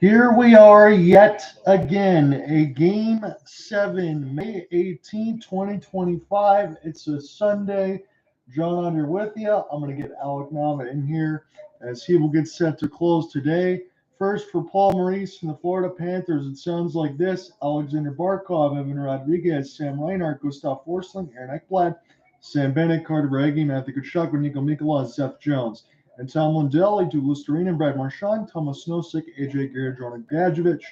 Here we are yet again, a Game 7, May 18, 2025. It's a Sunday. John on here with you. I'm going to get Alec Nava in here as he will get set to close today. First for Paul Maurice from the Florida Panthers, it sounds like this. Alexander Barkov, Evan Rodriguez, Sam Reinhart, Gustav Forsling, Aaron Ekblad, Sam Bennett, Carter Verhaeghe, Matthew Tkachuk, Nico Mikula, Seth Jones. And Tom Lundell, Douglas Lusterine, Brad Marchand, Thomas Nosek, AJ Garrett, Jordan Gadjevich,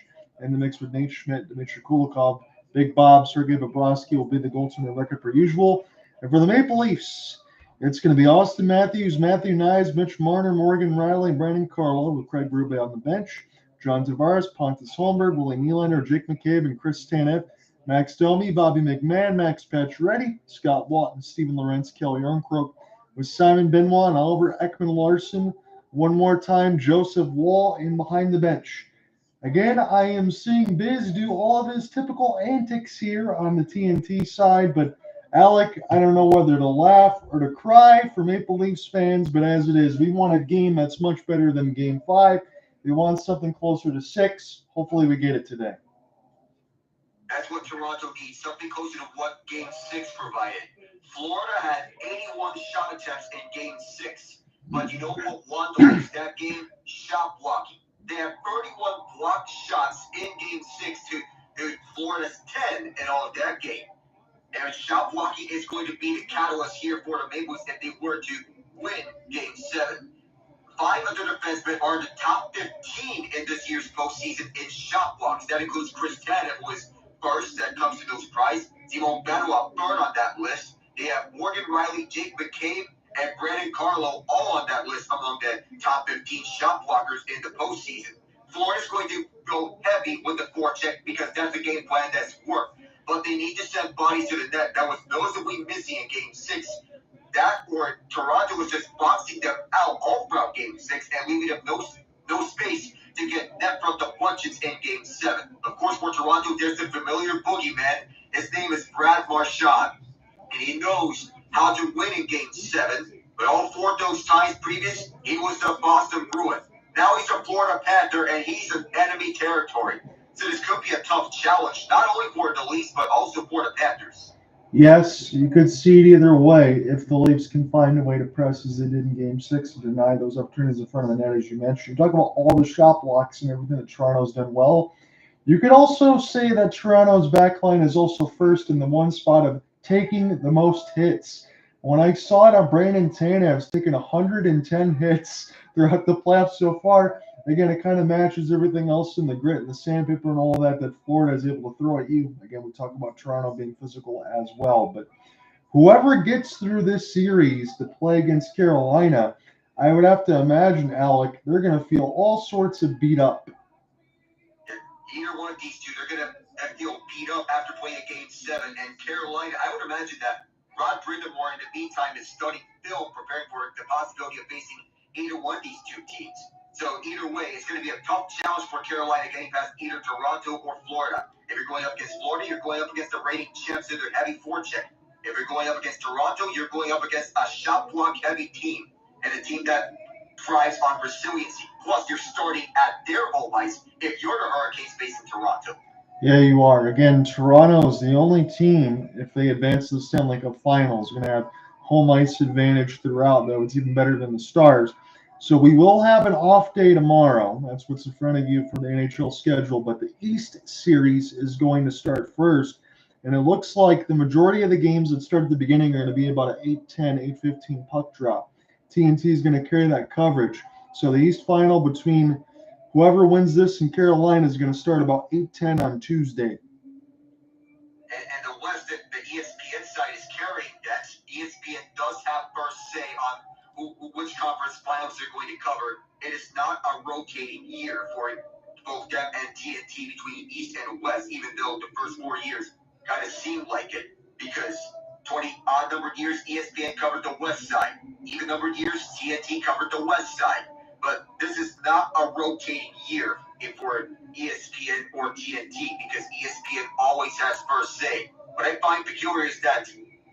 in the mix with Nate Schmidt, Dmitry Kulikov, Big Bob, Sergei Bobrovsky will be the goaltender record per usual. And for the Maple Leafs, it's going to be Auston Matthews, Matthew Knies, Mitch Marner, Morgan Rielly, and Brandon Carlo with Craig Berube on the bench. John Tavares, Pontus Holmberg, Willie Nylander, Jake McCabe, and Chris Tanev. Max Domi, Bobby McMann, Max Pacioretty, Scott Watt, and Steven Lorentz, Kelly Armcrook, with Simon Benoit and Oliver Ekman-Larsson. One more time, Joseph Woll in behind the bench. Again, I am seeing Biz do all of his typical antics here on the TNT side, but Alec, I don't know whether to laugh or to cry for Maple Leafs fans, but as it is, we want a game that's much better than Game 5. We want something closer to 6. Hopefully we get it today. That's what Toronto needs, something closer to what Game 6 provided. Florida had 81 shot attempts in Game 6. But you know what won the Leafs that game? Shot blocking. They had 31 blocked shots in Game 6 to Florida's 10 in all of that game. And shot blocking is going to be the catalyst here for the Maple Leafs if they were to win Game 7. 5 other defensemen are in the top 15 in this year's postseason in shot blocks. That includes Chris Tanev, who is first. That comes to no surprise. Simon Benoit third on that list. They have Morgan Rielly, Jake McCabe, and Brandon Carlo all on that list among the top 15 shot blockers in the postseason. Florida's going to go heavy with the forecheck because that's a game plan that's worked. But they need to send bodies to the net. That was noticeably missing in Game 6. That or Toronto was just boxing them out all throughout Game 6 and leaving them no space to get net from the punches in Game 7. Of course, for Toronto, there's the familiar boogeyman. His name is Brad Marchand. And he knows how to win in Game 7. But all 4 of those times previous, he was a Boston Bruin. Now he's a Florida Panther, and he's in enemy territory. So this could be a tough challenge, not only for the Leafs, but also for the Panthers. Yes, you could see it either way if the Leafs can find a way to press as they did in Game 6 and deny those opportunities in front of the net, as you mentioned. You talk about all the shot blocks and everything that Toronto's done well. You could also say that Toronto's backline is also first in the one spot of taking the most hits. When I saw it on Brandon Tanev's taking 110 hits throughout the playoffs so far, again, it kind of matches everything else in the grit and the sandpaper and all that Florida is able to throw at you. Again, we talk about Toronto being physical as well. But whoever gets through this series to play against Carolina, I would have to imagine, Alec, they're going to feel all sorts of beat up. Either one of these two, they're going to feel beat up after playing a Game 7. And Carolina, I would imagine that Rod Brindamore, in the meantime, is studying film, preparing for the possibility of facing either one of these two teams. So either way, it's going to be a tough challenge for Carolina getting past either Toronto or Florida. If you're going up against Florida, you're going up against the reigning champs in their heavy forecheck. If you're going up against Toronto, you're going up against a shot block heavy team and a team that thrives on resiliency. Plus, you're starting at their home ice if you're the Hurricanes facing Toronto. Yeah, you are. Again, Toronto is the only team, if they advance to the Stanley Cup Finals, going to have home ice advantage throughout, though it's even better than the Stars. So we will have an off day tomorrow. That's what's in front of you for the NHL schedule. But the East Series is going to start first. And it looks like the majority of the games that start at the beginning are going to be about an 8-10, 8-15 puck drop. TNT is going to carry that coverage. So the East Final between whoever wins this in Carolina is going to start about 8-10 on Tuesday. And the West, the ESPN side is carrying that. ESPN does have first say on which conference finals they're going to cover. It is not a rotating year for both them and TNT between East and West, even though the first 4 years kind of seemed like it, because 20 odd numbered years ESPN covered the West side, even numbered years TNT covered the West side. But this is not a rotating year for ESPN or TNT because ESPN always has first say. What I find peculiar is that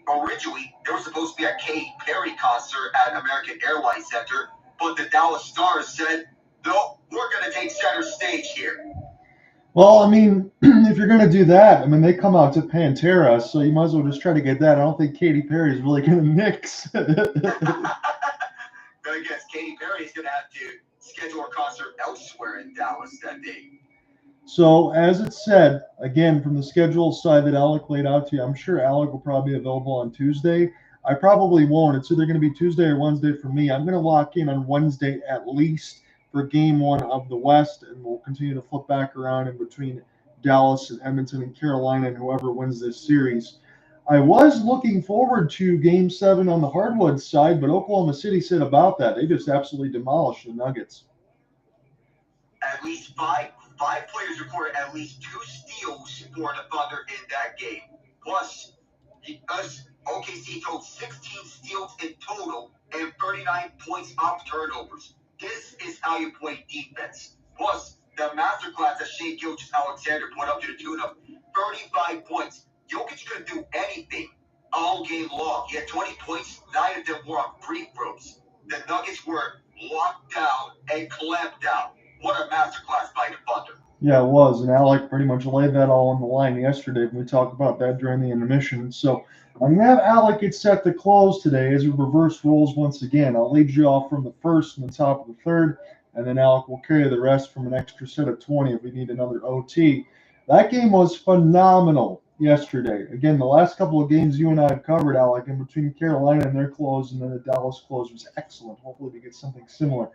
Originally, there was supposed to be a Katy Perry concert at American Airlines Center, but the Dallas Stars said, no, we're going to take center stage here. Well, I mean, if you're going to do that, I mean, they come out to Pantera, so you might as well just try to get that. I don't think Katy Perry is really going to mix. But I guess Katy Perry is going to have to schedule a concert elsewhere in Dallas that day. So, as it said, again, from the schedule side that Alec laid out to you, I'm sure Alec will probably be available on Tuesday. I probably won't. It's either going to be Tuesday or Wednesday for me. I'm going to lock in on Wednesday at least for game one of the West, and we'll continue to flip back around in between Dallas and Edmonton and Carolina and whoever wins this series. I was looking forward to game 7 on the hardwood side, but Oklahoma City said about that. They just absolutely demolished the Nuggets. At least five players recorded at least 2 steals for the Thunder in that game. Plus, OKC totaled 16 steals in total and 39 points off turnovers. This is how you play defense. Plus, the masterclass that Shai Gilgeous-Alexander put up to the tune of 35 points. Jokic couldn't do anything all game long. He had 20 points, 9 of them were on free throws. The Nuggets were locked down and clamped down. What a masterclass by the Thunder. Yeah, it was, and Alec pretty much laid that all on the line yesterday when we talked about that during the intermission. So I'm going to have Alec get set to close today as we reverse roles once again. I'll lead you off from the first and the top of the third, and then Alec will carry the rest from an extra set of 20 if we need another OT. That game was phenomenal yesterday. Again, the last couple of games you and I have covered, Alec, in between Carolina and their close and then the Dallas close was excellent. Hopefully we get something similar.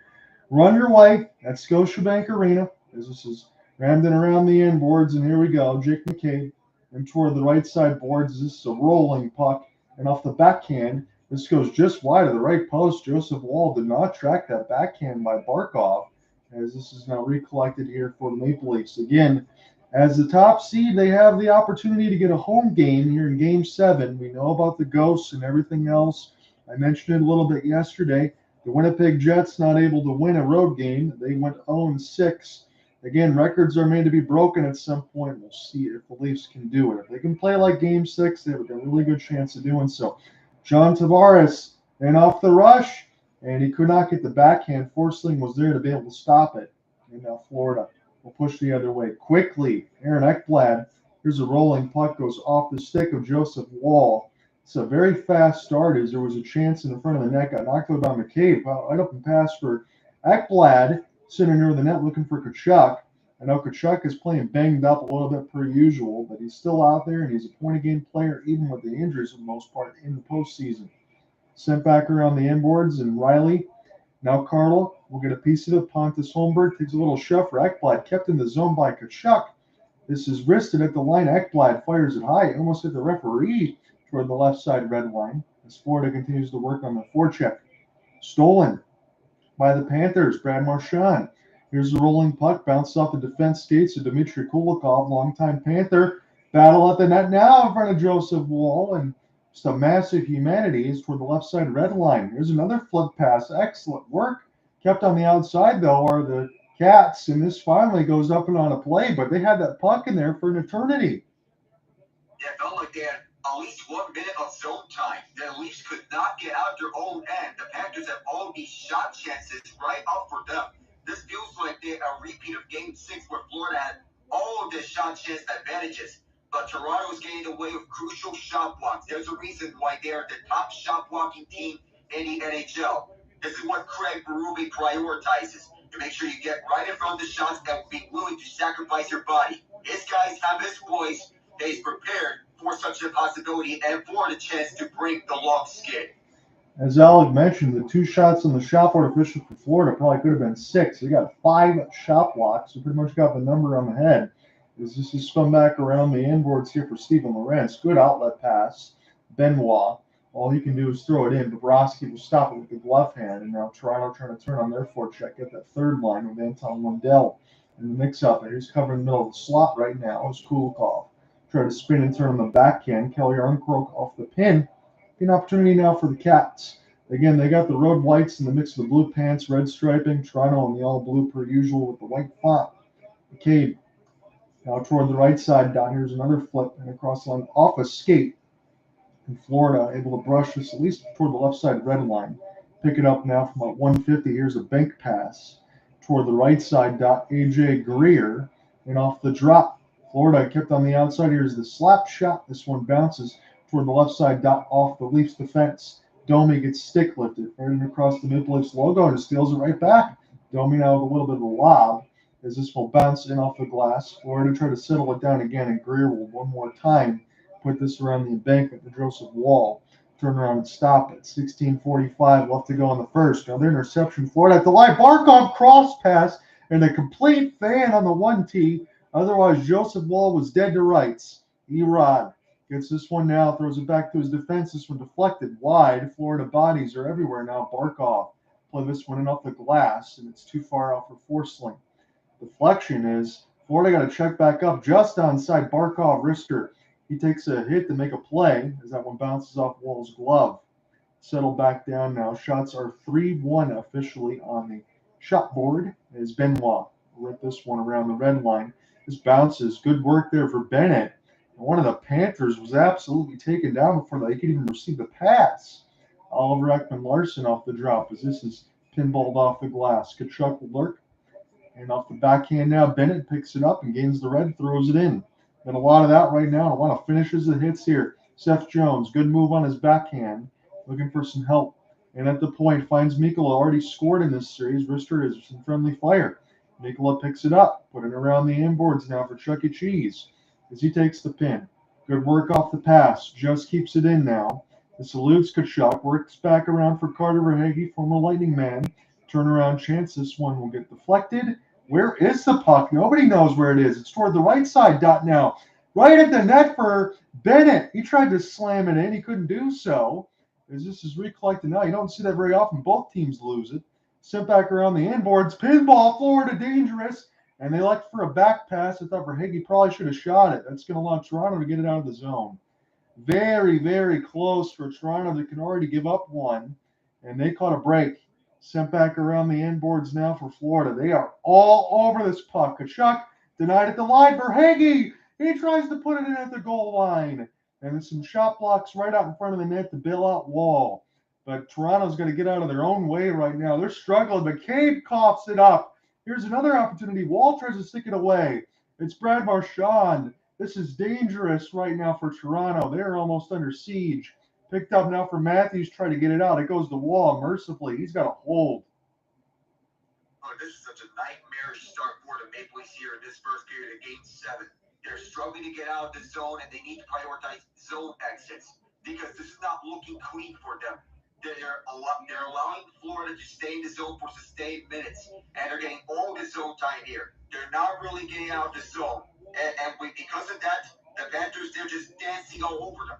Run your way at Scotiabank Arena, as this is rammed in around the end boards, and here we go. Jake McCabe, and toward the right side boards. This is a rolling puck, and off the backhand, this goes just wide of the right post. Joseph Wall did not track that backhand by Barkov, as this is now recollected here for the Maple Leafs. Again, as the top seed, they have the opportunity to get a home game here in Game 7. We know about the Ghosts and everything else. I mentioned it a little bit yesterday. The Winnipeg Jets not able to win a road game. They went 0-6. Again, records are made to be broken at some point. We'll see if the Leafs can do it. If they can play like Game 6, they have a really good chance of doing so. John Tavares, and off the rush, and he could not get the backhand. Forsling was there to be able to stop it. And now Florida will push the other way. Quickly, Aaron Ekblad. Here's a rolling puck, goes off the stick of Joseph Wall. It's a very fast start as there was a chance in the front of the net. Got knocked out by McCabe. Right up and pass for Ekblad. Sitting near the net looking for Tkachuk. I know Tkachuk is playing banged up a little bit per usual, but he's still out there, and he's a point-a-game player even with the injuries for the most part in the postseason. Sent back around the inboards, and Rielly. Now Carlo will get a piece of it. Pontus Holmberg takes a little shove for Ekblad, kept in the zone by Tkachuk. This is wristed at the line. Ekblad fires it high, almost hit the referee toward the left side red line, as Florida continues to work on the forecheck. Stolen by the Panthers, Brad Marchand. Here's the rolling puck, bounced off the defense skates to Dmitry Kulikov, longtime Panther. Battle at the net now in front of Joseph Wall, and just a massive humanities toward the left side red line. Here's another flip pass. Excellent work. Kept on the outside, though, are the Cats, and this finally goes up and on a play, but they had that puck in there for an eternity. Yeah, it felt like they had at least 1 minute of zone time. The Leafs could not get out their own end. The Panthers have all these shot chances right up for them. This feels like a repeat of Game 6 where Florida had all of the shot chance advantages. But Toronto is getting away with crucial shot blocks. There's a reason why they are the top shot blocking team in the NHL. This is what Craig Berube prioritizes. To make sure you get right in front of the shots and be willing to sacrifice your body. His guys have his voice. He's prepared for such a possibility and for the chance to bring the long skid. As Alec mentioned, the 2 shots on the shot board official for Florida probably could have been 6. They got 5 shot blocks, so pretty much got the number on the head. As this is spun back around the inboards here for Steven Lorentz. Good outlet pass. Benoit. All he can do is throw it in. Bobrovsky will stop it with the glove hand, and now Toronto trying to turn on their forecheck, get that third line with Anton Lundell in the mix-up. And he's covering the middle of the slot right now is Kulikov. Try to spin and turn on the backhand. Kelly Armstrong off the pin. An opportunity now for the Cats. Again, they got the road whites in the mix of the blue pants, red striping. Toronto in the all blue per usual with the white font. McCabe now toward the right side. Down here's another flip and across the line off a skate And Florida able to brush this at least toward the left side red line. Pick it up now from about 150. Here's a bank pass toward the right side. AJ Greer. And off the drop, Florida kept on the outside. Here's the slap shot. This one bounces toward the left side. Off the Leafs defense. Domi gets stick lifted right across the Maple Leafs logo and steals it right back. Domi now with a little bit of a lob as this will bounce in off the glass. Florida try to settle it down again, and Greer will one more time put this around the embankment to Joseph Wall. Turn around and stop it. 16:45 left to go in the first. Another interception. Florida at the line. Barkov cross pass and a complete fan on the 1T. Otherwise, Joseph Wall was dead to rights. Erod gets this one now, throws it back to his defense. This one deflected wide. Florida bodies are everywhere now. Barkov play this one in off the glass, and it's too far out for Forsling. Deflection is Florida got to check back up just onside. Barkov Risker. He takes a hit to make a play as that one bounces off Wall's glove. Settle back down now. Shots are 3-1 officially on the shot board as Benoit ripped this one around the red line. This bounces. Good work there for Bennett. And one of the Panthers was absolutely taken down before they could even receive the pass. Oliver Ekman-Larsson off the drop as this is pinballed off the glass. Kachuk will lurk. And off the backhand now, Bennett picks it up and gains the red, throws it in. Been a lot of that right now. A lot of finishes and hits here. Seth Jones, good move on his backhand. Looking for some help. And at the point, finds Mikkola, already scored in this series. Rister is some friendly fire. Mikkola picks it up, putting it around the inboards now for Chuck E. Cheese as he takes the pin. Good work off the pass. Just keeps it in now. This eludes Kachuk. Works back around for Carter Verhaeghe, former Lightning man. Turnaround chance. This one will get deflected. Where is the puck? Nobody knows where it is. It's toward the right side dot now. Right at the net for Bennett. He tried to slam it in. He couldn't do so. As this is recollected now. You don't see that very often. Both teams lose it. Sent back around the inboards. Pinball, Florida dangerous. And they elect for a back pass. I thought Verhaeghe probably should have shot it. That's going to allow Toronto to get it out of the zone. Very, very close for Toronto. They can already give up one. And they caught a break. Sent back around the inboards now for Florida. They are all over this puck. Kachuk denied at the line. Verhaeghe, he tries to put it in at the goal line. And there's some shot blocks right out in front of the net to bail out Wall. But Toronto's going to get out of their own way right now. They're struggling. McCabe coughs it up. Here's another opportunity. Wall tries to stick it away. It's Brad Marchand. This is dangerous right now for Toronto. They're almost under siege. Picked up now for Matthews, trying to get it out. It goes to Wall mercifully. He's got a hold. Oh, this is such a nightmarish start for the Maple Leafs here in this first period of Game 7. They're struggling to get out of the zone, and they need to prioritize zone exits because this is not looking clean for them. They're allowing Florida to stay in the zone for sustained minutes, and they're getting all the zone time here. They're not really getting out of the zone, and because of that, the Panthers, they're just dancing all over them.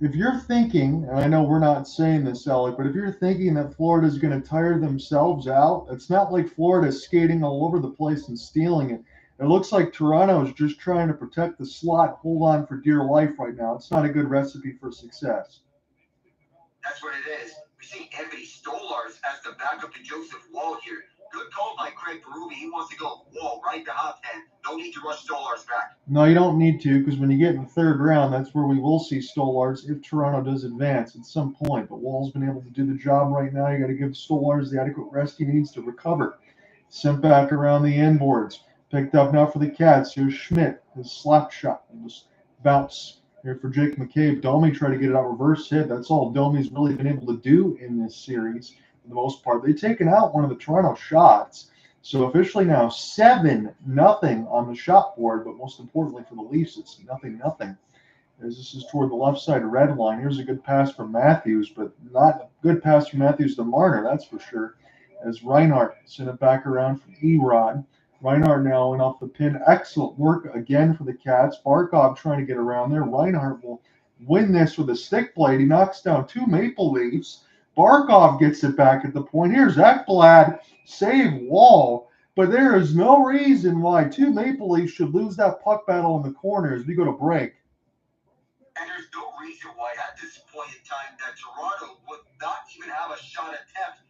If you're thinking, and I know we're not saying this, Alec, but if you're thinking that Florida's going to tire themselves out, it's not like Florida's skating all over the place and stealing it. It looks like Toronto is just trying to protect the slot, hold on for dear life right now. It's not a good recipe for success. That's what it is. We see Anthony Stolarz as the backup to Joseph Wall here. Good call by Craig Berube. He wants to go Wall right to hot hand. No need to rush Stolarz back. No, you don't need to, because when you get in the third round, that's where we will see Stolarz if Toronto does advance at some point. But Wall's been able to do the job right now. You got to give Stolarz the adequate rest he needs to recover. Sent back around the inboards. Picked up now for the Cats. Here's Schmidt. His slap shot. And just bounce here for Jake McCabe. Domi tried to get it out reverse hit. That's all Domi's really been able to do in this series for the most part. They've taken out one of the Toronto shots. So officially now 7-0 on the shot board, but most importantly for the Leafs, it's 0-0. As this is toward the left side red line. Here's a good pass from Matthews, but not a good pass from Matthews to Marner, that's for sure. As Reinhart sent it back around from Erod. Reinhart now went off the pin. Excellent work again for the Cats. Barkov trying to get around there. Reinhart will win this with a stick blade. He knocks down 2 Maple Leafs. Barkov gets it back at the point. Here's Ekblad. Save Wall. But there is no reason why 2 Maple Leafs should lose that puck battle in the corner as we go to break. And there's no reason why at this point in time that Toronto would not even have a shot attempt,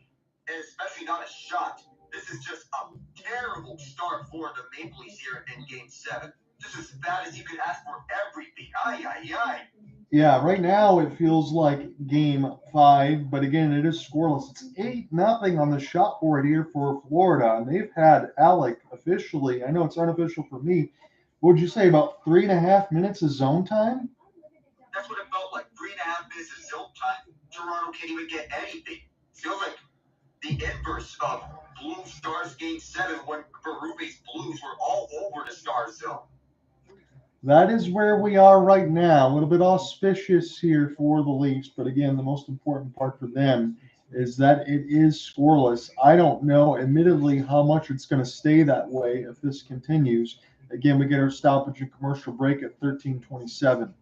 especially not a shot. This is just a terrible start for the Maple Leafs here in Game 7. Just as bad as you could ask for everything. Ay, ay, ay. Yeah, right now it feels like game 5, but again, it is scoreless. It's 8-0 on the shot board here for Florida, and they've had Alec officially. I know it's unofficial for me. What would you say, about 3.5 minutes of zone time? That's what it felt like. 3.5 minutes of zone time. Toronto can't even get anything. Feels like the inverse of Blue Stars Game 7 when Berube's Blues were all over the Stars zone. That is where we are right now. A little bit auspicious here for the Leafs, but again, the most important part for them is that it is scoreless. I don't know, admittedly, how much it's going to stay that way if this continues. Again, we get our stoppage and commercial break at 13:27.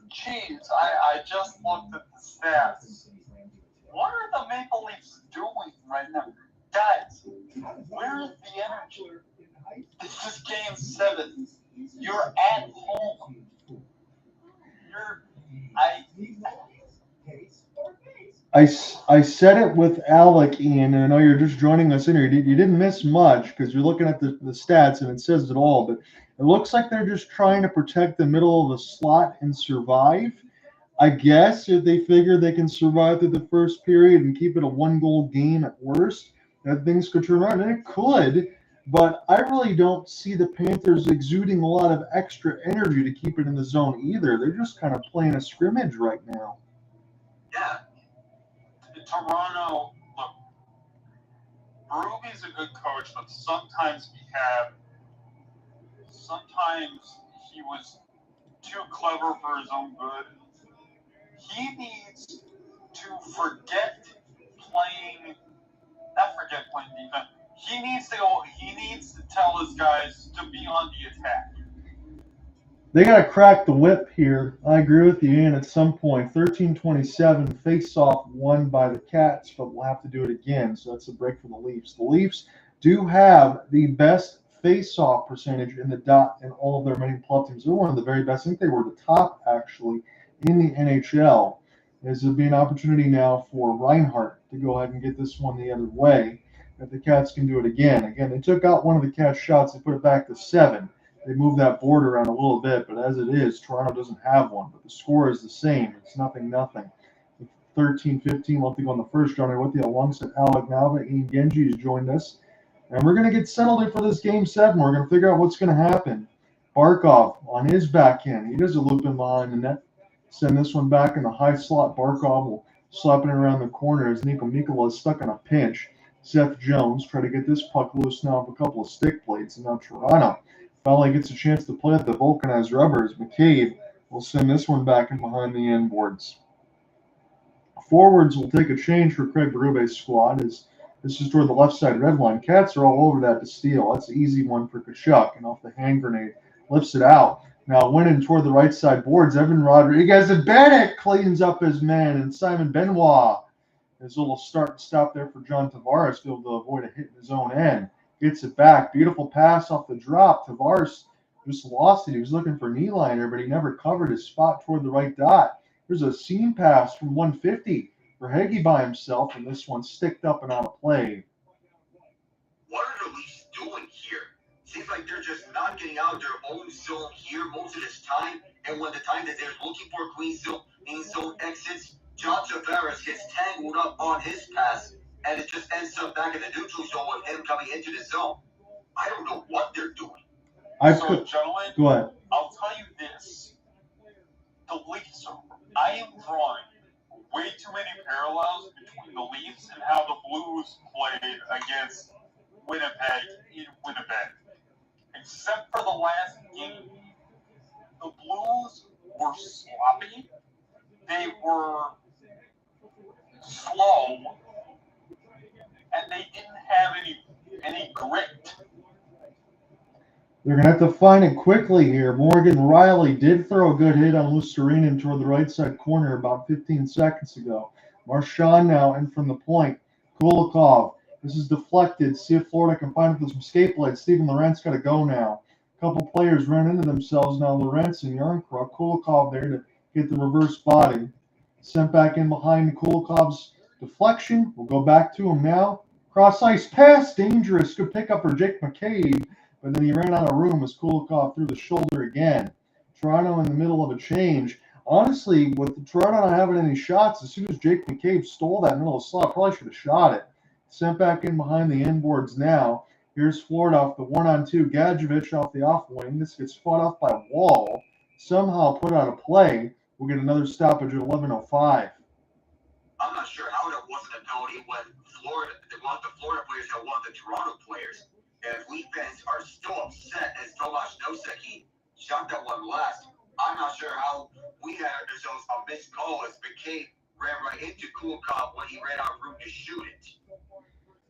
Jeez, I just looked at the stats. What are the Maple Leafs doing right now? Guys, where is the energy? This is game 7. You're at home. I said it with Alec, Ian, and I know you're just joining us in here. You didn't miss much because you're looking at the stats and it says it all, but it looks like they're just trying to protect the middle of the slot and survive. I guess if they figure they can survive through the first period and keep it a 1-goal game at worst, that things could turn around. And it could, but I really don't see the Panthers exuding a lot of extra energy to keep it in the zone either. They're just kind of playing a scrimmage right now. Yeah. Toronto, look, Berube's a good coach, but sometimes he was too clever for his own good. He needs to not forget playing defense. He needs to tell his guys to be on the attack. They got to crack the whip here. I agree with you, Ian, at some point. 13:27, face-off won by the Cats, but we'll have to do it again, so that's a break for the Leafs. The Leafs do have the best face-off percentage in the dot in all of their many playoff teams. They're one of the very best. I think they were the top, actually, in the NHL. There's going to be an opportunity now for Reinhart to go ahead and get this one the other way, if the Cats can do it again. Again, they took out one of the Cats' shots. They put it back to 7. They moved that board around a little bit, but as it is, Toronto doesn't have one. But the score is the same. It's 0-0. 13:15 left to go in the first. Johnny with you alongside Alec Nava. Ian Genge has joined us. And we're going to get settled in for this Game 7. We're going to figure out what's going to happen. Barkov on his backhand. He does a loop in behind the net. Send this one back in the high slot. Barkov will slap it around the corner as Nikola is stuck on a pinch. Seth Jones try to get this puck loose now with a couple of stick plates. And now Toronto finally gets a chance to play at the vulcanized rubbers. McCabe will send this one back in behind the end boards. Forwards will take a change for Craig Berube's squad as this is toward the left side red line. Cats are all over that to steal. That's an easy one for Tkachuk, and off the hand grenade, lifts it out. Now winning toward the right side boards, Evan Rodriguez and Bennett cleans up his man, and Simon Benoit. His little start and stop there for John Tavares to be able to avoid a hit in his own end. Gets it back. Beautiful pass off the drop. Tavares just lost it. He was looking for Nylander, but he never covered his spot toward the right dot. There's a seam pass from 150 for Heggie by himself, and this one sticked up and out of play. What are the Leafs doing here? Seems like they're just not getting out of their own zone here most of this time, and when the time that they're looking for a clean zone exits, John Tavares gets tangled up on his pass, and it just ends up back in the neutral zone with him coming into the zone. I don't know what they're doing. Gentlemen, go ahead. I'll tell you this. The Leafs I am drawing way too many parallels between the Leafs and how the Blues played against Winnipeg in Winnipeg. Except for the last game, the Blues were sloppy. They were slow, and they didn't have any grit. They're going to have to find it quickly here. Morgan Rielly did throw a good hit on Luostarinen toward the right side corner about 15 seconds ago. Marchand now in from the point. Kulikov. This is deflected. See if Florida can find it with some skate blades. Steven Lorentz got to go now. A couple players ran into themselves now. Lorentz and Yarncroc. Kulikov there to get the reverse body. Sent back in behind Kulikov's deflection. We'll go back to him now. Cross ice pass. Dangerous. Good pickup for Jake McCabe. But then he ran out of room as Kulikov threw the shoulder again. Toronto in the middle of a change. Honestly, with Toronto not having any shots, as soon as Jake McCabe stole that middle slot, probably should have shot it. Sent back in behind the inboards now. Here's Florida off the 1-on-2. Gadjevich off the off wing. This gets fought off by Wall. Somehow put out a play. We'll get another stoppage at 11:05. I'm not sure how that wasn't a penalty when one of the Florida players had one of the Toronto players. If Leaf fans are still upset as Tomas Noseki shot that one last, I'm not sure how we had ourselves a missed call as McCabe ran right into Kulikov when he ran out of room to shoot it.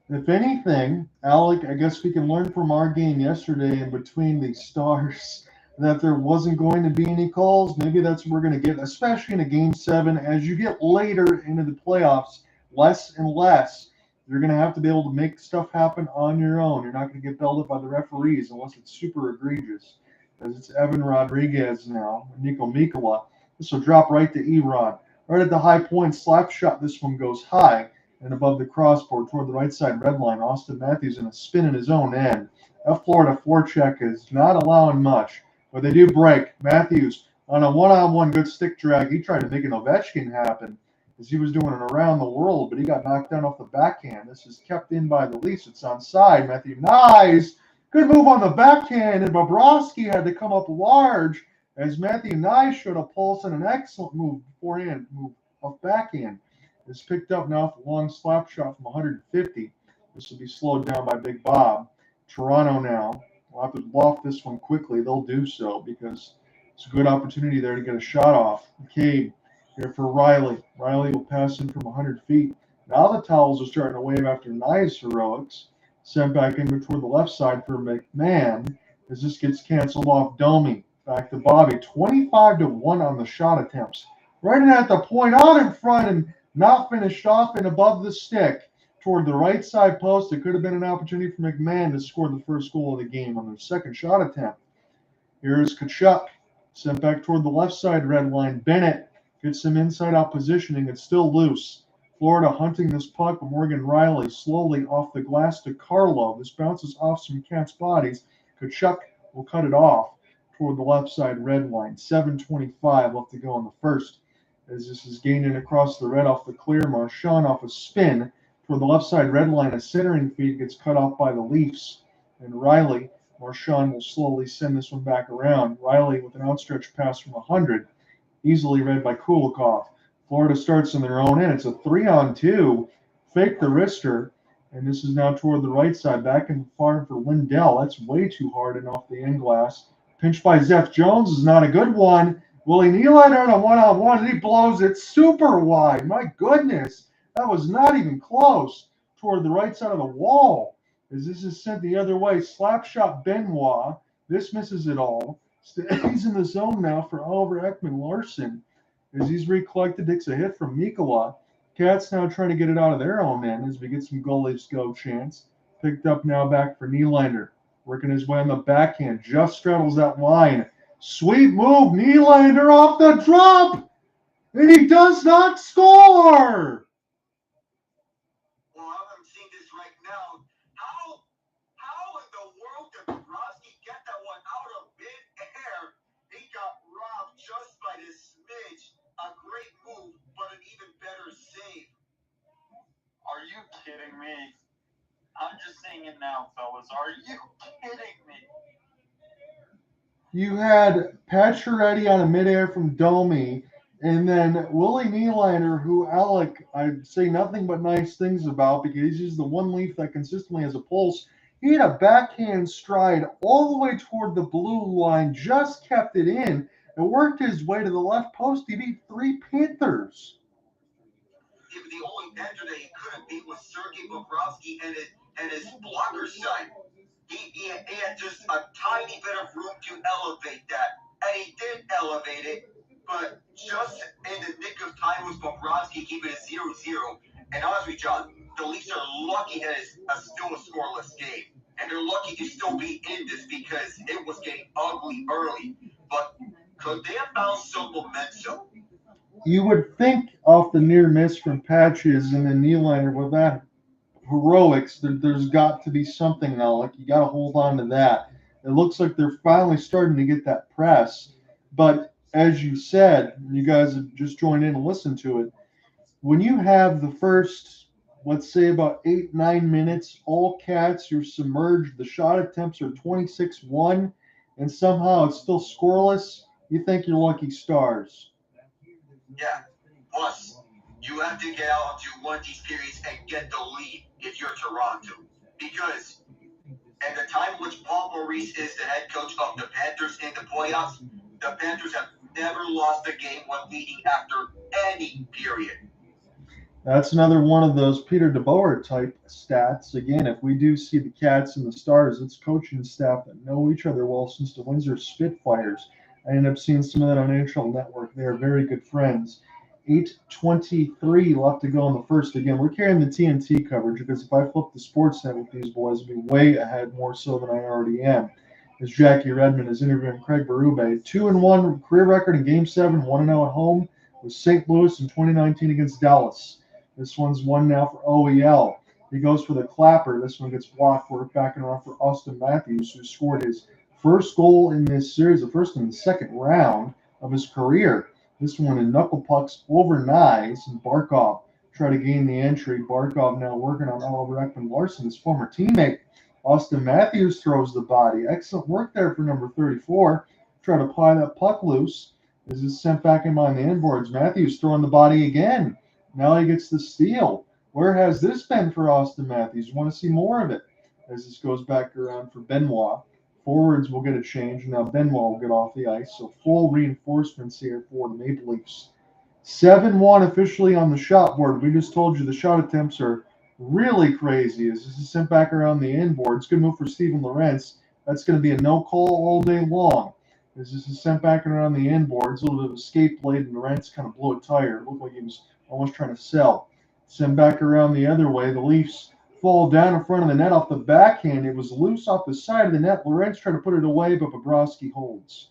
If anything, Alec, I guess we can learn from our game yesterday in between the Stars that there wasn't going to be any calls. Maybe that's what we're going to get, especially in a Game 7. As you get later into the playoffs, less and less, you're going to have to be able to make stuff happen on your own. You're not going to get belted by the referees unless it's super egregious. As it's Evan Rodriguez now, Nico Mikkola. This will drop right to Erod. Right at the high point, slap shot. This one goes high and above the crossbar toward the right side red line. Auston Matthews in a spin in his own end. That Florida forecheck is not allowing much, but they do break. Matthews on a one-on-one good stick drag. He tried to make an Ovechkin happen as he was doing it around the world, but he got knocked down off the backhand. This is kept in by the Leafs. It's onside. Matthew Knies. Good move on the backhand, and Bobrovsky had to come up large as Matthew Knies showed a pulse and an excellent move beforehand, move off backhand. Is picked up now for a long slap shot from 150. This will be slowed down by Big Bob. Toronto now. We'll have to loft this one quickly. They'll do so because it's a good opportunity there to get a shot off. McCabe here for Rielly. Rielly will pass in from 100 feet. Now the towels are starting to wave after Knies' heroics. Sent back in toward the left side for McMann as this gets canceled off. Domi back to Bobby. 25-1 on the shot attempts. Right at the point out in front and not finished off and above the stick toward the right side post. It could have been an opportunity for McMann to score the first goal of the game on their second shot attempt. Here's Tkachuk. Sent back toward the left side red line. Bennett gets some inside-out positioning. It's still loose. Florida hunting this puck, but Morgan Rielly slowly off the glass to Carlo. This bounces off some cat's bodies. Tkachuk will cut it off toward the left side red line. 7:25 left to go in the first. As this is gaining across the red off the clear. Marchand off a spin toward the left side red line. A centering feed gets cut off by the Leafs. And Rielly, Marchand will slowly send this one back around. Rielly with an outstretched pass from 100. Easily read by Kulikov. Florida starts in their own end. It's a 3-on-2. Fake the wrister. And this is now toward the right side. Back and far for Lindell. That's way too hard and off the end glass. Pinch by Zeph Jones is not a good one. Willie Nylander on a one-on-one, and he blows it super wide. My goodness, that was not even close toward the right side of the wall. As this is sent the other way, slap shot Benoit. This misses it all. He's in the zone now for Oliver Ekman-Larsson. As he's recollected, takes a hit from Mikkola. Cats now trying to get it out of their own end as we get some goalies go chance. Picked up now back for Nylander. Working his way on the backhand. Just straddles that line. Sweet move. Nylander off the drop. And he does not score. Well, I'm seeing this right now. How in the world did Bobrovsky get that one out of mid-air? He got robbed just by this smidge. A great move, but an even better save. Are you kidding me? I'm just saying it now, fellas. Are you kidding me? You had Pacioretty on a midair from Domi, and then Willie Nylander, who Alec, I'd say nothing but nice things about because he's the one Leaf that consistently has a pulse. He had a backhand stride all the way toward the blue line, just kept it in, and worked his way to the left post. He beat 3 Panthers. The only ender that he couldn't beat was Sergei Bobrovsky and his blocker side. He had just a tiny bit of room to elevate that, and he did elevate it, but just in the nick of time was Bobrovsky keeping it 0-0. And honestly, John, the Leafs are lucky that it's still a scoreless game, and they're lucky to still be in this because it was getting ugly early. But could they have found some momentum? You would think off the near miss from Patches and then Nylander with that heroics, there's got to be something, Alec. You got to hold on to that. It looks like they're finally starting to get that press. But as you said, you guys have just joined in and listened to it. When you have the first, let's say about 8-9 minutes, all Cats, you're submerged, the shot attempts are 26-1, and somehow it's still scoreless, you think you're lucky stars. Yeah. Plus, you have to get out onto one of these periods and get the lead if you're Toronto. Because at the time in which Paul Maurice is the head coach of the Panthers in the playoffs, the Panthers have never lost a game when leading after any period. That's another one of those Peter DeBoer type stats. Again, if we do see the Cats and the Stars, it's coaching staff that know each other well since the Windsor Spitfires. I ended up seeing some of that on NHL Network. They are very good friends. 8:23 left to go in the first. Again, we're carrying the TNT coverage because if I flip the Sportsnet with these boys, I'd be way ahead, more so than I already am. As Jackie Redmond is interviewing Craig Berube. 2-1 career record in Game 7, 1-0 at home with St. Louis in 2019 against Dallas. This one's one now for OEL. He goes for the clapper. This one gets blocked. We're backing off for Auston Matthews, who scored his first goal in this series, the first in the second round of his career. This one in knuckle pucks over Knies, and Barkov try to gain the entry. Barkov now working on Oliver Ekman-Larsson, his former teammate. Auston Matthews throws the body. Excellent work there for number 34. Try to pry that puck loose. This is sent back in behind the inboards. Matthews throwing the body again. Now he gets the steal. Where has this been for Auston Matthews? You want to see more of it as this goes back around for Benoit. Forwards will get a change. Now Benoit will get off the ice. So full reinforcements here for the Maple Leafs. 7-1 officially on the shot board. We just told you the shot attempts are really crazy as this is sent back around the inboards. Good move for Steven Lorentz. That's going to be a no call all day long. As this is sent back around the inboards, a little bit of escape blade, and Lorentz kind of blew a tire. It looked like he was almost trying to sell. Send back around the other way. The Leafs fall down in front of the net off the backhand. It was loose off the side of the net. Lorentz tried to put it away, but Bobrovsky holds.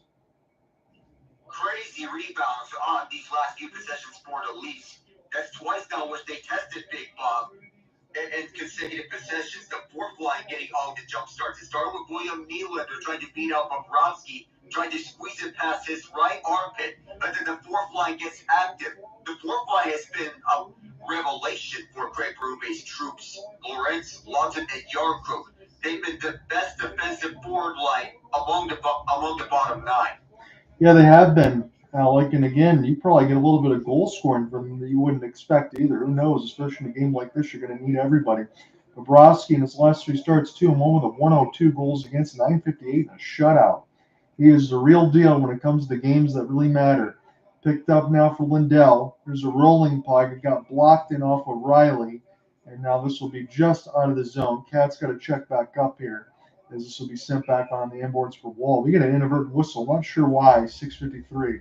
Crazy rebounds on these last few possessions for the Leafs. That's twice now which they tested Big Bob in consecutive possessions. The fourth line getting all the jump starts. It started with William Nylander trying to beat out Bobrovsky, trying to squeeze it past his right armpit, but then the fourth line gets active. The fourth line has been a revelation for Craig Berube's troops. Lorentz, Lawton, and Yarncrook. They've been the best defensive forward line among the bottom nine. Yeah, they have been, Alec. And again, you probably get a little bit of goal scoring from them that you wouldn't expect either. Who knows? Especially in a game like this, you're going to need everybody. Bobrovsky in his last 3 starts, 2-1 with a 102 goals against, 958 and a shutout. He is the real deal when it comes to games that really matter. Picked up now for Lindell. There's a rolling puck. It got blocked in off of Rielly. And now this will be just out of the zone. Cat's got to check back up here as this will be sent back on the inboards for Wall. We get an inadvertent whistle. Not sure why. 6:53.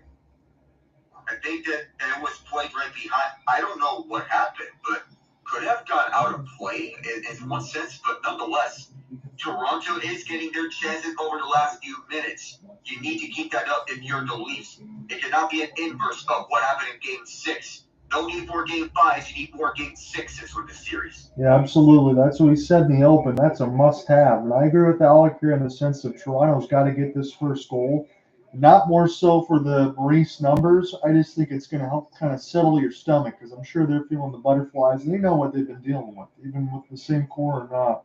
I think that it was played right behind. I don't know what happened, but could have gone out of play in one sense. But nonetheless, Toronto is getting their chances over the last few minutes. You need to keep that up if you're the Leafs. It cannot be an inverse of what happened in Game 6. No need for Game 5s. You need more Game 6s for this series. Yeah, absolutely. That's what he said in the open. That's a must-have. And I agree with Alec here in the sense that Toronto's got to get this first goal. Not more so for the Maurice numbers. I just think it's going to help kind of settle your stomach because I'm sure they're feeling the butterflies. They know what they've been dealing with, even with the same core or not.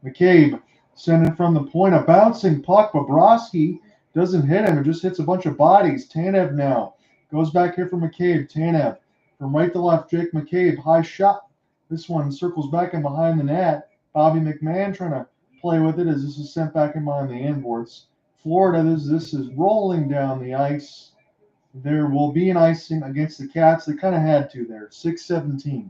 McCabe sending from the point. A bouncing puck. Bobrovsky doesn't hit him. It just hits a bunch of bodies. Tanev now goes back here for McCabe. Tanev from right to left. Jake McCabe. High shot. This one circles back in behind the net. Bobby McMann trying to play with it as this is sent back in behind the inboards. Florida, this is rolling down the ice. There will be an icing against the Cats. They kind of had to there. 6:17.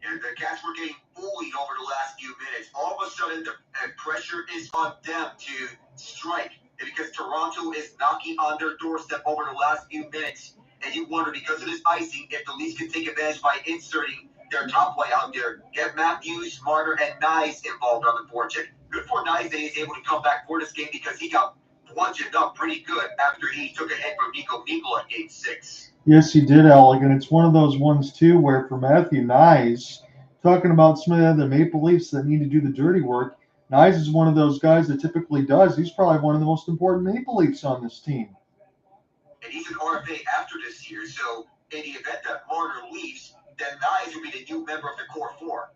And the Cats were getting bullied over the last few minutes. All of a sudden, the pressure is on them to strike. Because Toronto is knocking on their doorstep over the last few minutes. And you wonder, because of this icing, if the Leafs can take advantage by inserting their top play out there. Get Matthews, Marner, and Knies involved on the forecheck. Good for Knies that he's able to come back for this game because he got bludgeoned up pretty good after he took a hit from Nico in Game 6. Yes, he did, Alec, and it's one of those ones, too, where for Matthew Knies, talking about some of the other Maple Leafs that need to do the dirty work, Knies is one of those guys that typically does. He's probably one of the most important Maple Leafs on this team. and he's an RFA after this year. So in the event that Marner leaves, then Knies will be the new member of the core four.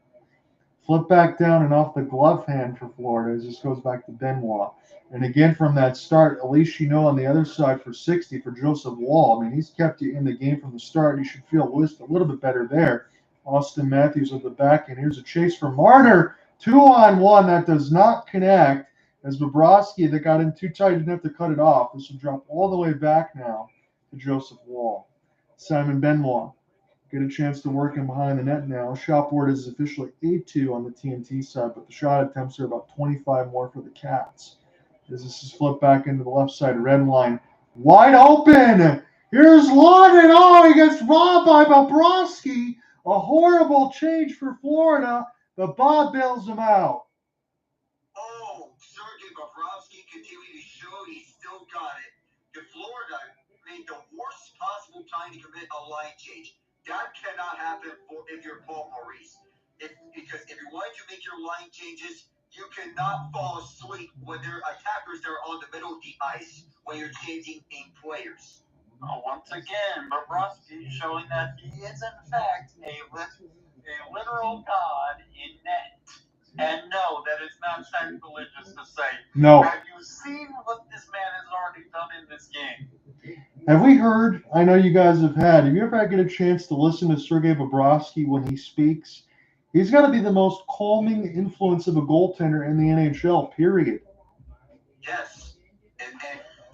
Flip back down and off the glove hand for Florida as this goes back to Benoit. And again from that start, at least you know on the other side for 60 for Joseph Wall. I mean, he's kept you in the game from the start. You should feel a little bit better there. Auston Matthews at the back, and here's a chase for Marner. 2-on-1 that does not connect as Bobrovsky that got in too tight didn't have to cut it off. This will drop all the way back now to Joseph Wall. Simon Benoit get a chance to work in behind the net now. Shot board is officially 8-2 on the TNT side, but the shot attempts are about 25 more for the Cats. As this is flipped back into the left side red line. Wide open! Here's London. Oh, he gets robbed by Bobrovsky. A horrible change for Florida, but Bob bails him out. Oh, Sergei Bobrovsky continuing to show he's still got it. The Florida made the worst possible time to commit a line change. That cannot happen if you're Paul Maurice. Because if you want to make your line changes, you cannot fall asleep when there are attackers that are on the middle of the ice when you're changing in players. Once again, Bobrovsky showing that he is in fact a literal god in net. And no, that is not sacrilegious to say. No. Have you seen what this man has already done in this game? Have we heard? I know you guys have had. Have you ever get a chance to listen to Sergei Bobrovsky when he speaks? He's got to be the most calming influence of a goaltender in the NHL, period. Yes. And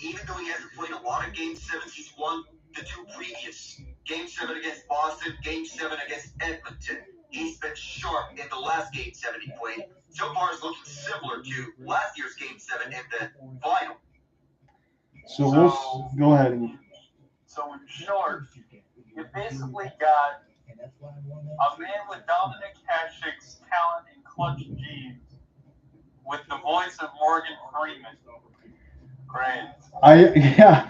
even though he hasn't played a lot of Game 7s, he's won the two previous. Game 7 against Boston, Game 7 against Edmonton. He's been sharp in the last Game 7 he played. So far, it's looking similar to last year's Game 7 in the final. So we'll go ahead. So in short, you basically got a man with Dominic Hasek's talent and clutch genes with the voice of Morgan Freeman. Great. I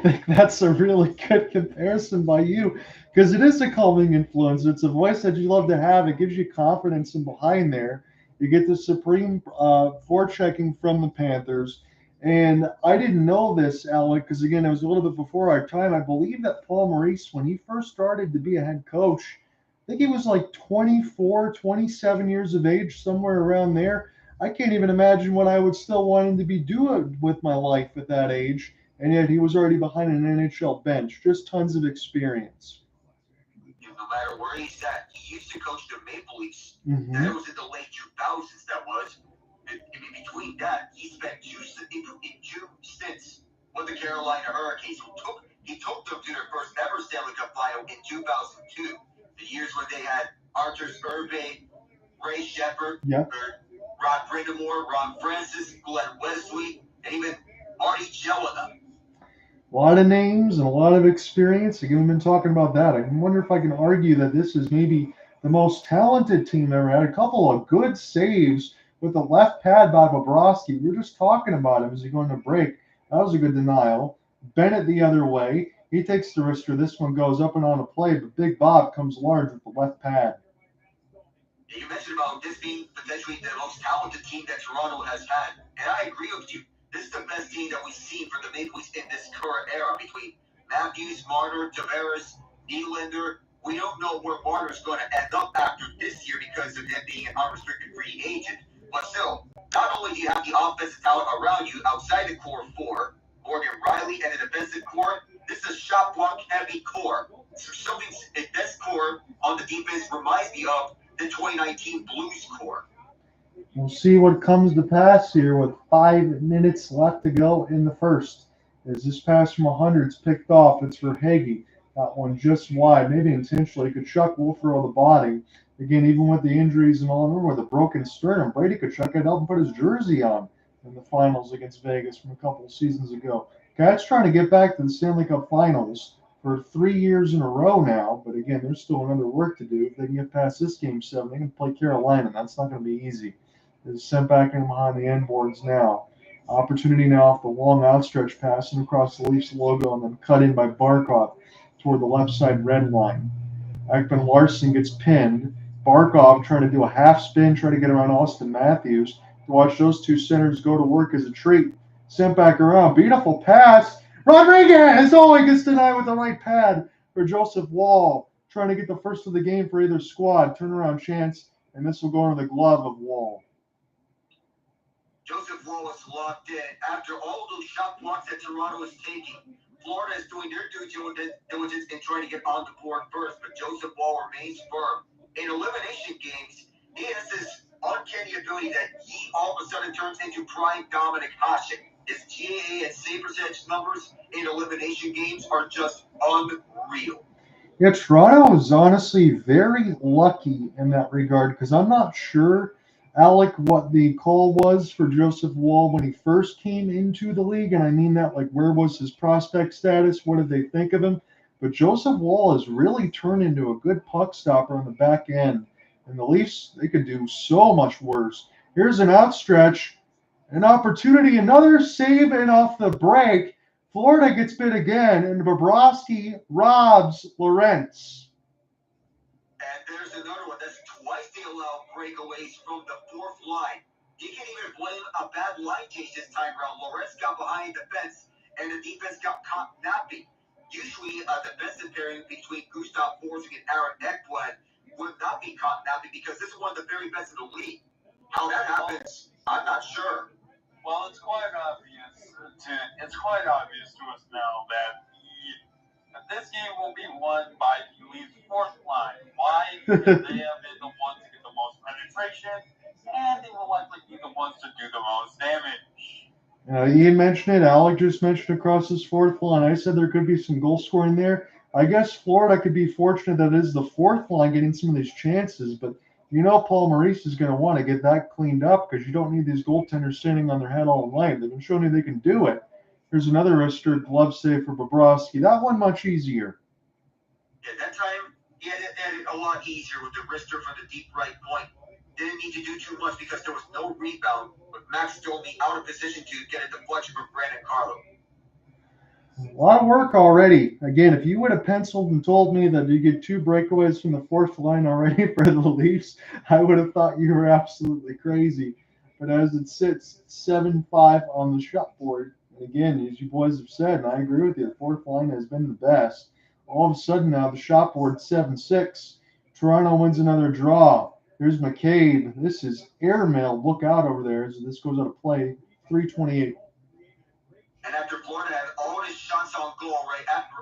think that's a really good comparison by you because it is a calming influence. It's a voice that you love to have. It gives you confidence in behind there. You get the supreme forechecking from the Panthers. And I didn't know this, Alec, because, again, it was a little bit before our time. I believe that Paul Maurice, when he first started to be a head coach, I think he was like 24, 27 years of age, somewhere around there. I can't even imagine what I would still want him to be doing with my life at that age. And yet he was already behind an NHL bench. Just tons of experience. No matter where he's at, he used to coach the Maple Leafs. Mm-hmm. That was in the late 2000s, that was. In between that, he spent two stints with the Carolina Hurricanes. He took them to their first ever Stanley Cup final in 2002. The years where they had Arthur Berube, Ray Shepard, Rod Brindamore, Ron Francis, Glenn Wesley, and even Marty Jelena. A lot of names and a lot of experience. Again, we've been talking about that. I wonder if I can argue that this is maybe the most talented team ever had. A couple of good saves with the left pad by Bobrovsky. We were just talking about him as he going to break. That was a good denial. Bennett the other way. He takes the risk for this one, goes up and on a play, but Big Bob comes large with the left pad. You mentioned about this being potentially the most talented team that Toronto has had, and I agree with you. This is the best team that we've seen for the Maple Leafs in this current era between Matthews, Marner, Tavares, Nylander. We don't know where Marner's going to end up after this year because of him being an unrestricted free agent. But still, not only do you have the offensive talent around you outside the core four, Morgan Rielly and the defensive core, this is a shot block heavy core. So something in this core on the defense reminds me of the 2019 Blues core. We'll see what comes to pass here with 5 minutes left to go in the first. As this pass from 100 is picked off, it's for Hagee. That one just wide, maybe intentionally. Kachuk will throw the body. Again, even with the injuries and all, remember with a broken sternum, Brady Kachuk had helped put his jersey on in the finals against Vegas from a couple of seasons ago. Cats trying to get back to the Stanley Cup finals for 3 years in a row now, but again, there's still another work to do. If they can get past this Game 7, they can play Carolina. That's not going to be easy. It's sent back in behind the end boards now. Opportunity now off the long outstretch pass and across the Leafs logo and then cut in by Barkov toward the left side red line. Ekman Larson gets pinned. Barkov trying to do a half spin, trying to get around Auston Matthews. To watch those two centers go to work as a treat. Sent back around. Beautiful pass. Rodriguez! Oh, he gets denied with the right pad for Joseph Wall, trying to get the first of the game for either squad. Turnaround chance, and this will go into the glove of Wall. Joseph Wall is locked in. After all those shot blocks that Toronto is taking, Florida is doing their due diligence in trying to get on the board first, but Joseph Wall remains firm. In elimination games, he has this uncanny ability that he all of a sudden turns into prime Dominic Hasek. His GAA and save percentage numbers in elimination games are just unreal. Yeah, Toronto is honestly very lucky in that regard because I'm not sure, Alec, what the call was for Joseph Wall when he first came into the league. And I mean that, like, where was his prospect status? What did they think of him? But Joseph Wall has really turned into a good puck stopper on the back end. And the Leafs, they could do so much worse. Here's an outstretch, an opportunity, another save, and off the break. Florida gets bit again, and Bobrovsky robs Lorentz. And there's another one. That's twice they allow breakaways from the fourth line. You can even blame a bad line change this time around. Lorentz got behind the fence, and the defense got caught napping. Usually, a defensive pairing between Gustav Forsling and Aaron Ekblad would not be caught napping because this is one of the very best in the league. How that happens, I'm not sure. Well, it's quite obvious to us now that this game will be won by the Leafs' fourth line. Why? Because they have been the ones to get the most penetration, and they will likely be the ones to do the most damage. Ian mentioned it. Alec just mentioned across his fourth line. I said there could be some goal scoring there. I guess Florida could be fortunate that it is the fourth line getting some of these chances, but you know Paul Maurice is going to want to get that cleaned up because you don't need these goaltenders standing on their head all night. They've been showing you they can do it. Here's another wrister glove save for Bobrovsky. That one much easier. Yeah, that time he had it a lot easier with the wrister from the deep right point. Didn't need to do too much because there was no rebound, with Max Domi out of position to get a deflection from Brandon Carlo. A lot of work already. Again, if you would have penciled and told me that you get 2 breakaways from the fourth line already for the Leafs, I would have thought you were absolutely crazy. But as it sits, 7-5 on the shot board. And again, as you boys have said, and I agree with you, the fourth line has been the best. All of a sudden now the shot board 7-6. Toronto wins another draw. There's McCabe. This is airmail. Look out over there as this goes out of play. 3:28. And after Florida had all his shots on goal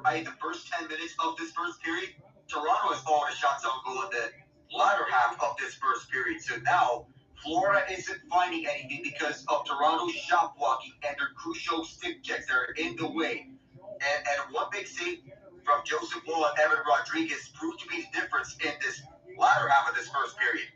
the first 10 minutes of this first period, Toronto has all his shots on goal in the latter half of this first period. So now Florida isn't finding anything because of Toronto's shot blocking and their crucial stick checks that are in the way. And one big save from Joseph Wall and Evan Rodriguez proved to be the difference in this latter half of this first period.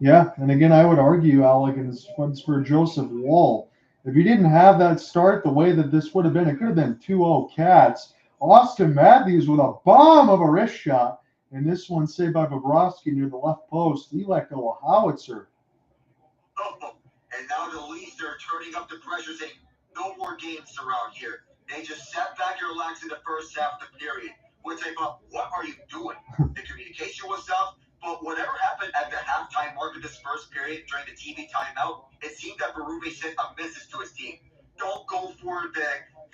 Yeah, and again, I would argue, Alec, and this one's for Joseph Wall. If he didn't have that start the way that this would have been, it could have been 2-0 Cats. Auston Matthews with a bomb of a wrist shot, and this one saved by Bobrovsky near the left post. He let go a howitzer. Oh, and now the Leafs are turning up the pressure, saying no more games around here. They just sat back and relaxed in the first half of the period, which I thought, what are you doing? The communication was off, but whatever happened at the halftime mark of this first period during the TV timeout, it seemed that Berube sent a message to his team. Don't go for the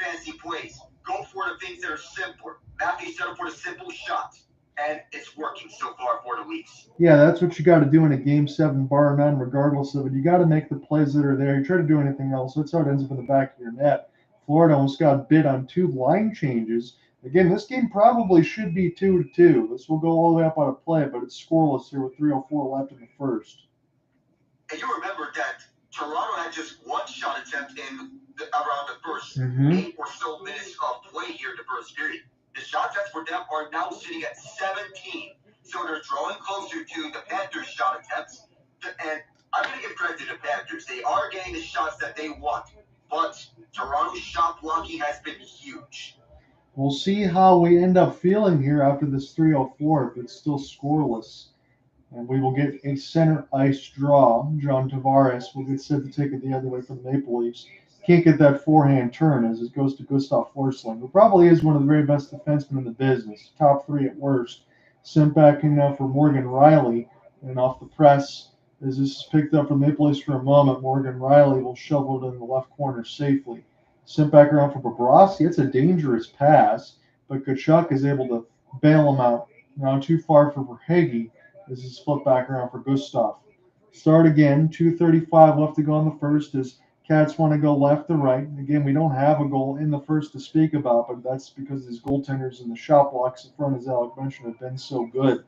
fancy plays. Go for the things that are simpler. Matthews settled for the simple shots, and it's working so far for the Leafs. Yeah, that's what you got to do in a Game 7, bar none, regardless of it. You got to make the plays that are there. You try to do anything else, that's how it ends up in the back of your net. Florida almost got bit on 2 line changes. Again, this game probably should be 2-2. This will go all the way up on a play, but it's scoreless here with 3:04 left in the first. And you remember that Toronto had just one shot attempt around the first 8 or so minutes of play here in the first period. The shot attempts for them are now sitting at 17. So they're drawing closer to the Panthers' shot attempts. And I'm going to give credit to the Panthers. They are getting the shots that they want. But Toronto's shot blocking has been huge. We'll see how we end up feeling here after this 3:04 if it's still scoreless. And we will get a center ice draw. John Tavares will get set to take it the other way for the Maple Leafs. Can't get that forehand turn as it goes to Gustav Forsling, who probably is one of the very best defensemen in the business. Top 3 at worst. Sent back in now for Morgan Rielly. And off the press, as this is picked up from Maple Leafs for a moment, Morgan Rielly will shovel it in the left corner safely. Sent back around for Bobrovsky. It's a dangerous pass, but Tkachuk is able to bail him out. Now too far for Verhaeghe. This is split back around for Gustav. Start again. 2:35 left to go in the first as Cats want to go left to right. Again, we don't have a goal in the first to speak about, but that's because these goaltenders and the shot blocks in front, as Alec mentioned, have been so good.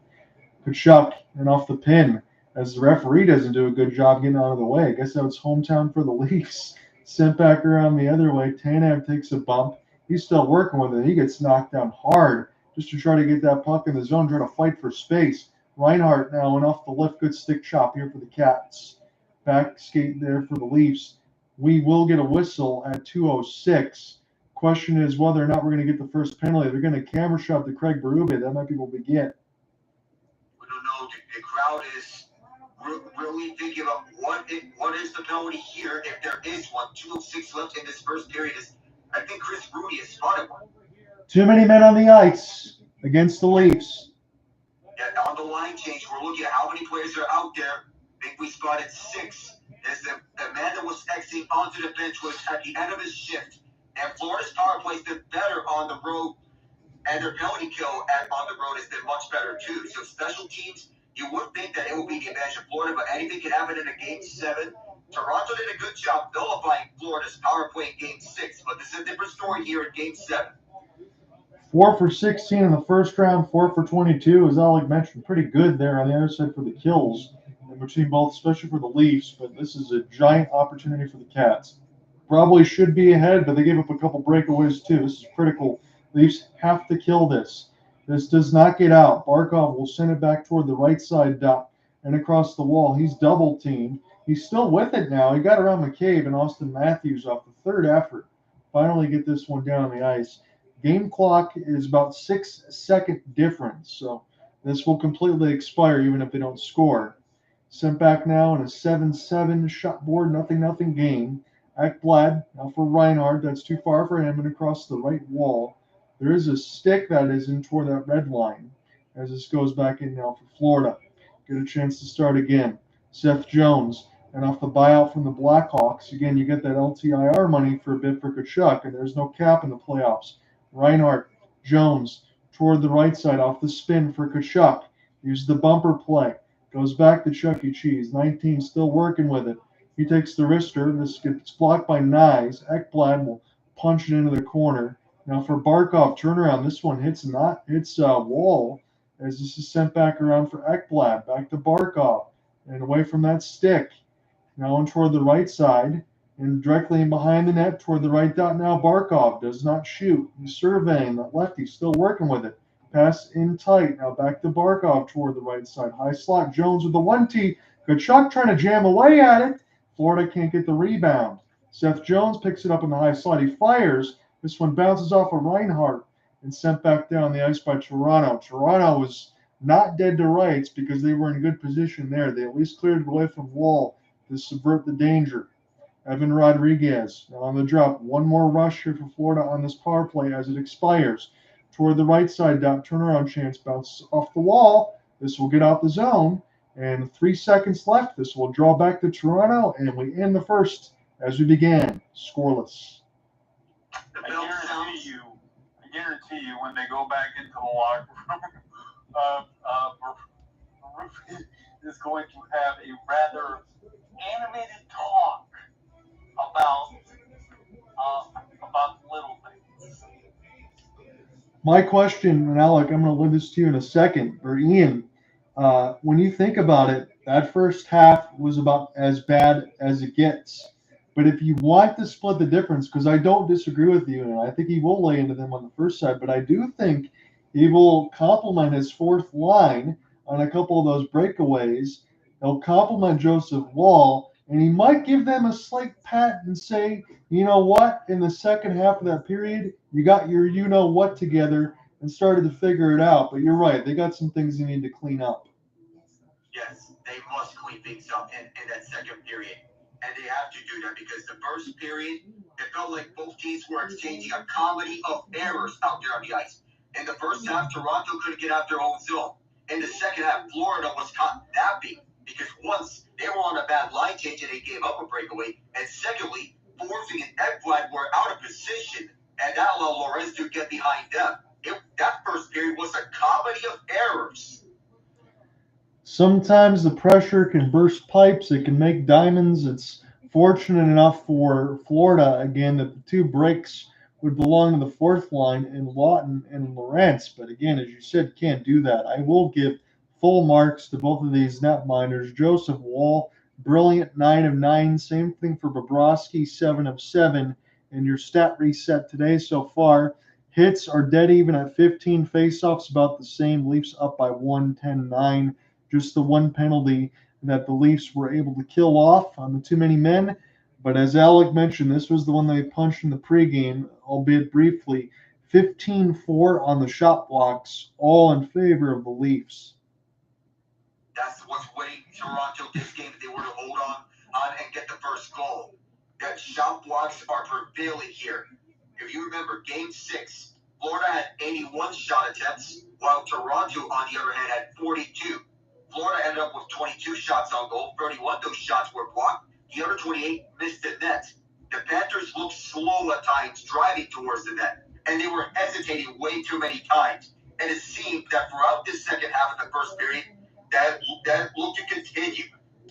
Tkachuk and off the pin as the referee doesn't do a good job getting out of the way. I guess that was hometown for the Leafs. Sent back around the other way. Tanev takes a bump. He's still working with it. He gets knocked down hard just to try to get that puck in the zone, try to fight for space. Reinhart now went off the lift. Good stick chop here for the Cats. Back skate there for the Leafs. We will get a whistle at 2:06. Question is whether or not we're going to get the first penalty. They're going to camera shot to Craig Berube. That might be what we get. We don't know. The crowd is really thinking about what is the penalty here, if there is one. 2:06 left in this first period. I think Chris Rudy has spotted one. Too many men on the ice against the Leafs. Yeah, on the line change, we're looking at how many players are out there. I think we spotted 6. As the man that was exiting onto the bench was at the end of his shift. And Florida's power play's been better on the road, and their penalty kill on the road has been much better too. So special teams, you would think that it would be the advantage of Florida, but anything can happen in a Game 7. Toronto did a good job nullifying Florida's power play in Game 6, but this is a different story here in Game 7. 4 for 16 in the first round, 4 for 22, as Alec mentioned. Pretty good there on the other side for the kills, in between both, especially for the Leafs, but this is a giant opportunity for the Cats. Probably should be ahead, but they gave up a couple breakaways too. This is critical. Leafs have to kill this. This does not get out. Barkov will send it back toward the right side dot and across the wall. He's double teamed. He's still with it now. He got around McCabe and Auston Matthews off the third effort. Finally get this one down on the ice. Game clock is about 6-second difference, so this will completely expire even if they don't score. Sent back now in a 7-7 shot board, 0-0 game. Ekblad now for Reinhart. That's too far for him and across the right wall. There is a stick that is in toward that red line as this goes back in now for Florida. Get a chance to start again. Seth Jones and off the buyout from the Blackhawks. Again, you get that LTIR money for a bit for Tkachuk, and there's no cap in the playoffs. Reinhart, Jones toward the right side off the spin for Tkachuk. Use the bumper play. Goes back to Chuck E. Cheese. 19 still working with it. He takes the wrister. This gets blocked by Knies. Ekblad will punch it into the corner. Now for Barkov, turnaround. This one hits wall as this is sent back around for Ekblad. Back to Barkov and away from that stick. Now on toward the right side and directly in behind the net toward the right dot. Now Barkov does not shoot. He's surveying that lefty, still working with it. Pass in tight. Now back to Barkov toward the right side. High slot. Jones with the 1-T. Tkachuk trying to jam away at it. Florida can't get the rebound. Seth Jones picks it up in the high slot. He fires. This one bounces off of Reinhart and sent back down the ice by Toronto. Toronto was not dead to rights because they were in good position there. They at least cleared it away from Wall to subvert the danger. Evan Rodriguez now on the drop. One more rush here for Florida on this power play as it expires. Toward the right side dot, turnaround chance, bounces off the wall. This will get out the zone. And 3 seconds left. This will draw back to Toronto, and we end the first as we began, scoreless. I guarantee you, when they go back into the locker room, Berube is going to have a rather animated talk about little things. My question, and Alec, I'm going to leave this to you in a second, or Ian. When you think about it, that first half was about as bad as it gets. But if you want to split the difference, because I don't disagree with you, and I think he will lay into them on the first side, but I do think he will complement his fourth line on a couple of those breakaways. He'll complement Joseph Wall, and he might give them a slight pat and say, you know what, in the second half of that period, you got your you-know-what together and started to figure it out. But you're right, they got some things they need to clean up. Yes, they must clean things up in that second period. And they have to do that because the first period, it felt like both teams were exchanging a comedy of errors out there on the ice. In the first half, Toronto couldn't get out their own zone. In the second half, Florida was caught napping because once they were on a bad line change and they gave up a breakaway, and secondly, Forsing and Ekblad were out of position, and that allowed Lorenz to get behind them. That first period was a comedy of errors. Sometimes the pressure can burst pipes. It can make diamonds. It's fortunate enough for Florida, again, that the two breaks would belong to the fourth line in Lawton and Lorentz. But again, as you said, can't do that. I will give full marks to both of these netminders. Joseph Woll, brilliant, 9 of 9. Same thing for Bobrovsky, 7 of 7. And your stat reset today so far, hits are dead even at 15. Faceoffs about the same. Leafs up by 1, 10-9. Just the one penalty that the Leafs were able to kill off on the too many men. But as Alec mentioned, this was the one they punched in the pregame, albeit briefly. 15-4 on the shot blocks, all in favor of the Leafs. That's what's waiting Toronto this game if they were to hold on and get the first goal. That shot blocks are prevailing here. If you remember, Game 6, Florida had 81 shot attempts, while Toronto, on the other hand, had 42. Florida ended up with 22 shots on goal. 31 of those shots were blocked. The other 28 missed the net. The Panthers looked slow at times driving towards the net, and they were hesitating way too many times. And it seemed that throughout this second half of the first period, that looked to continue.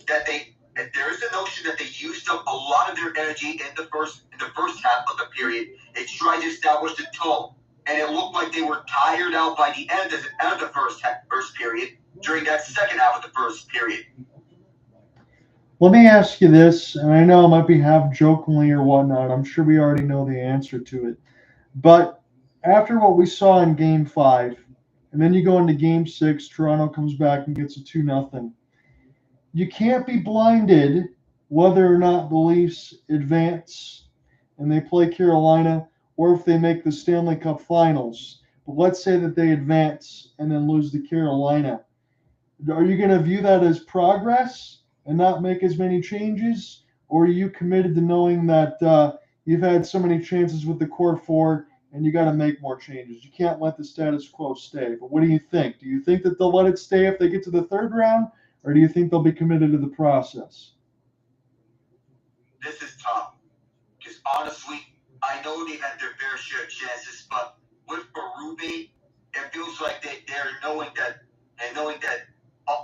There is the notion that they used up a lot of their energy in the first half of the period. They tried to establish the tone, and it looked like they were tired out by the end of the first period. During that second half of the first period. Let me ask you this, and I know it might be half jokingly or whatnot. I'm sure we already know the answer to it. But after what we saw in Game 5, and then you go into Game 6, Toronto comes back and gets a 2-0. You can't be blinded whether or not the Leafs advance and they play Carolina, or if they make the Stanley Cup Finals. But let's say that they advance and then lose to Carolina. Are you going to view that as progress and not make as many changes? Or are you committed to knowing that you've had so many chances with the core four and you got to make more changes? You can't let the status quo stay. But what do you think? Do you think that they'll let it stay if they get to the third round? Or do you think they'll be committed to the process? This is tough. Because honestly, I know they've had their fair share of chances, but with Berube, it feels like they're knowing that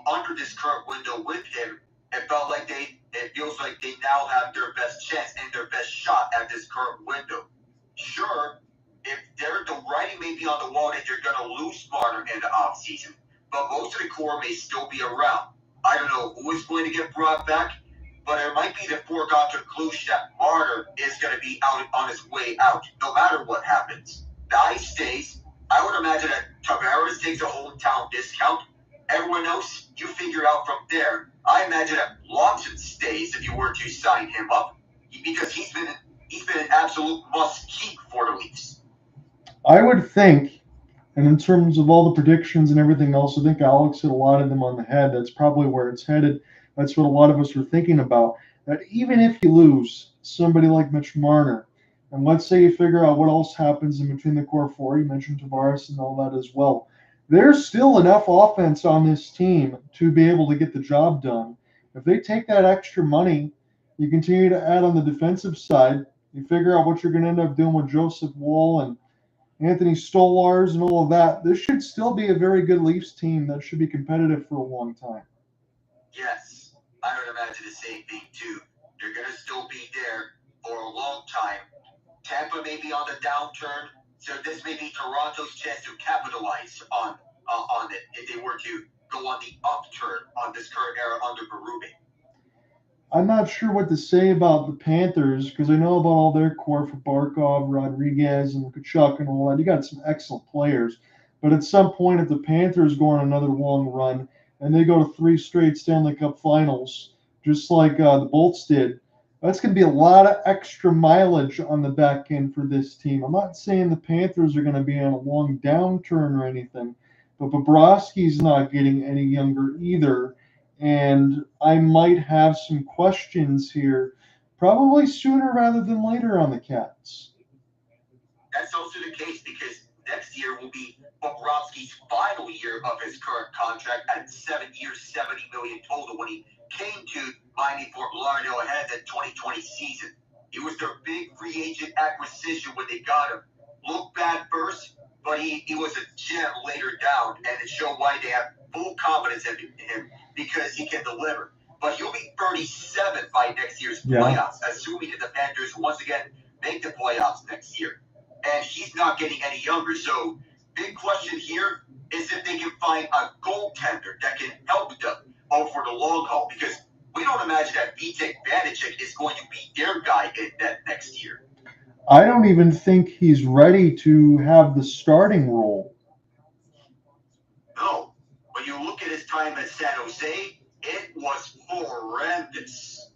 under this current window with him, it feels like they now have their best chance and their best shot at this current window. Sure, if the writing may be on the wall that they're going to lose Marner in the offseason, but most of the core may still be around. I don't know who is going to get brought back, but it might be the foregone conclusion that Marner is going to be out on his way out, no matter what happens. Knies stays. I would imagine that Tavares takes a hometown discount. Everyone else, you figure out from there. I imagine that Lawson stays if you were to sign him up, because he's been an absolute must-keep for the Leafs. I would think, and in terms of all the predictions and everything else, I think Alex hit a lot of them on the head. That's probably where it's headed. That's what a lot of us were thinking about. That even if you lose somebody like Mitch Marner, and let's say you figure out what else happens in between the core four, you mentioned Tavares and all that as well, there's still enough offense on this team to be able to get the job done. If they take that extra money, you continue to add on the defensive side, you figure out what you're going to end up doing with Joseph Woll and Anthony Stolarz and all of that. This should still be a very good Leafs team that should be competitive for a long time. Yes, I would imagine the same thing too. They're going to still be there for a long time. Tampa may be on the downturn, so this may be Toronto's chance to capitalize on it if they were to go on the upturn on this current era under Berube. I'm not sure what to say about the Panthers because I know about all their core for Barkov, Rodriguez, and Tkachuk and all that. You got some excellent players. But at some point, if the Panthers go on another long run and they go to 3 straight Stanley Cup Finals, just like the Bolts did, that's going to be a lot of extra mileage on the back end for this team. I'm not saying the Panthers are going to be on a long downturn or anything, but Bobrovsky's not getting any younger either. And I might have some questions here, probably sooner rather than later on the Cats. That's also the case because next year will be Bobrovsky's final year of his current contract at 7 years, $70 million total when he came to Miami Fort Lauderdale ahead of the 2020 season. He was their big free agent acquisition when they got him. Looked bad first, but he was a gem later down, and it showed why they have full confidence in him because he can deliver. But he'll be 37 by next year's playoffs, assuming that the Panthers once again make the playoffs next year. And he's not getting any younger. So, big question here is if they can find a goaltender that can help them over the long haul. Because we don't imagine that Vitek Vanacek is going to be their guy in that next year. I don't even think he's ready to have the starting role. No. When you look at his time at San Jose, it was horrendous.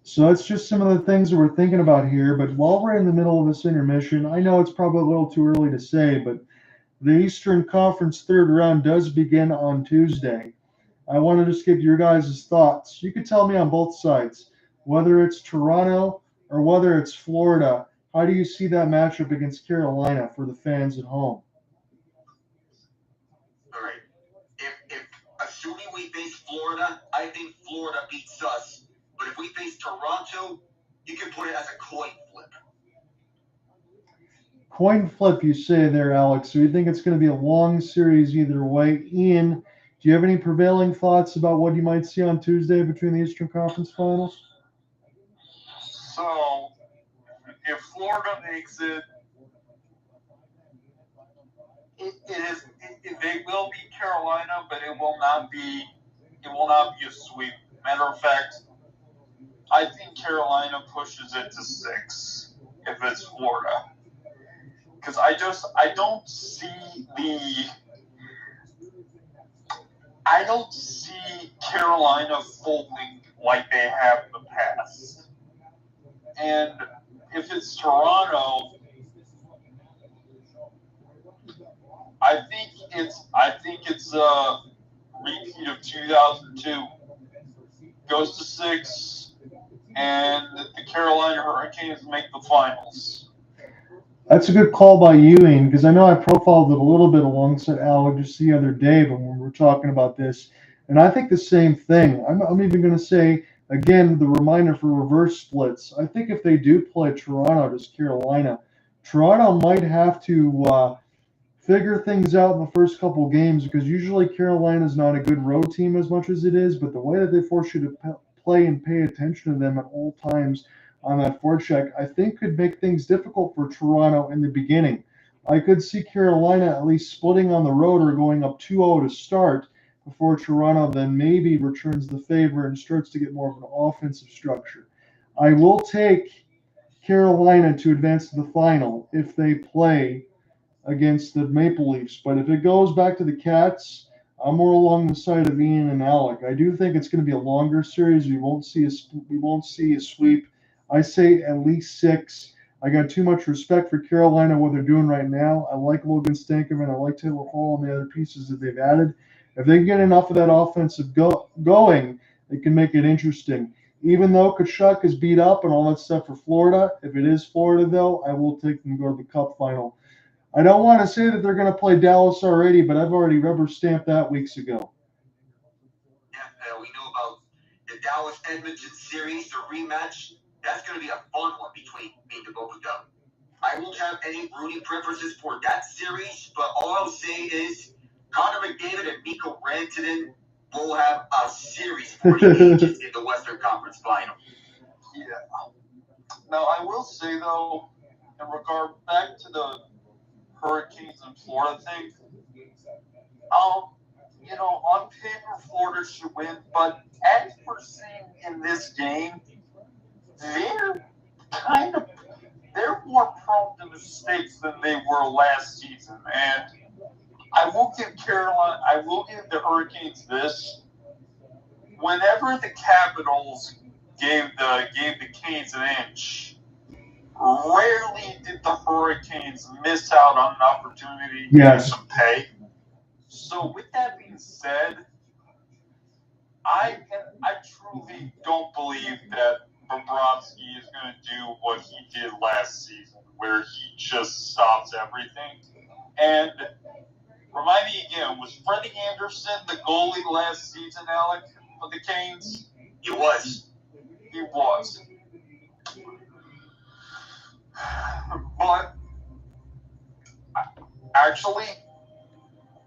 So that's just some of the things that we're thinking about here. But while we're in the middle of this intermission, I know it's probably a little too early to say, but the Eastern Conference third round does begin on Tuesday. I want to just get your guys' thoughts. You could tell me on both sides, whether it's Toronto or whether it's Florida. How do you see that matchup against Carolina for the fans at home? All right. If assuming we face Florida, I think Florida beats us. But if we face Toronto, you can put it as a coin flip. Coin flip, you say there, Alex. So you think it's going to be a long series either way. Ian, do you have any prevailing thoughts about what you might see on Tuesday between the Eastern Conference Finals? So, if Florida makes it, they will beat Carolina, but it will not be a sweep. Matter of fact, I think Carolina pushes it to 6 if it's Florida, because I don't see Carolina folding like they have in the past. And if it's Toronto, I think it's a repeat of 2002. Goes to 6, and the Carolina Hurricanes make the finals. That's a good call by you, Ian, because I know I profiled it a little bit alongside Alec just the other day when we were talking about this. And I think the same thing. I'm even going to say, again, the reminder for reverse splits. I think if they do play Toronto to Carolina, Toronto might have to figure things out in the first couple of games because usually Carolina's not a good road team as much as it is, but the way that they force you to play and pay attention to them at all times on that forecheck, I think could make things difficult for Toronto in the beginning. I could see Carolina at least splitting on the road or going up 2-0 to start before Toronto then maybe returns the favor and starts to get more of an offensive structure. I will take Carolina to advance to the final if they play against the Maple Leafs. But if it goes back to the Cats, I'm more along the side of Ian and Alec. I do think it's going to be a longer series. We won't see a sweep. I say at least 6. I got too much respect for Carolina, what they're doing right now. I like Logan Stankoven. I like Taylor Hall and the other pieces that they've added. If they can get enough of that offensive going, it can make it interesting. Even though Tkachuk is beat up and all that stuff for Florida, if it is Florida, though, I will take them to go to the Cup final. I don't want to say that they're going to play Dallas already, but I've already rubber stamped that weeks ago. Yeah, we know about the Dallas-Edmonton series, the rematch. That's going to be a fun one between the both of them. I won't have any rooting preferences for that series, but all I'll say is Connor McDavid and Mikko Rantanen will have a series for the ages in the Western Conference Final. Yeah. Now, I will say, though, in regard back to the Hurricanes and Florida thing, on paper, Florida should win, but as we're seeing in this game, they're more prone to mistakes than they were last season. And I will give the Hurricanes this. Whenever the Capitals gave the Canes an inch, rarely did the Hurricanes miss out on an opportunity to get some pay. So with that being said, I truly don't believe that Bobrovsky is going to do what he did last season, where he just stops everything. And remind me again, was Freddie Anderson the goalie last season, Alec, for the Canes? He was. He was. But actually,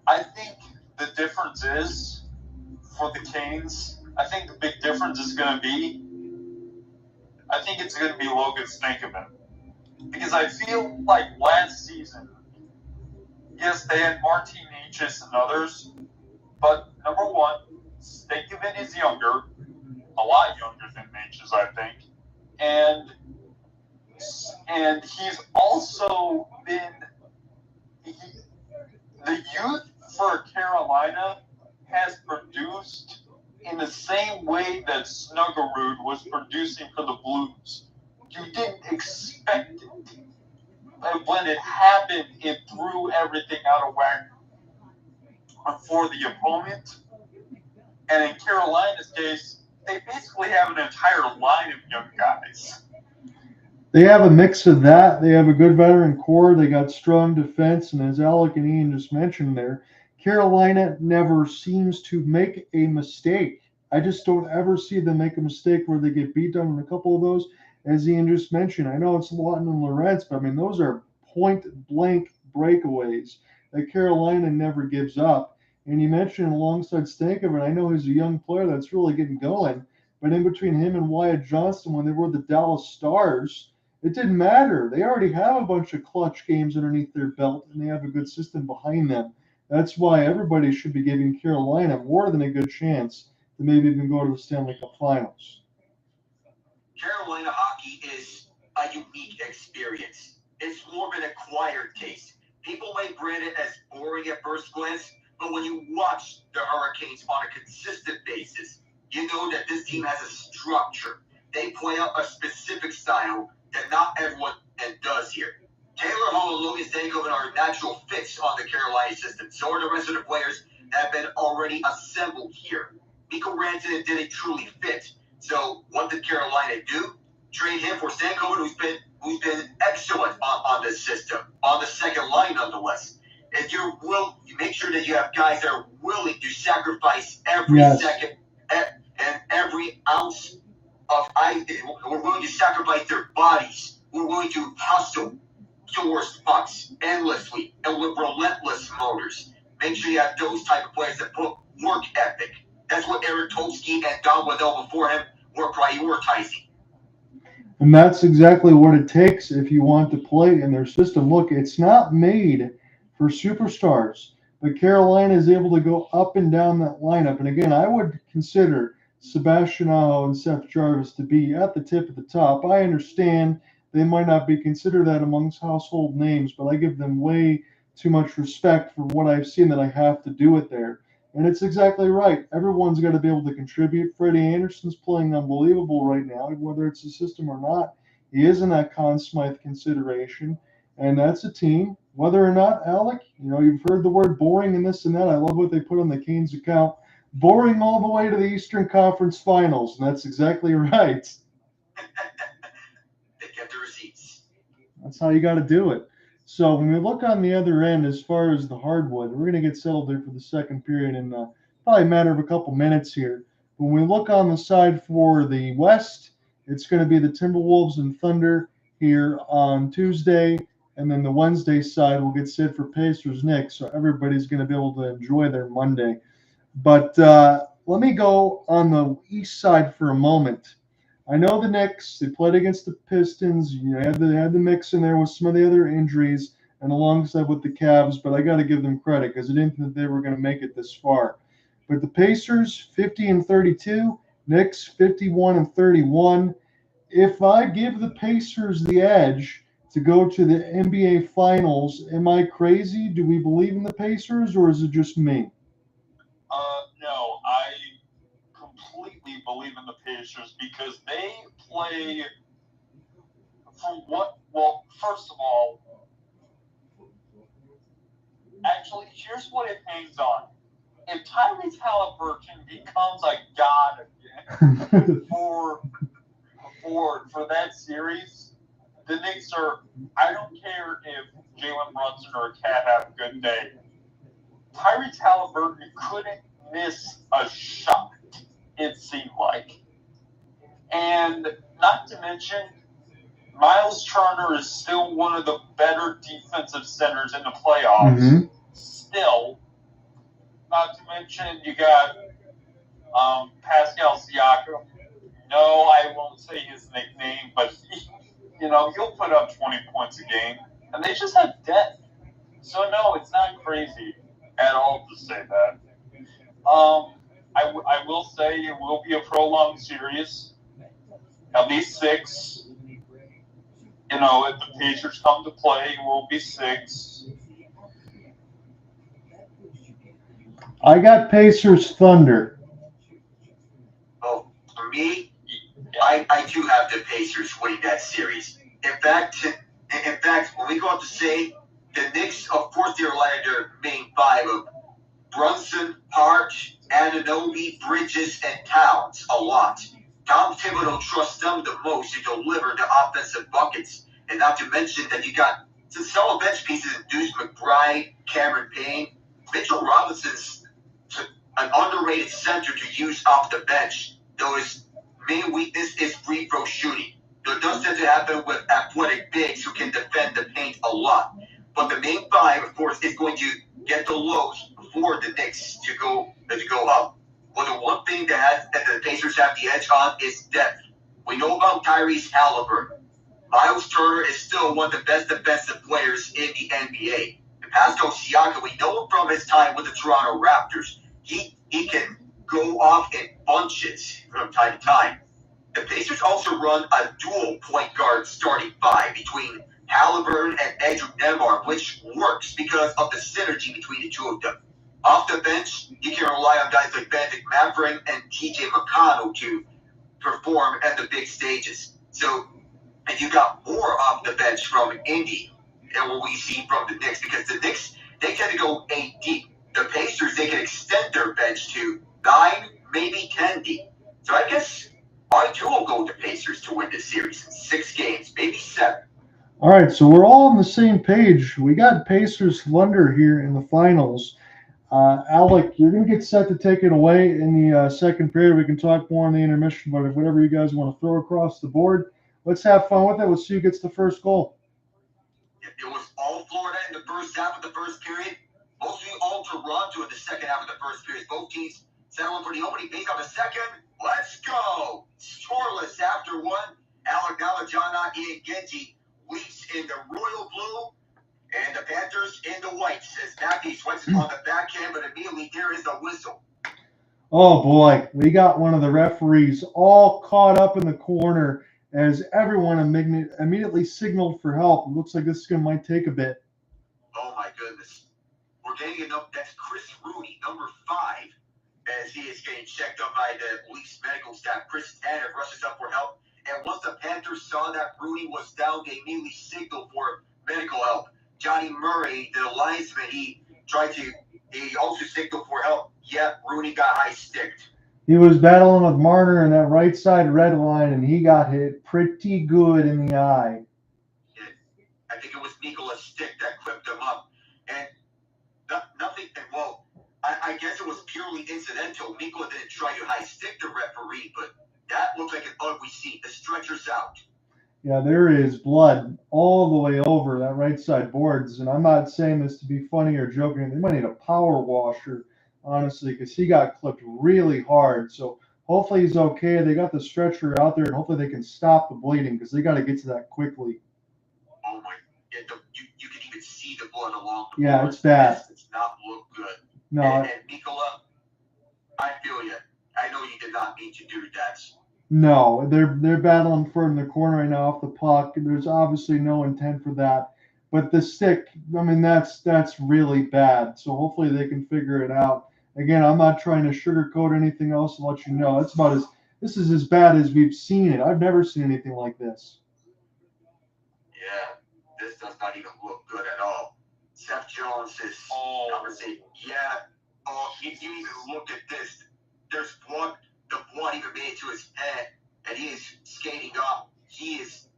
I think the difference is for the Canes. I think the big difference is going to be. I think it's going to be Logan Stankoven, because I feel like last season, yes, they had Martin Necas and others, but number one, Stankoven is younger, a lot younger than Necas, I think, and he's also been the youth for Carolina has produced in the same way that Snuggerud was producing for the Blues. You didn't expect it. And when it happened, it threw everything out of whack for the opponent. And in Carolina's case, they basically have an entire line of young guys. They have a mix of that. They have a good veteran core. They got strong defense. And as Alec and Ian just mentioned there, Carolina never seems to make a mistake. I just don't ever see them make a mistake where they get beat down in a couple of those. As Ian just mentioned, I know it's Lawton and Lorentz, but I mean, those are point-blank breakaways that Carolina never gives up. And you mentioned alongside Stankoven, I know he's a young player that's really getting going. But in between him and Wyatt Johnston, when they were the Dallas Stars, it didn't matter. They already have a bunch of clutch games underneath their belt, and they have a good system behind them. That's why everybody should be giving Carolina more than a good chance to maybe even go to the Stanley Cup Finals. Carolina hockey is a unique experience. It's more of an acquired taste. People may brand it as boring at first glance, but when you watch the Hurricanes on a consistent basis, you know that this team has a structure. They play out a specific style that not everyone does here. Taylor Hall and Logan Stankoven are natural fits on the Carolina system. So are the rest of the players that have been already assembled here. Mikko Rantanen didn't truly fit. So what did Carolina do? Trade him for Stankoven, who's been excellent on this system, on the second line nonetheless. If you make sure that you have guys that are willing to sacrifice every second and every ounce of ice. We're willing to sacrifice their bodies. We're willing to hustle towards pucks endlessly and with relentless motors. Make sure you have those type of players that put work ethic. That's what Eric Tolsky and Don Waddell before him were prioritizing. And that's exactly what it takes if you want to play in their system. Look, it's not made for superstars, but Carolina is able to go up and down that lineup. And again, I would consider Sebastian Aho and Seth Jarvis to be at the tip of the top. I understand they might not be considered that amongst household names, but I give them way too much respect for what I've seen that I have to do it there. And it's exactly right. Everyone's got to be able to contribute. Freddie Anderson's playing unbelievable right now, whether it's a system or not. He is in that Conn Smythe consideration, and that's a team. Whether or not, Alec, you've heard the word boring and this and that. I love what they put on the Canes account. Boring all the way to the Eastern Conference Finals, and that's exactly right. They kept the receipts. That's how you got to do it. So when we look on the other end, as far as the hardwood, we're going to get settled there for the second period in probably a matter of a couple minutes here. When we look on the side for the West, it's going to be the Timberwolves and Thunder here on Tuesday. And then the Wednesday side will get set for Pacers Knicks. So everybody's going to be able to enjoy their Monday. But let me go on the East side for a moment. I know the Knicks, they played against the Pistons. You had the mix in there with some of the other injuries and alongside with the Cavs, but I got to give them credit because I didn't think they were going to make it this far. But the Pacers, 50-32, Knicks, 51-31. If I give the Pacers the edge to go to the NBA Finals, am I crazy? Do we believe in the Pacers, or is it just me? No, I completely believe in the Pacers because they play first of all, actually, here's what it hangs on. If Tyrese Halliburton becomes a god again for that series, the Knicks are, I don't care if Jalen Brunson or Cat have a good day. Tyrese Halliburton couldn't miss a shot, it seemed like. And not to mention, Miles Turner is still one of the better defensive centers in the playoffs. Mm-hmm. Still, not to mention you got Pascal Siakam. No, I won't say his nickname, but he'll put up 20 points a game, and they just have depth. So no, it's not crazy at all to say that. I will say it will be a prolonged series, at least 6. If the Pacers come to play, it will be 6. I got Pacers Thunder. Oh, for me, I do have the Pacers winning that series. In fact, when we go out to say the Knicks, of course, they're like their main 5 of Brunson, Hart, Anunoby, Bridges, and Towns a lot. Tom Thibodeau trusts them the most to deliver the offensive buckets. And not to mention that you got some solid bench pieces in Deuce McBride, Cameron Payne. Mitchell Robinson's an underrated center to use off the bench, though his main weakness is free throw shooting. Though it does tend to happen with athletic bigs who can defend the paint a lot. But the main 5, of course, is going to get the lows for the Knicks to go up. Well, the one thing that the Pacers have the edge on is depth. We know about Tyrese Halliburton. Miles Turner is still one of the best defensive players in the NBA. And Pascal Siakam, we know him from his time with the Toronto Raptors. He can go off in bunches from time to time. The Pacers also run a dual point guard starting 5 between Halliburton and Andrew Nembhard, which works because of the synergy between the two of them. Off the bench, you can rely on guys like Ben McMann and TJ McConnell to perform at the big stages. So, and you got more off the bench from Indy than what we see from the Knicks, because the Knicks, they tend to go 8 deep. The Pacers, they can extend their bench to 9, maybe 10 deep. So I guess I too will go with the Pacers to win this series in 6 games, maybe 7. All right, so we're all on the same page. We got Pacers Thunder here in the finals. Alec, you're going to get set to take it away in the second period. We can talk more in the intermission, but whatever you guys want to throw across the board, let's have fun with it. Let's see who gets the first goal. It was all Florida in the first half of the first period. Mostly all Toronto in the second half of the first period. Both teams settling for the opening base on the second. Let's go! Scoreless after 1. Alec Nava, Ian Genge leaps in the royal blue. And the Panthers in the white, says Matthew swipes on the backhand, but immediately there is a whistle. Oh boy, we got one of the referees all caught up in the corner as everyone immediately signaled for help. It looks like this might take a bit. Oh my goodness. We're getting enough. That's Chris Rooney, number 5, as he is getting checked on by the Leafs medical staff. Chris Tanner rushes up for help. And once the Panthers saw that Rooney was down, they immediately signaled for medical help. Johnny Murray, the linesman, he also signaled for help. Yeah, Rooney got high-sticked. He was battling with Marner in that right side red line, and he got hit pretty good in the eye. Yeah, I think it was Nicholas Stick that clipped him up. And nothing, well, I guess it was purely incidental. Nicola didn't try to high-stick the referee, but that looked like an ugly scene. The stretcher's out. Yeah, there is blood all the way over that right side boards, and I'm not saying this to be funny or joking. They might need a power washer, honestly, because he got clipped really hard. So hopefully he's okay. They got the stretcher out there, and hopefully they can stop the bleeding because they got to get to that quickly. Oh my! Yeah, you can even see the blood along the Yeah, boards. it's bad. It's not look good. No, And Nicola, I feel you. I know you did not mean to do that. No, they're battling for it in the corner right now off the puck. There's obviously no intent for that. But the stick, I mean, that's really bad. So hopefully they can figure it out. Again, I'm not trying to sugarcoat anything else and let you know. This is as bad as we've seen it. I've never seen anything like this. Yeah, this does not even look good at all. Seth Jones is conversation. Yeah. Oh, if you even look at this, there's blood. The blood even made it to his head, and he is skating up. He is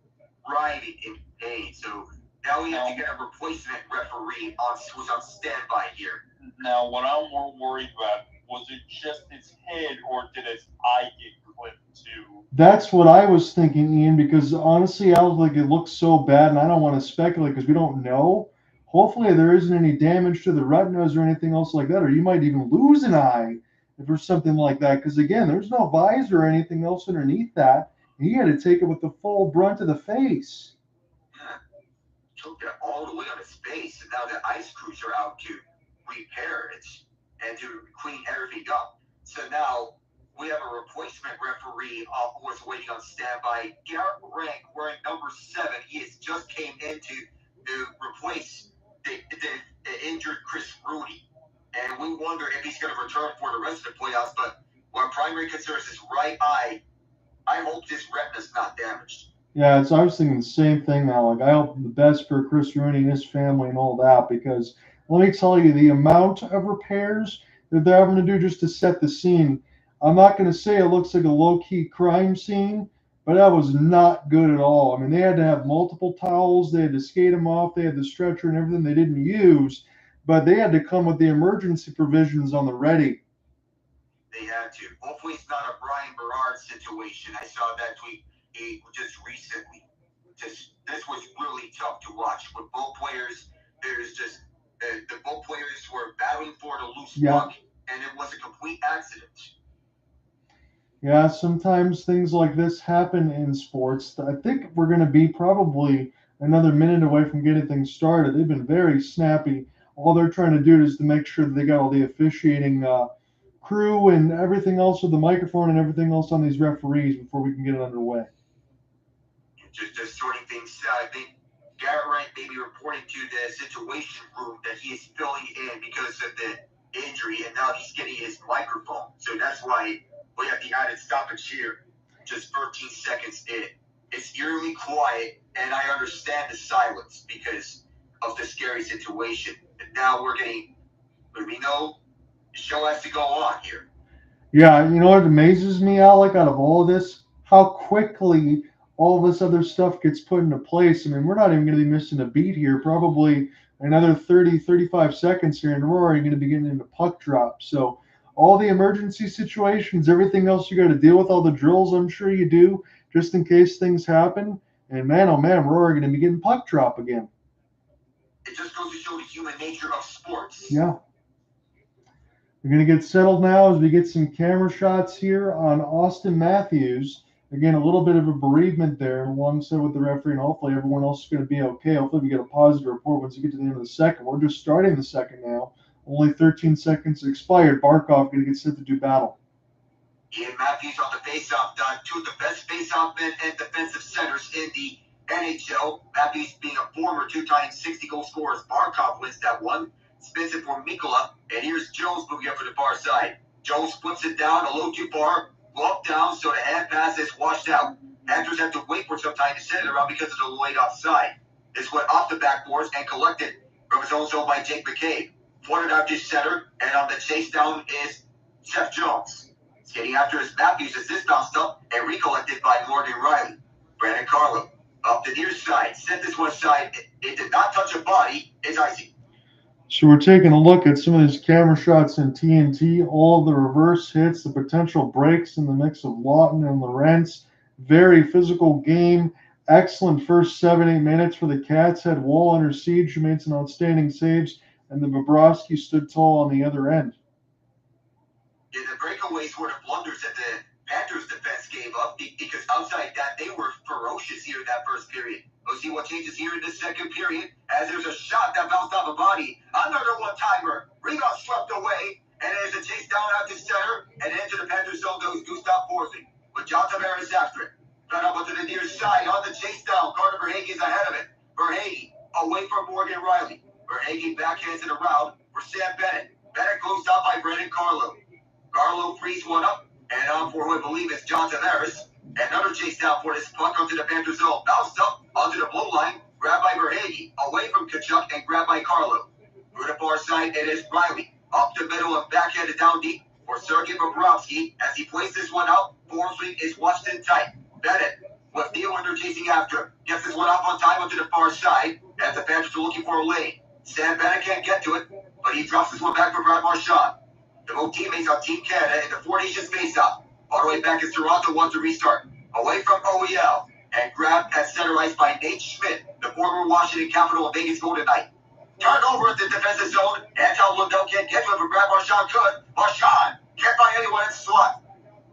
writhing in pain. So now we have to get a replacement referee who's on standby here. Now, what I'm more worried about Was it just his head, or did his eye get clipped too? That's what I was thinking, Ian, because honestly, I was like, it looks so bad, and I don't want to speculate because we don't know. Hopefully, there isn't any damage to the retinas or anything else like that, or you might even lose an eye if there's something like that. Because again, there's no visor or anything else underneath that. He had to take it with the full brunt of the face. Yeah. Took that all the way on his face, and now the ice crews are out to repair it and to clean everything up. So now we have a replacement referee who was waiting on standby. Garrett Rank, wearing number 7. He has just came in to replace the injured Chris Rudy. And we wonder if he's going to return for the rest of the playoffs. But our primary concern is his right eye. I hope this retina's not damaged. Yeah, so I was thinking the same thing, Alec. I hope the best for Chris Rooney and his family and all that, because let me tell you, the amount of repairs that they're having to do just to set the scene, I'm not going to say it looks like a low-key crime scene, but that was not good at all. I mean, they had to have multiple towels, they had to skate them off, they had the stretcher and everything they didn't use, but they had to come with the emergency provisions on the ready. They had to. Hopefully it's not a Brian Berard situation. I saw that tweet just recently. This was really tough to watch with both players. There's just the both players were battling for the loose puck, and it was a complete accident. Yeah, sometimes things like this happen in sports. I think we're going to be probably another minute away from getting things started. They've been very snappy. All they're trying to do is to make sure that they got all the officiating crew and everything else with the microphone and everything else on these referees before we can get it underway. Just sorting things out. I think Garrett Rank may be reporting to the situation room that he is filling in because of the injury, and now he's getting his microphone. So that's why we have the added stoppage here. Just 13 seconds in. It's eerily quiet, and I understand the silence because of the scary situation. And now we know the show has to go on here. Yeah, you know what amazes me, Alec, out of all of this? How quickly all this other stuff gets put into place. I mean, we're not even going to be missing a beat here. Probably another 30, 35 seconds here, and we're already going to be getting into puck drop. So all the emergency situations, everything else you got to deal with, all the drills I'm sure you do, just in case things happen. And man, oh man, we're already going to be getting puck drop again. It just goes to show the human nature of sports. Yeah. We're going to get settled now as we get some camera shots here on Auston Matthews. Again, a little bit of a bereavement there alongside with the referee, and hopefully everyone else is going to be okay. Hopefully we get a positive report once we get to the end of the second. We're just starting the second now. Only 13 seconds expired. Barkov going to get set to do battle. Ian Matthews on the faceoff done. Two of the best faceoff men and defensive centers in the NHL. Matthews being a former 2-time 60-goal scorer. Barkov wins that one. Spins it for Mikkola. And here's Jones moving up for the far side. Jones flips it down a little too far. Up down, so the hand pass is washed out. Panthers have to wait for some time to send it around because of the late offside. This went off the backboards and collected from his own zone by Jake McCabe. Floated out to center, and on the chase down is Seth Jones. Skating after his Matthews as this bounced up and recollected by Morgan Rielly. Brandon Carlo up the near side, sent this one side. It did not touch a body. It's icy. So we're taking a look at some of these camera shots in TNT, all the reverse hits, the potential breaks in the mix of Lawton and Lorentz. Very physical game. Excellent first 7-8 minutes for the Cats. Had Wall under siege, who made some outstanding saves, and the Bobrovsky stood tall on the other end. Yeah, the breakaways were the blunders that the Panthers defense gave up because outside that, they were ferocious here in that first period. We'll see what changes here in the second period as there's a shot that bounced off a body. Another one-timer. Rebound swept away, and there's a chase down out to center, and into the Panthers zone goes Gustav Forsling with John Tavares after it. Got up onto the near side on the chase down. Carter Verhaeghe is ahead of it. Verhaeghe away from Morgan Rielly. Verhaeghe backhands it around for Sam Bennett. Bennett closed out by Brandon Carlo. Carlo frees one up, and on for who I believe is John Tavares. Another chase down for this puck onto the Panthers zone. Bounced up onto the blue line. Grabbed by Verhaeghe. Away from Tkachuk and grabbed by Carlo. Through the far side, it is Rielly. Up the middle and backhanded down deep for Sergei Bobrovsky. As he plays this one out, Forsling is watched in tight. Bennett with Nylander chasing after. Gets this one off on time onto the far side. As the Panthers are looking for a lane. Sam Bennett can't get to it, but he drops this one back for Brad Marchand. The both teammates on Team Canada in the Four Nations face-off. All the way back as Toronto wants to restart. Away from OEL. And grabbed at center ice by Nate Schmidt, the former Washington Capital and Vegas Golden Knight. Turned over at the defensive zone. Anton Lundell can't get to it, but grab Marchand could. Marchand can't find anyone in the slot.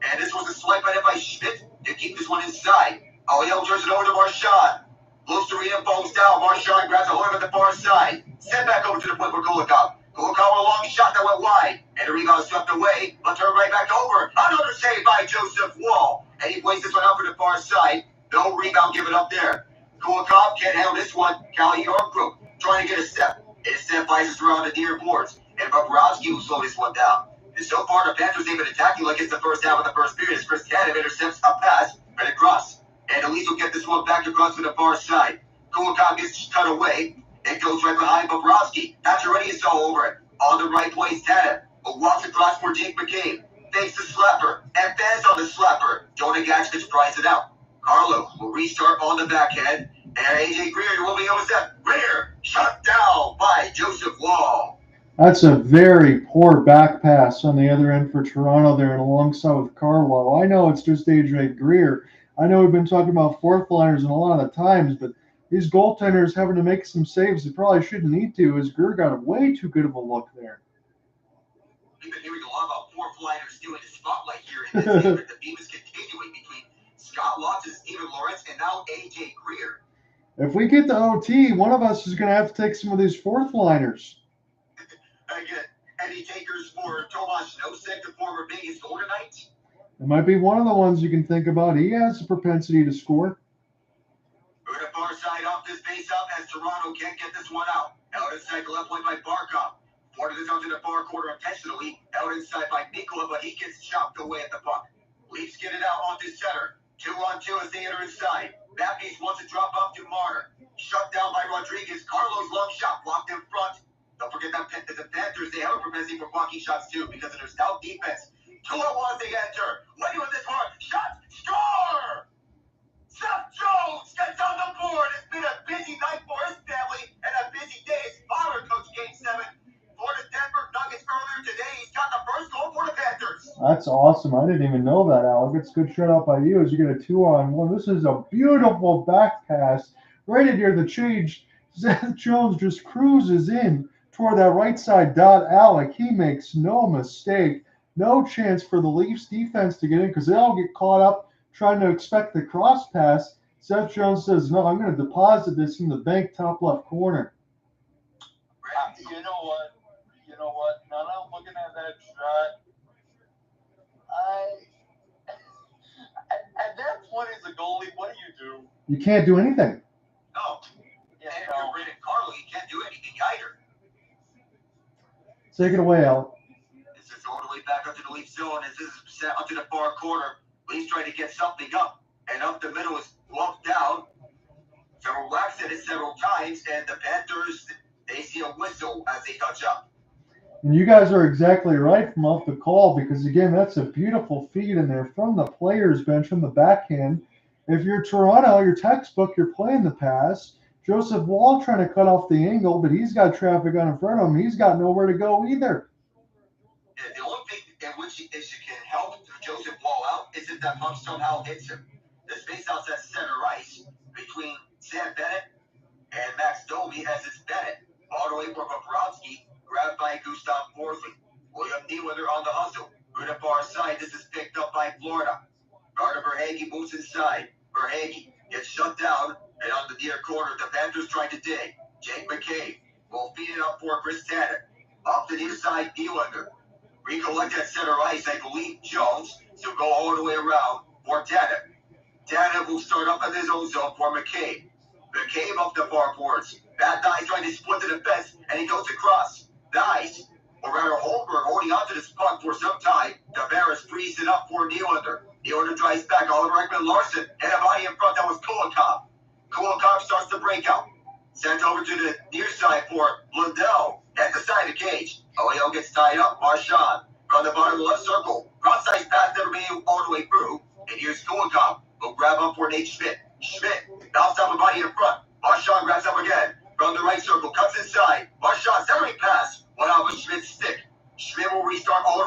And this was a swipe by Schmidt to keep this one inside. OEL turns it over to Marchand. Looks to read him, falls down. Marchand grabs a hold of it at the far side. Sent back over to the point for Kulikov. Kulikov with a long shot that went wide. And the rebound swept away, but turned right back over. Another save by Joseph Wall. And he plays this one out for the far side. No rebound given up there. Kulikov can't handle this one. Cali Yorkbrook trying to get a step. Instead, bites around the near boards. And Bobrovsky will slow this one down. And so far, the Panthers have been attacking like it's the first half of the first period as Chris Tanev intercepts a pass right across. And Elise will get this one back across to the far side. Kulikov gets cut away. It goes right behind Bobrovsky. Pacioretty is all over it. On the right place, Tanev. But walks across for Jake McCabe. Fakes the slapper. And fans on the slapper. Jonah Gacevich pries it out. Carlo will restart on the backhand. And AJ Greer will be able to step. Greer shut down by Joseph Wall. That's a very poor back pass on the other end for Toronto there and alongside with Carlo. I know it's just AJ Greer. I know we've been talking about fourth liners and a lot of the times, but these goaltenders having to make some saves they probably shouldn't need to, as Greer got a way too good of a look there. We've been hearing a lot about fourth liners doing the spotlight here in this game, but the beam is continuing between Scott Lawson, Stephen Lawrence, and now AJ Greer. If we get to OT, one of us is going to have to take some of these fourth liners. Again, any takers for Tomas Nosek, the former Vegas Golden Knight? It might be one of the ones you can think about. He has a propensity to score. We're to far side off this face-off as Toronto can't get this one out. Out inside the left point by Barkov. Forwarded this out to the far quarter intentionally. Out inside by Nikola, but he gets chopped away at the puck. Leafs get it out onto center. 2-on-2 as they enter inside. Matthews wants to drop off to Marner. Shut down by Rodriguez. Carlo's long shot blocked in front. Don't forget that the Panthers, they have a propensity for blocking shots too because of their stout defense. 2-on-1 they enter. Waiting with this one. Shot. Score! Seth Jones gets on the board. It's been a busy night for his family and a busy day. His father coached Game 7 for the Denver Nuggets earlier today. He's got the first goal for the Panthers. That's awesome. I didn't even know that, Alec. It's a good shut out by you as you get a 2-on-1. This is a beautiful back pass right in near the change. Seth Jones just cruises in toward that right side dot. Alec, he makes no mistake. No chance for the Leafs defense to get in because they all get caught up trying to expect the cross pass. Seth Jones says, no, I'm going to deposit this in the bank top left corner. You know what? Now that I'm looking at that shot, at that point as a goalie, what do? You can't do anything. No. Yeah, and if you're Brandon Carlo, you can't do anything either. Take it away, Alec. This is all the way back up to the Leaf zone. This is set up to the far corner. Leafs trying to get something up. And up the middle is lumped down. Several whacks at it several times. And the Panthers, they see a whistle as they touch up. And you guys are exactly right from off the call because, again, that's a beautiful feed in there from the players' bench, from the backhand. If you're Toronto, your textbook, you're playing the pass. Joseph Wall trying to cut off the angle, but he's got traffic on in front of him. He's got nowhere to go either. Yeah, the only thing in which it can help Joseph Wall out is if that puck somehow hits him. The space-out's at center ice between Sam Bennett and Max Domi as it's Bennett. All the way for Bobrovsky, grabbed by Gustav Forsling. William Nylander on the hustle. To the far side, this is picked up by Florida. Gardner Verhaeghe moves inside. Verhaeghe gets shut down, and on the near corner, the Panthers trying to dig. Jake McCabe will feed it up for Chris Tanev. Up the near side, Nylander. Recollect at center ice, I believe Jones. So go all the way around for Tanev. Tanev will start up in his own zone for McCabe. McCabe up the far boards. Bad Knies trying to split the defense, and he goes across. Knies, or rather Holmberg, holding onto this puck for some time. Tavares frees it up for Nylander. Nylander drives back. Oliver Ekman-Larsson, and a body in front. That was Kulikov. Kulikov starts to break out. Sent over to the near side for Lundell. At the side of the cage. OEL gets tied up. Marchand from the bottom of the left circle. Cross-ice pass never made all the way through. And here's Kulikov. Will grab up for Nate Schmidt. Schmidt bounced off a body in front. Marchand grabs up again. From the right circle. Cuts inside. Marchand centering pass. Went off of Schmidt's stick. Schmidt will restart all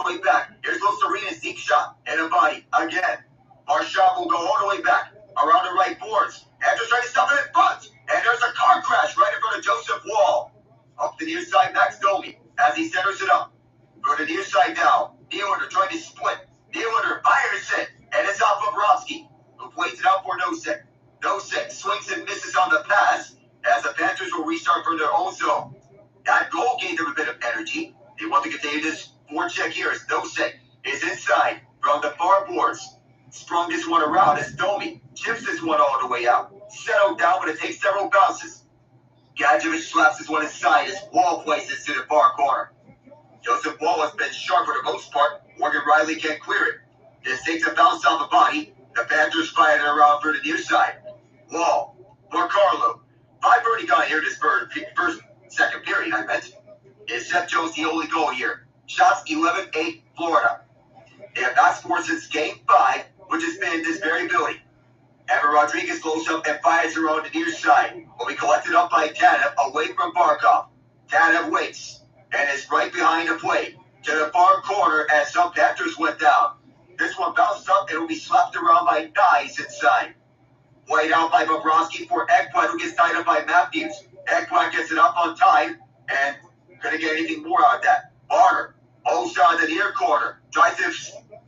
check here as Nosek is inside from the far boards. Sprung this one around as Domi chips this one all the way out. Settled down, but it takes several bounces. Gadjevich slaps this one inside as Wall places to the far corner. Joseph Wall has been sharp for the most part. Morgan Rielly can't clear it. This takes a bounce off the body. The Panthers fire it around for the near side. Wall for Carlo. 5:30 got here this second period, I meant. Is Seth Jones the only goal here? Shots 11-8 Florida. They have not scored since game 5, which has been this very building. Evan Rodriguez goes up and fires around the near side. Will be collected up by Tanev away from Barkov. Tanev waits and is right behind the plate to the far corner as some Panthers went down. This one bounced up and will be slapped around by Knies inside. Played out by Bobrovsky for Ekblad, who gets tied up by Matthews. Ekblad gets it up on time and couldn't get anything more out of that. Marner, Auston to the near corner. Tries to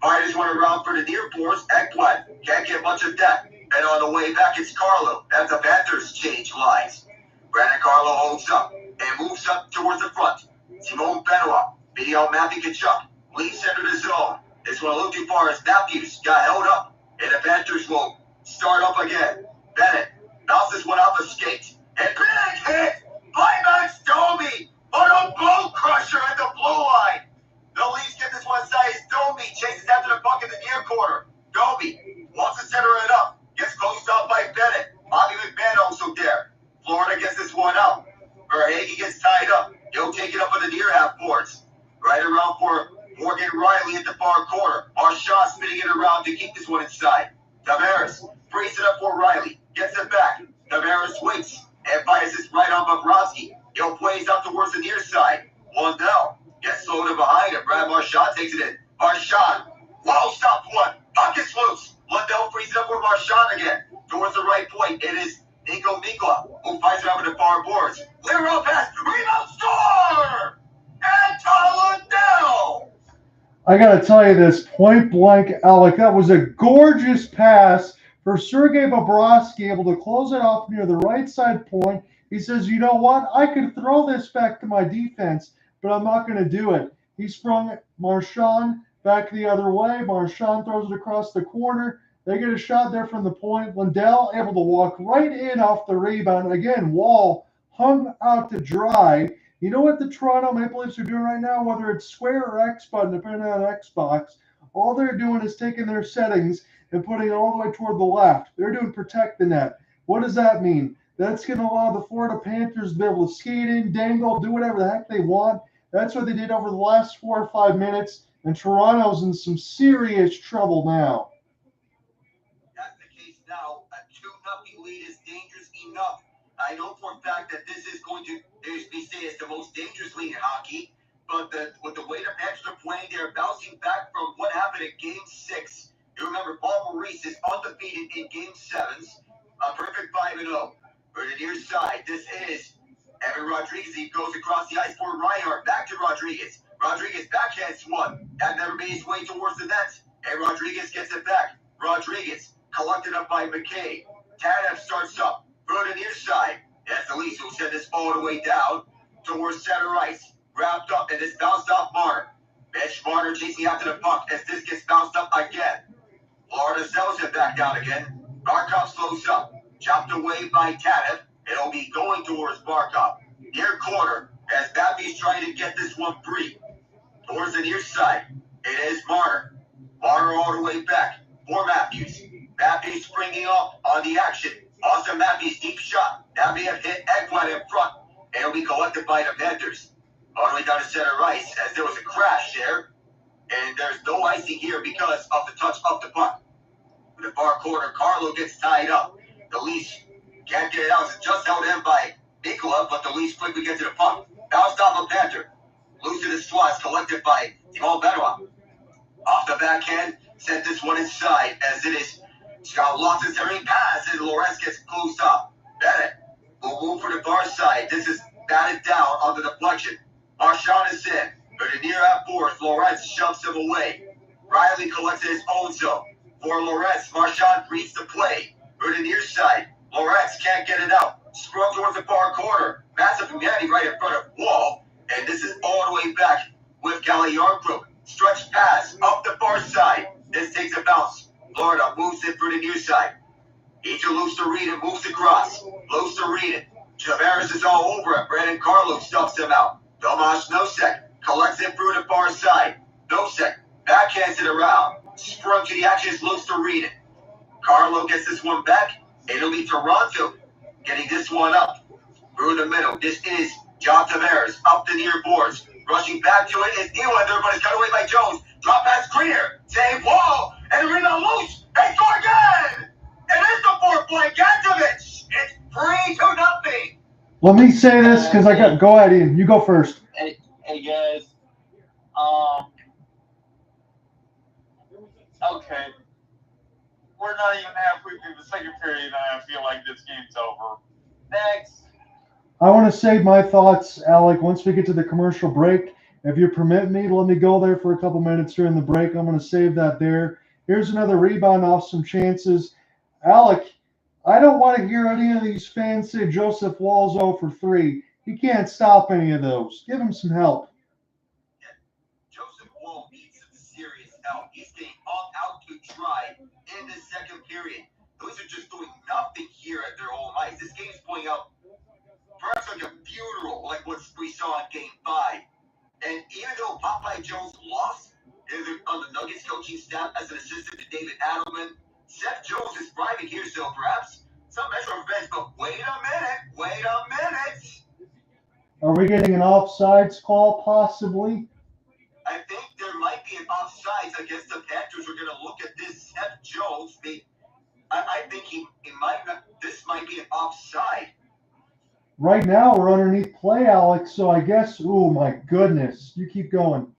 fire this one around for the near boards. Ekblad can't get much of that. And on the way back, it's Carlo. As the Panthers change lines. Brandon Carlo holds up and moves up towards the front. Simone Benoit, beating out Matthew Tkachuk. Leads center to zone. This one a little too far as Matthews got held up. And the Panthers will start up again. Bennett bounces one off the skate. And big hit by Max Domi on a bone crusher at the blue line. The Leafs get this one side as Domi chases after the puck in the near corner. Domi wants to center it up. Gets closed up by Bennett. Bobby McMann also there. Florida gets this one out. Verhaeghe gets tied up. He'll take it up on the near half boards. Right around for Morgan Rielly at the far corner. Marchand spinning it around to keep this one inside. Tavares frees it up for Rielly. Gets it back. Tavares waits and fires this right on Bobrovsky. He'll plays out towards the near side. Lundell gets slowed in behind him. Brad Marchand takes it in. Marchand. Wow, stop one. Puck is loose. Lundell frees it up for Marchand again. Towards the right point. It is Nico Mikla, who fights around with the far boards. Clear pass. Rebound score! Anton Lundell! I got to tell you this, point blank, Alec, that was a gorgeous pass for Sergei Bobrovsky, able to close it off near the right side point. He says, you know what? I could throw this back to my defense, but I'm not going to do it. He sprung Marchand back the other way. Marchand throws it across the corner. They get a shot there from the point. Lundell able to walk right in off the rebound. Again, Wall hung out to dry. You know what the Toronto Maple Leafs are doing right now? Whether it's square or X button, depending on Xbox, all they're doing is taking their settings and putting it all the way toward the left. They're doing protect the net. What does that mean? That's going to allow the Florida Panthers to be able to skate in, dangle, do whatever the heck they want. That's what they did over the last 4 or 5 minutes, and Toronto's in some serious trouble now. That's the case now. A 2-0 lead is dangerous enough. I know for a fact that this is going to be seen as the most dangerous league in hockey, but with the way the Panthers are playing, they're bouncing back from what happened in Game 6. You remember, Paul Maurice is undefeated in Game 7s, a perfect 5-0. For the near side, this is Evan Rodriguez. He goes across the ice for Reinhart. Back to Rodriguez. Rodriguez backhands one. That never made his way towards the net. And Rodriguez gets it back. Rodriguez collected up by McKay. Tanev starts up for the near side. That's the Leafs who send this all the way down towards center ice. Wrapped up, and this bounced off Marner. Mitch Marner chasing after the puck as this gets bounced up again. Florida sells it back down again. Barkov slows up. Chopped away by Tanev. It'll be going towards Barkov. Near corner as Matthews trying to get this one free. Towards the near side. It is Marner. Marner all the way back for Matthews. Matthews springing up on the action. Auston Matthews deep shot. That may have hit Ekblad in front. And it'll be collected by the Panthers. All the way down to center ice as there was a crash there. And there's no icing here because of the touch of the puck. In the far corner, Carlo gets tied up. The Leafs can't get it out. It's just held in by Nicola, but the Leafs quickly get to the puck. Bounced off a Panther. Loose to the slots, collected by Simone Benoit. Off the backhand, sent this one inside as it is Scott Lawson's entering pass, and Lorenz gets closed up. Bennett will move for the far side. This is batted down on the deflection. Marchand is in. For the near half boards, Lorenz shoves him away. Rielly collects in his own zone. For Lorenz, Marchand reads the play. For the near side, Lorenz can't get it out. Sprung towards the far corner. Massive humanity right in front of Wall. And this is all the way back with Calle Yarncrook. Each of loose to read it, moves across. Loose to read it. Tavares is all over it. Brandon Carlo stuffs him out. Tomas Nosek collects it through the far side. Nosek backhands it around. Sprung to the actions, looks to read it. Carlo gets this one back. It'll be Toronto getting this one up. Through the middle. This is John Tavares up the near boards. Rushing back to it is Nylander, but it's cut away by Jones. Drop pass Greener. Save wall. And the rebound loose. They score again. It is the fourth point. Gadjevich. It's 3-0. Let me say this because go ahead, Ian. You go first. Hey guys. Okay. We're not even halfway through the second period, and I feel like this game's over. Next. I want to save my thoughts, Alec, once we get to the commercial break. If you permit me, let me go there for a couple minutes during the break. I'm going to save that there. Here's another rebound off some chances. Alec, I don't want to hear any of these fans say Joseph Wall's 0 for 3. He can't stop any of those. Give him some help. Yeah. Joseph Wall needs some serious help. He's getting all out to dry in the second period. Those are just doing nothing here at their own ice. This game's playing out perhaps like a funeral, like what we saw in Game 5. And even though Popeye Jones lost on the Nuggets coaching staff as an assistant to David Adelman, Seth Jones is thriving here, so perhaps some measure of revenge. But wait a minute. Are we getting an offsides call, possibly? I think there might be an offsides against the Panthers. We're going to look at this Seth Jones. I think he might not. This might be an offside. Right now, we're underneath play, Alex, so I guess, oh my goodness. You keep going.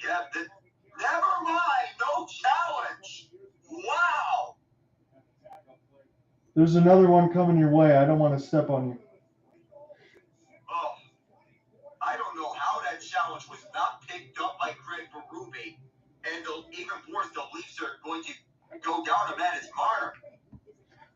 Yeah, never mind. No challenge. Wow. There's another one coming your way. I don't want to step on you. Oh, I don't know how that challenge was not picked up by Craig Berube. And even worse, the Leafs are going to go down a man as Marner.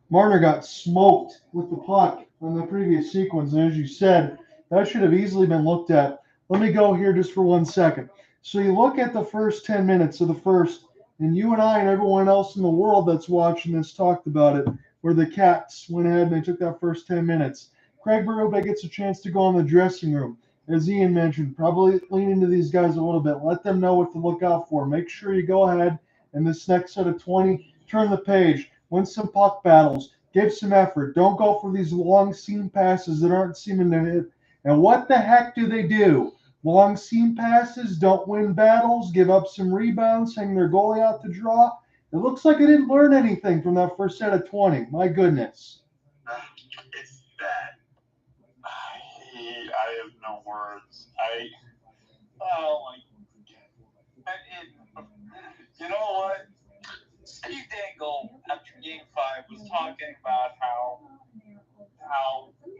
Marner got smoked with the puck on the previous sequence, and as you said, that should have easily been looked at. Let me go here just for 1 second. So you look at the first 10 minutes of the first, and you and I and everyone else in the world that's watching this talked about it, where the Cats went ahead and they took that first 10 minutes. Craig Berube gets a chance to go in the dressing room. As Ian mentioned, probably lean into these guys a little bit. Let them know what to look out for. Make sure you go ahead in this next set of 20, turn the page, win some puck battles, give some effort. Don't go for these long seam passes that aren't seeming to hit. And what the heck do they do? Long seam passes, don't win battles, give up some rebounds, hang their goalie out to draw. It looks like I didn't learn anything from that first set of 20. My goodness. It's bad. I have no words. You know what? Steve Dangle, after Game 5, was talking about how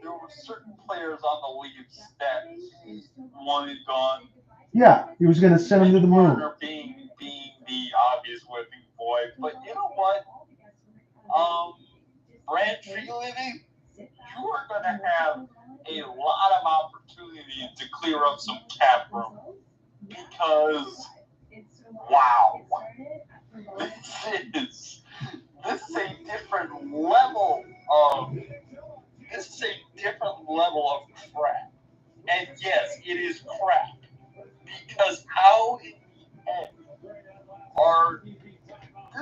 there were certain players on the Leafs that he wanted gone. Yeah, he was going to send him to the moon. Marner being the obvious whipping boy. But you know what? Brand Tree Living, you are going to have a lot of opportunity to clear up some cap room. Because, wow. This is a different level of crap. And yes, it is crap. Because how in the heck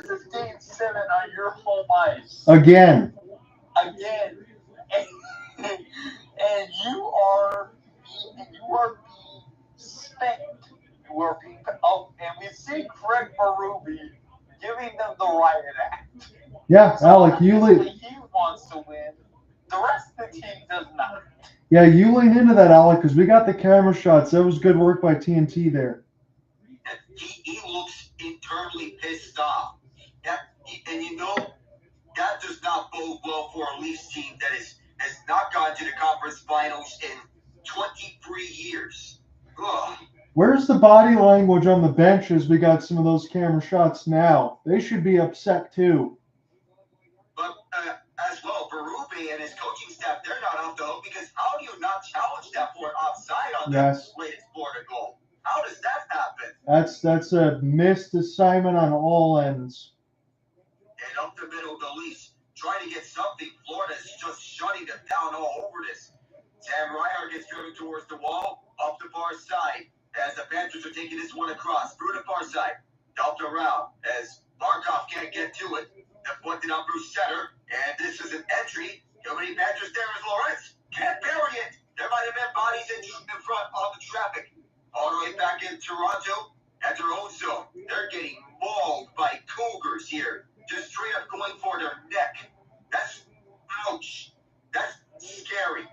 this is Game 7 on your home ice. Again. And you are being spanked. And we see Craig Berube giving them the riot act. Yeah, So Alec, you lean. he wants to win. The rest of the team does not. Yeah, you lean into that, Alec, because we got the camera shots. That was good work by TNT there. He looks internally pissed off. And you know, that does not bode well for a Leafs team that has not gone to the conference finals in 23 years. Ugh. Where's the body language on the bench as we got some of those camera shots now? They should be upset too. But as well, Berube and his coaching staff, they're not off the hook because how do you not challenge that for an offside on the latest Florida goal? How does that happen? That's a missed assignment on all ends. And up the middle, the Leafs trying to get something. Florida's just shutting them down all over this. Sam Reinhart gets driven towards the wall, up the far side, as the Panthers are taking this one across. Through the far side, dumped around, as Markov can't get to it. Deflected up through center, and this is an entry. How many Panthers there is Lawrence? Can't bury it. There might have been bodies in front of the traffic. All the way back in Toronto, at their own zone. They're getting mauled by Cougars here. Just straight up going for their neck. That's, ouch. That's scary.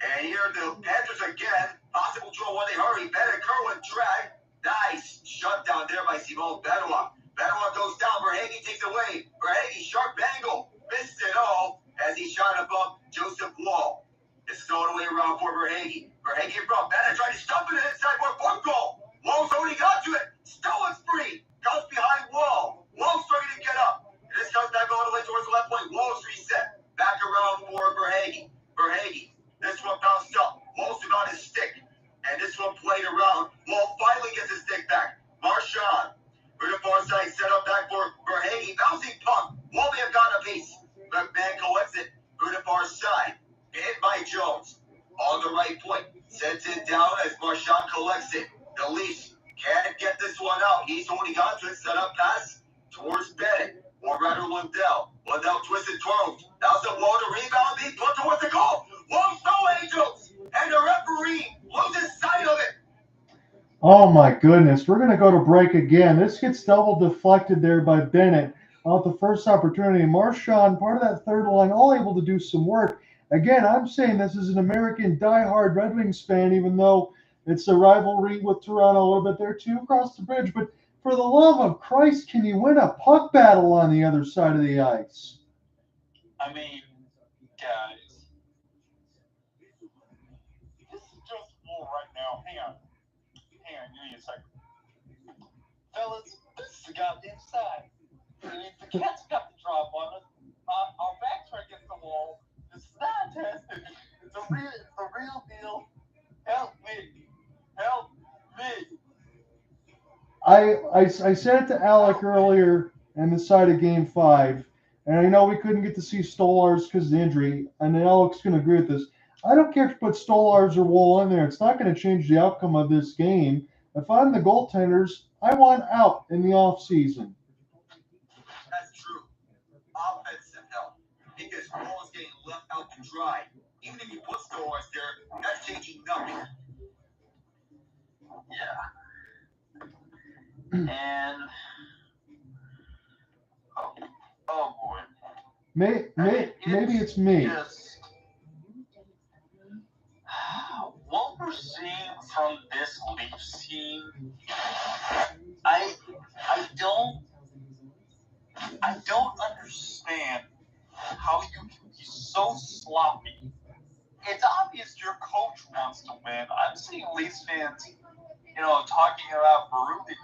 And here the Panthers again. Possible throw when they hurry. Bennett, Kerwin, drag. Nice. Shut down there by Simon Benoit. Benoit goes down. Verhaeghe takes away. Verhaeghe, sharp angle. Missed it all as he shot above Joseph Wall. This is all the way around for Verhaeghe. Verhaeghe in front. Bennett trying to stump it inside for a foot goal. Wall's already got to it. Stolen free. Comes behind Wall. Wall's starting to get up. And this comes back all the way towards the left point. Wall's reset. Back around for Verhaeghe. Verhaeghe. This one bounced up. Wall's got his stick. And this one played around. Wall finally gets his stick back. Marchand. For the far side, set up back for Verhaeghe. Bouncing puck. Wall may have gotten a piece. McMann collects it for the far side. Hit by Jones. On the right point. Sends it down as Marchand collects it. The Leafs can't get this one out. He's holding on to it. Set up pass towards Bennett. Or rather Lundell. Lundell twisted twirls. Now's the Wall to rebound. He put towards the goal. Wall no Angels. And the referee loses sight of it. Oh my goodness. We're going to go to break again. This gets double deflected there by Bennett off the first opportunity. Marchand, part of that third line, all able to do some work. Again, I'm saying this is an American diehard Red Wings fan, even though it's a rivalry with Toronto a little bit there too across the bridge. But for the love of Christ, can you win a puck battle on the other side of the ice? I mean, guys, this is just bull right now. Hang on, give me a second. Fellas, this is the goddamn side. I mean, the Cats got the drop on us. Our backs are against the wall. This is not tested. It's a real deal. Help me. Help me. I said it to Alec earlier in the side of Game 5, and I know we couldn't get to see Stolarz because of the injury, and Alec's going to agree with this. I don't care if you put Stolarz or Wool in there. It's not going to change the outcome of this game. If I'm the goaltenders, I want out in the offseason. That's true. Offensive help. Because Wool is getting left out to dry. Even if you put Stolarz there, that's changing nothing. Yeah. And oh boy. Maybe it's me. What we're seeing from this Leafs team, I don't understand how you can be so sloppy. It's obvious your coach wants to win. I'm seeing Leafs fans, talking about Berube.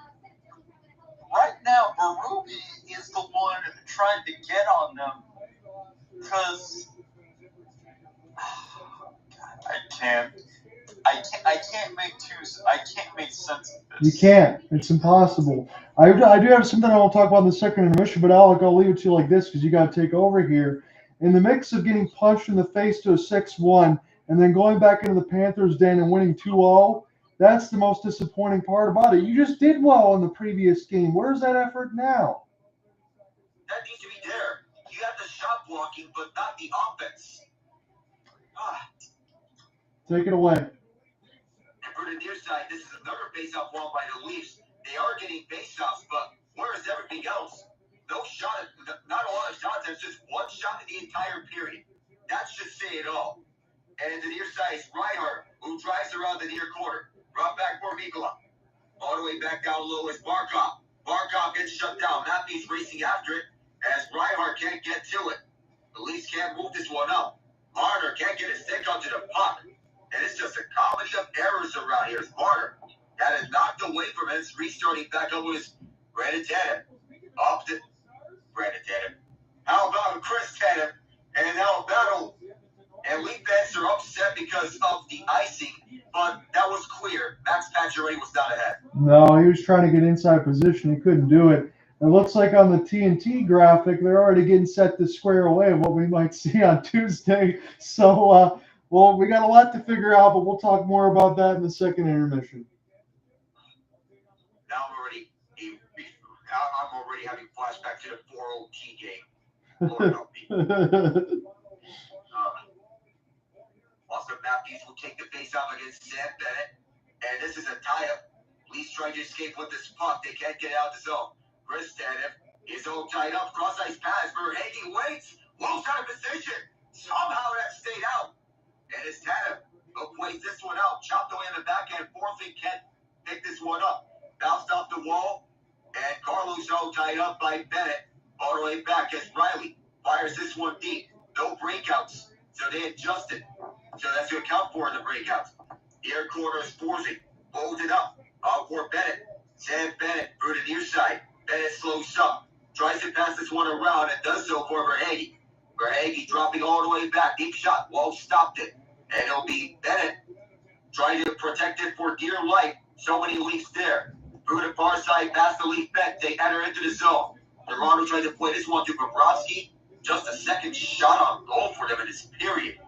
Right now, Berube is the one trying to get on them because I can't make Tues. I can't make sense of this. You can't. It's impossible. I do have something I want to talk about in the second intermission, but Alec, I'll leave it to you like this because you got to take over here. In the mix of getting punched in the face to a 6-1 and then going back into the Panthers' den and winning 2-0, that's the most disappointing part about it. You just did well in the previous game. Where's that effort now? That needs to be there. You have the shot blocking, but not the offense. Take it away. And for the near side, this is another face-off won by the Leafs. They are getting face-offs, but where is everything else? No shot, not a lot of shots. There's just one shot in the entire period. That should say it all. And the near side is Reinhart, who drives around the near corner. Brought back for Mikula. All the way back down low is Markov. Markov gets shut down. Matthew's racing after it as Reinhart can't get to it. The Leafs can't move this one up. Marner can't get his stick onto the puck. And it's just a comedy of errors around here. It's Marner. Got it knocked away from it. It's restarting back up with Brandon Tatum. Up to Brandon Tatum. How about Chris Tatum? And now battle. And Leaf fans are upset because of the icing, but that was clear. Max Pacioretty was not ahead. No, he was trying to get inside position. He couldn't do it. It looks like on the TNT graphic, they're already getting set to square away what we might see on Tuesday. So, well, we got a lot to figure out, but we'll talk more about that in the second intermission. Now I'm already having flashbacks to the 4-0 game. Lord help me. Auston Matthews will take the face-off against Sam Bennett. And this is a tie-up. Leafs trying to escape with this puck. They can't get out of the zone. Chris Tanev is all tied up. Cross-ice pass. Berube waits. Wolves out of position. Somehow that stayed out. And it's Tanev who plays this one out. Chopped away in the backhand. Forcing can't pick this one up. Bounced off the wall. And Carlos all tied up by Bennett. All the way back as Rielly fires this one deep. No breakouts. So they adjusted. So that's to account for in the breakouts. Near corner is forcing. Folds it up. Out for Bennett. Sam Bennett through the near side. Bennett slows up. Tries to pass this one around and does so for Verhaeghe. Verhaeghe dropping all the way back. Deep shot. Wall stopped it. And it'll be Bennett trying to protect it for dear life. So many Leafs there. Through the far side, past the Leaf bench. They enter into the zone. Toronto tries to play this one to Bobrovsky. Just a second shot on goal for them in this period.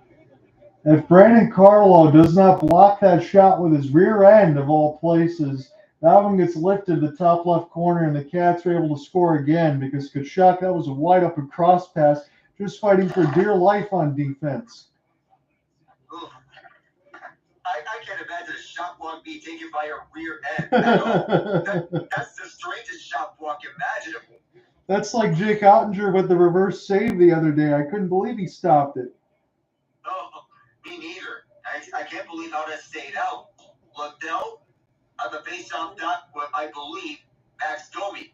If Brandon Carlo does not block that shot with his rear end, of all places, that one gets lifted to the top left corner, and the Cats are able to score again because Tkachuk, that was a wide open cross pass, just fighting for dear life on defense. I can't imagine a shot block being taken by a rear end at all. That's the strangest shot block imaginable. That's like Jake Ottinger with the reverse save the other day. I couldn't believe he stopped it. Oh, me neither. I can't believe how that stayed out. Lundell on the face-off dot with, I believe, Max Domi.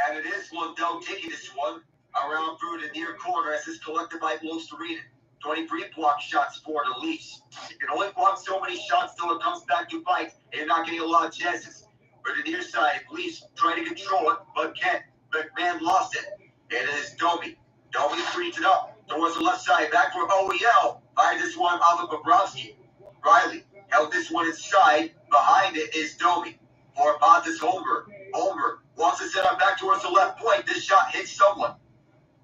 And it is Lundell taking this one around through the near corner as it's collected by Blosterina. 23 block shots for the Leafs. You can only block so many shots till it comes back to bite, and you're not getting a lot of chances. For the near side, Leafs trying to control it, but can't. McMann lost it. And it is Domi. Domi frees it up towards the left side, back for OEL. Fired this one off of Bobrovsky. Rielly held this one inside. Behind it is Domi. For Pontus Holmberg. Holmberg wants to set up back towards the left point. This shot hits someone.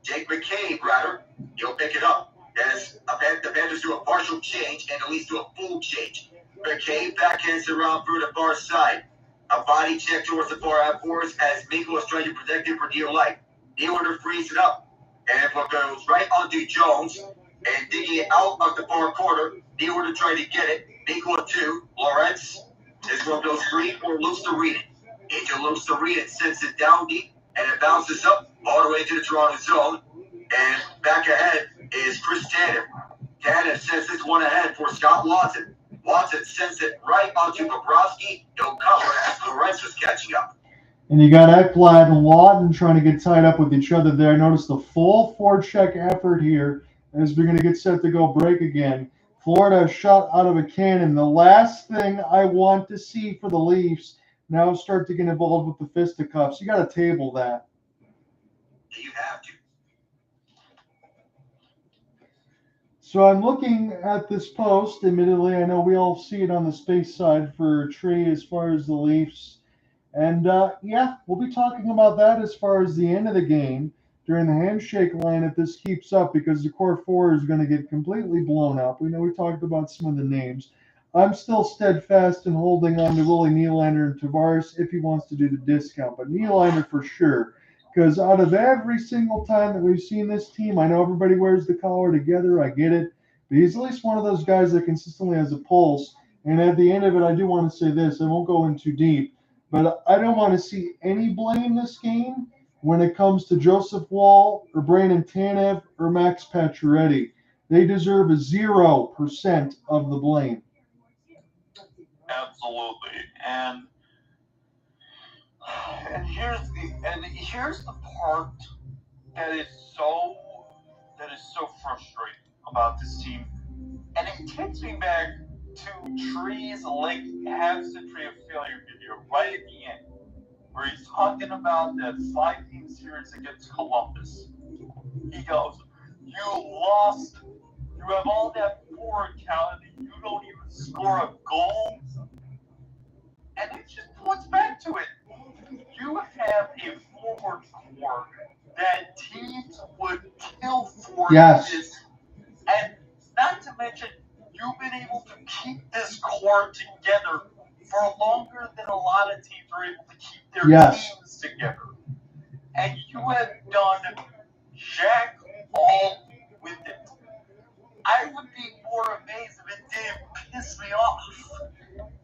Jake McCabe, rather. He'll pick it up. As the Panthers do a partial change and at least do a full change. McCabe backhands around through the far side. A body check towards the far half force as Miko is trying to protect him for dear life. Nylander frees it up. And what goes right onto Jones and digging it out of the far corner. Nylander trying to get it. Miko 2. Lawrence. This one goes free for Lusterina. Into Lusterina sends it down deep and it bounces up all the way to the Toronto zone. And back ahead is Chris Tanev. Tanev sends this one ahead for Scott Watson. Watson sends it right onto Bobrovsky. He'll cover as Lawrence was catching up. And you got Ekblad and Lawton trying to get tied up with each other there. Notice the full forecheck effort here as we're going to get set to go break again. Florida shot out of a cannon. The last thing I want to see for the Leafs now start to get involved with the fisticuffs. You got to table that. You have to. So I'm looking at this post. Admittedly, I know we all see it on the space side for Tree as far as the Leafs. And yeah, we'll be talking about that as far as the end of the game during the handshake line if this keeps up, because the core four is going to get completely blown up. We know we talked about some of the names. I'm still steadfast in holding on to Willie Nylander and Tavares if he wants to do the discount, but Nylander for sure. Because out of every single time that we've seen this team, I know everybody wears the collar together. I get it. But he's at least one of those guys that consistently has a pulse. And at the end of it, I do want to say this. I won't go in too deep. But I don't want to see any blame this game when it comes to Joseph Woll or Brandon Tanev or Max Pacioretty. They deserve a 0% of the blame. Absolutely. And here's the part that is so frustrating about this team, and it takes me back to Tree's Lake Habs-Tree of Failure video right at the end, where he's talking about that 5-game series against Columbus. He goes, "You lost. You have all that poor mentality. You don't even score a goal." And it just points back to it. You have a forward forward core that teams would kill for Yes. this. And not to mention, you've been able to keep this core together for longer than a lot of teams are able to keep their Yes. teams together. And you have done jack all with it. I would be more amazed if it didn't piss me off.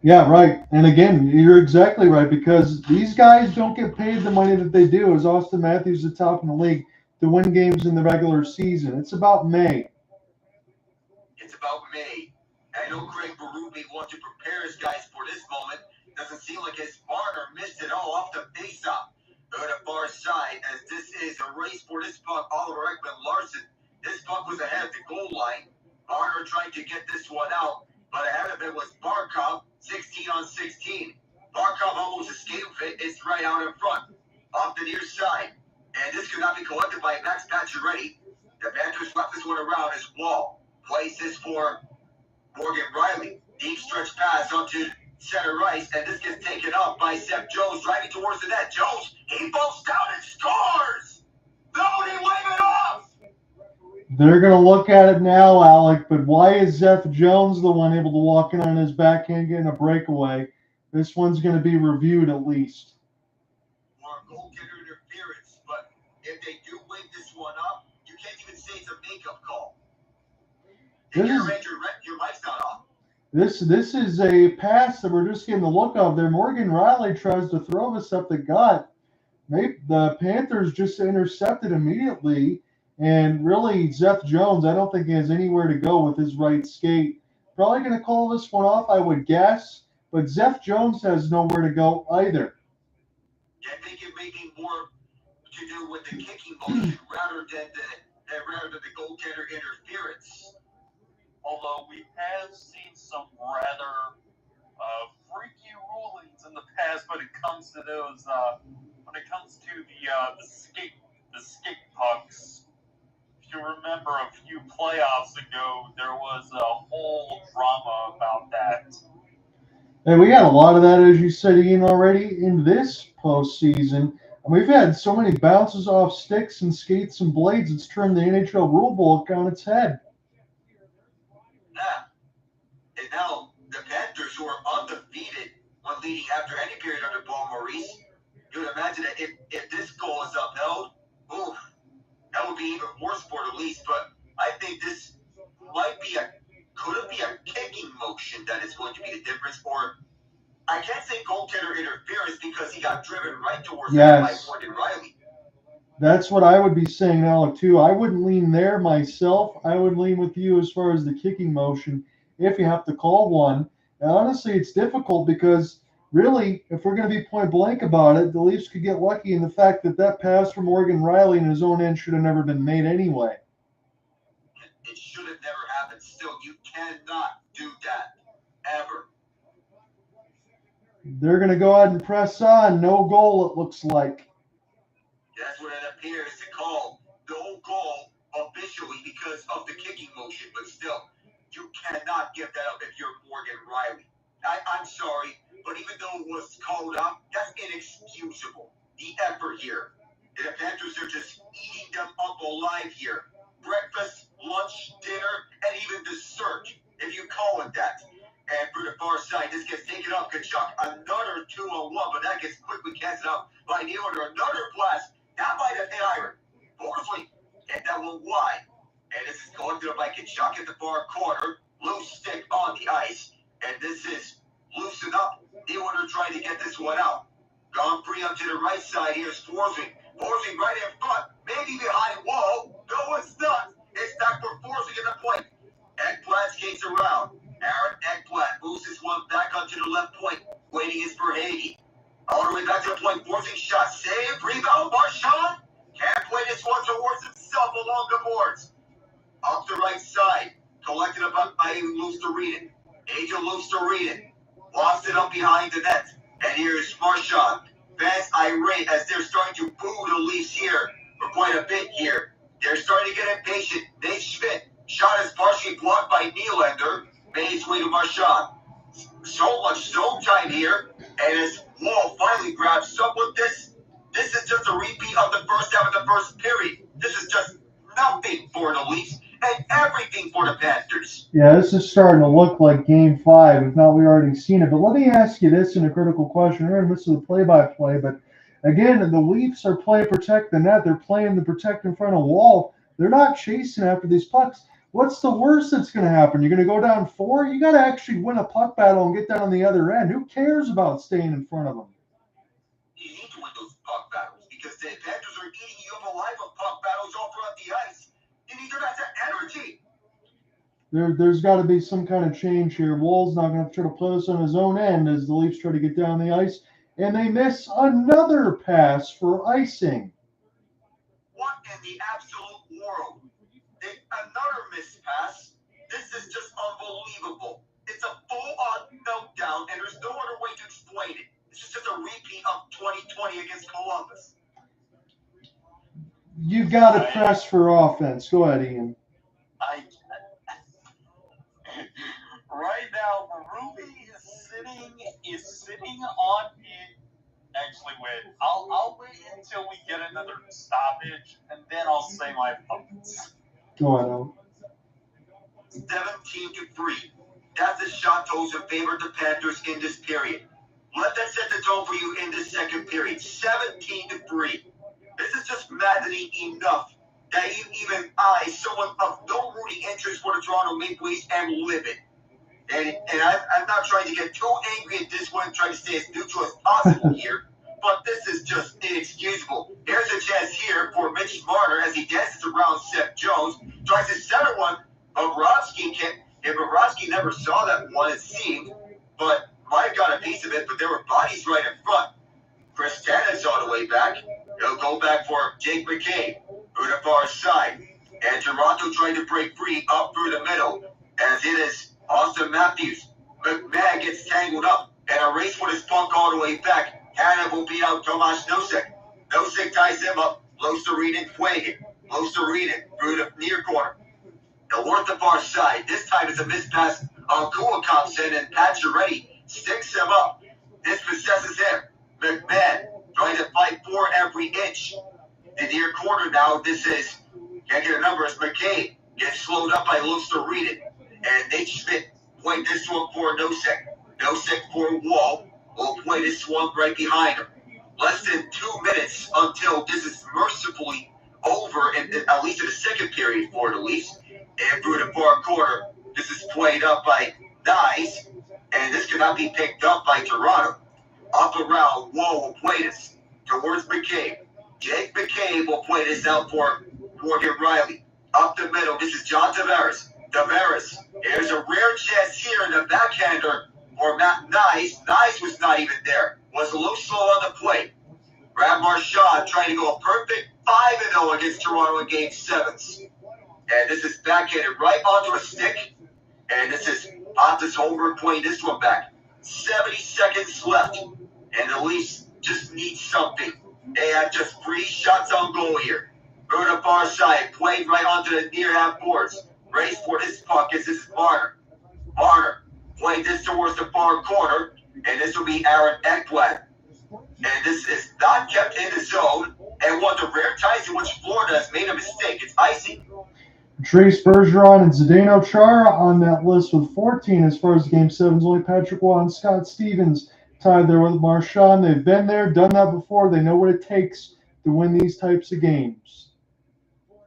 Yeah, right. And again, you're exactly right, because these guys don't get paid the money that they do, as Auston Matthews is the top in the league, to win games in the regular season. It's about May. It's about May. I know Craig Berube wants to prepare his guys for this moment. Doesn't seem like his Marner missed it all off the face-off. Go to far side, as this is a race for this puck. Oliver Ekman-Larsson. This puck was ahead of the goal line. Marner trying to get this one out, but ahead of it was Barkov, 16 on 16. Barkov almost escaped it. It's right out in front, off the near side. And this could not be collected by Max Pacioretty. The Panthers swept this one around as Wall plays this for Morgan Rielly. Deep stretch pass onto center ice, and this gets taken up by Seth Jones, driving towards the net. Jones, he bolts down and scores! Nobody wave it off! They're going to look at it now, Alec, but why is Seth Jones the one able to walk in on his backhand getting a breakaway? This one's going to be reviewed at least. Or goaltender interference, but if they do wave this one up, you can't even say it's a makeup call. Your mic's not off. This is a pass that we're just getting the look of there. Morgan Rielly tries to throw this up the gut. The Panthers just intercepted immediately, and really Seth Jones, I don't think he has anywhere to go with his right skate. Probably going to call this one off, I would guess, but Seth Jones has nowhere to go either. Yeah, I think it may be more to do with the kicking motion rather than the goaltender interference. Although we have seen some rather freaky rulings in the past when it comes to those, when it comes to the skate pucks. If you remember a few playoffs ago, there was a whole drama about that. And we had a lot of that, as you said, Ian, already in this postseason. And we've had so many bounces off sticks and skates and blades, it's turned the NHL rulebook on its head. Yeah. And now the Panthers, who are undefeated when leading after any period under Paul Maurice, you would imagine that if this goal is upheld, oof, that would be even worse for the Leafs. But I think this could it be a kicking motion that is going to be the difference? Or I can't say goaltender interference because he got driven right towards the net by Morgan Rielly. That's what I would be saying, Alec, too. I wouldn't lean there myself. I would lean with you as far as the kicking motion if you have to call one. And honestly, it's difficult because really, if we're going to be point blank about it, the Leafs could get lucky in the fact that pass from Morgan Rielly in his own end should have never been made anyway. It should have never happened. Still, you cannot do that, ever. They're going to go ahead and press on. No goal, it looks like. That's what it appears to call. No goal officially because of the kicking motion, but still, you cannot give that up if you're Morgan Rielly. I'm sorry, but even though it was called up, that's inexcusable. The effort here. The Panthers are just eating them up alive here. Breakfast, lunch, dinner, and even dessert, if you call it that. And for the far side, this gets taken up. Kachuk, another 2-on-1, but that gets quickly canceled out by Nylander. Another blast, not by the Iron. Fortunately, hit that one wide. And this is collected up by Kachuk at the far corner. Loose stick on the ice. And this is loosened up. Nylander trying to get this one out. Gone free onto the right side. Here's Forsing. Forsing right in front. Maybe behind wall. No, it's not. It's not for Forsing at the point. Ekblad skates around. Aaron Ekblad moves this one back onto the left point. Waiting is for Hagee. All the way back to the point. Forsing shot. Save. Rebound. Marchand. Can't play this one towards himself along the boards. Up the right side. Collected up by Lustareedon. Angel Lustareedon. Lost it up behind the net. And here's Marchand. Fans irate as they're starting to boo the Leafs here for quite a bit here. They're starting to get impatient. Nate Schmidt. Shot is partially blocked by Nylander. Made his way to Marchand. So much zone time here. And as Wall finally grabs up with this is just a repeat of first period. This is just nothing for the Leafs and everything for the Panthers. Yeah, this is starting to look like Game 5. If not, we already seen it. But let me ask you this in a critical question. We're in the midst of the play-by-play, but again, the Leafs are playing protect the net. They're playing the protect in front of wall. They're not chasing after these pucks. What's the worst that's going to happen? You're going to go down 4? You got to actually win a puck battle and get down on the other end. Who cares about staying in front of them? You need to win those puck battles because the Panthers are eating you up alive with puck battles all throughout the ice. You need to have that energy. There's got to be some kind of change here. Wall's not going to try to play this on his own end as the Leafs try to get down the ice, and they miss another pass for icing. What in the absolute world? Another missed pass? This is just unbelievable. It's a full-on meltdown, and there's no other way to explain it. This is just a repeat of 2020 against Columbus. You've got to press for offense. Go ahead, Ian. Right now, Berube is sitting on it. Actually, wait. I'll wait until we get another stoppage, and then I'll say my thoughts. Go ahead, Al. 17-3. That's the shot totals in favor of the Panthers in this period. Let that set the tone for you in this second period. 17-3. This is just maddening enough that even I, someone of no rooting interest for the Toronto Maple Leafs, am livid. And I'm not trying to get too angry at this one, trying to stay as neutral as possible here, but this is just inexcusable. Here's a chance here for Mitch Marner as he dances around Seth Jones, tries to center one. Bobrovsky never saw that one, it seemed, but might have got a piece of it, but there were bodies right in front. Chris Tanis all the way back. He'll go back for Jake McCabe through the far side. And Toronto trying to break free up through the middle as it is Auston Matthews. McMann gets tangled up and a race for his puck all the way back. Hanna will beat out Tomas Nosek. Nosek ties him up. Close to Reed and Fuege. Close to Reed through the near corner. Towards the far side. This time it's a mispass on Kulikopson and Pacioretty sticks him up. This possesses him. McMann trying to fight for every inch. The near corner now. This is, can't get a number, as McCabe gets slowed up by Luster Reed. And Nate Schmidt played this one for Nosek. Nosek for Wall will play this one right behind him. Less than 2 minutes until this is mercifully over, and at least in the second period for the Leafs. And through the far corner, this is played up by Knies, and this cannot be picked up by Toronto. Up around, Wall will play this towards McCabe. Jake McCabe will play this out for Morgan Rielly. Up the middle, this is John Tavares. Tavares, there's a rare chance here in the backhander for Matt Knies. Knies was not even there. Was a little slow on the play. Brad Marchand trying to go a perfect 5-0 against Toronto in Game 7s. And this is backhanded right onto a stick. And this is Pontus Holmberg playing this one back. 70 seconds left. And the Leafs just need something. They have just 3 shots on goal here. Through the far side, played right onto the near half boards. Race for this puck as this is Marner. Marner played this towards the far corner, and this will be Aaron Ekblad. And this is not kept in the zone, and one of the rare times in which Florida has made a mistake. It's icing. Trace Bergeron and Zdeno Chara on that list with 14 as far as Game 7's. Only Patrick Waugh and Scott Stevens tied there with Marchand. They've been there, done that before. They know what it takes to win these types of games.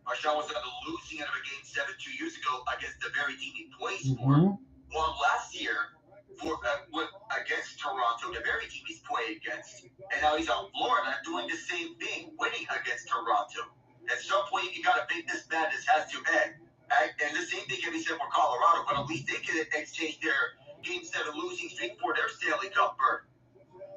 Marchand was on the losing end of a Game 7 2 years ago against the very team he plays for. Won last year against Toronto, the very team he's played against. And now he's on Florida doing the same thing, winning against Toronto. At some point, you got to think this madness has to end. And the same thing can be said for Colorado, but at least they can exchange their Game 7 losing streak for their Stanley Cup berth.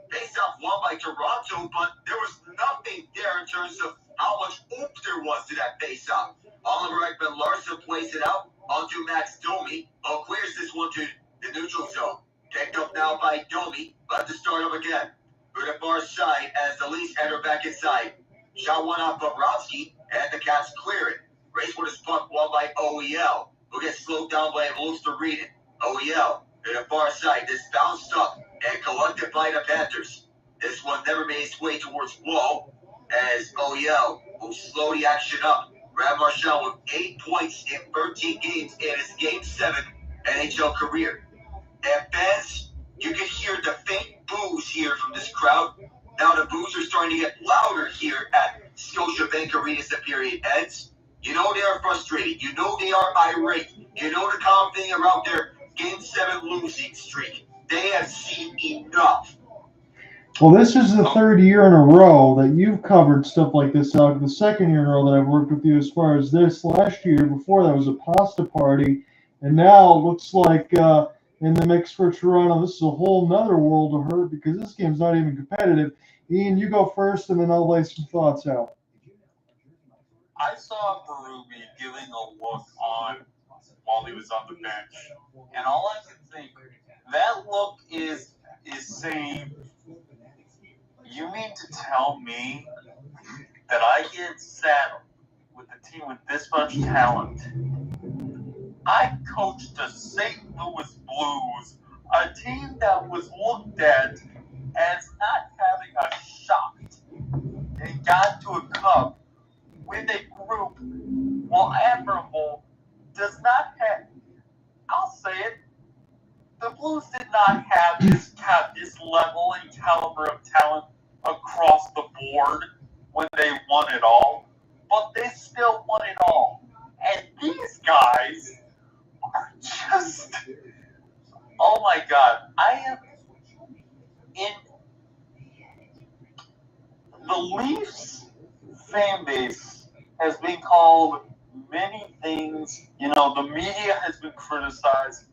Face-off won by Toronto, but there was nothing there in terms of how much oomph there was to that face-off. Oliver Ekman-Larsson plays it out onto Max Domi. Clears this one to the neutral zone. Picked up now by Domi. Let to start up again. Through the far side as the Leafs enter back inside. Shot one off Bobrovsky, and the Caps clear it. Race for this puck won by OEL, who gets slowed down by Luster Reed. OEL to the far side. This bounced up and collected by the Panthers. This one never made its way towards Wall, as OEL will slow the action up. Brad Marchand with 8 points in 13 games in his Game 7 NHL career. And fans, you can hear the faint boos here from this crowd. Now the boos are starting to get louder here at Scotiabank Arena as the period ends. You know they are frustrated. You know they are irate. You know the common thing around their Game 7 losing streak. They have seen enough. Well, this is the third year in a row that you've covered stuff like this out. The second year in a row that I've worked with you as far as this. Last year, before that was a pasta party. And now it looks like in the mix for Toronto, this is a whole nother world of hurt because this game's not even competitive. Ian, you go first, and then I'll lay some thoughts out. I saw Berube giving a look on while he was on the bench, and all I can think, that look is saying, you mean to tell me that I get saddled with a team with this much talent? I coached the St. Louis Blues, a team that was looked at as not having a shot, and got to a cup with a group, while admirable, does not have, I'll say it, the Blues did not have this level and caliber of talent across the board when they won it all, but they still won it all. And these guys are just, oh my God, I am in the Leafs fan base has been called many things. You know, the media has been criticized.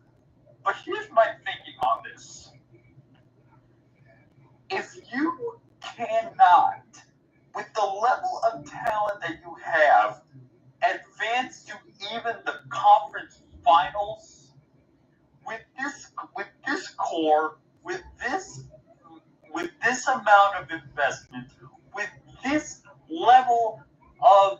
But here's my thinking on this. If you cannot, with the level of talent that you have, advance to even the conference finals, with this core, with this amount of investment, with this level of,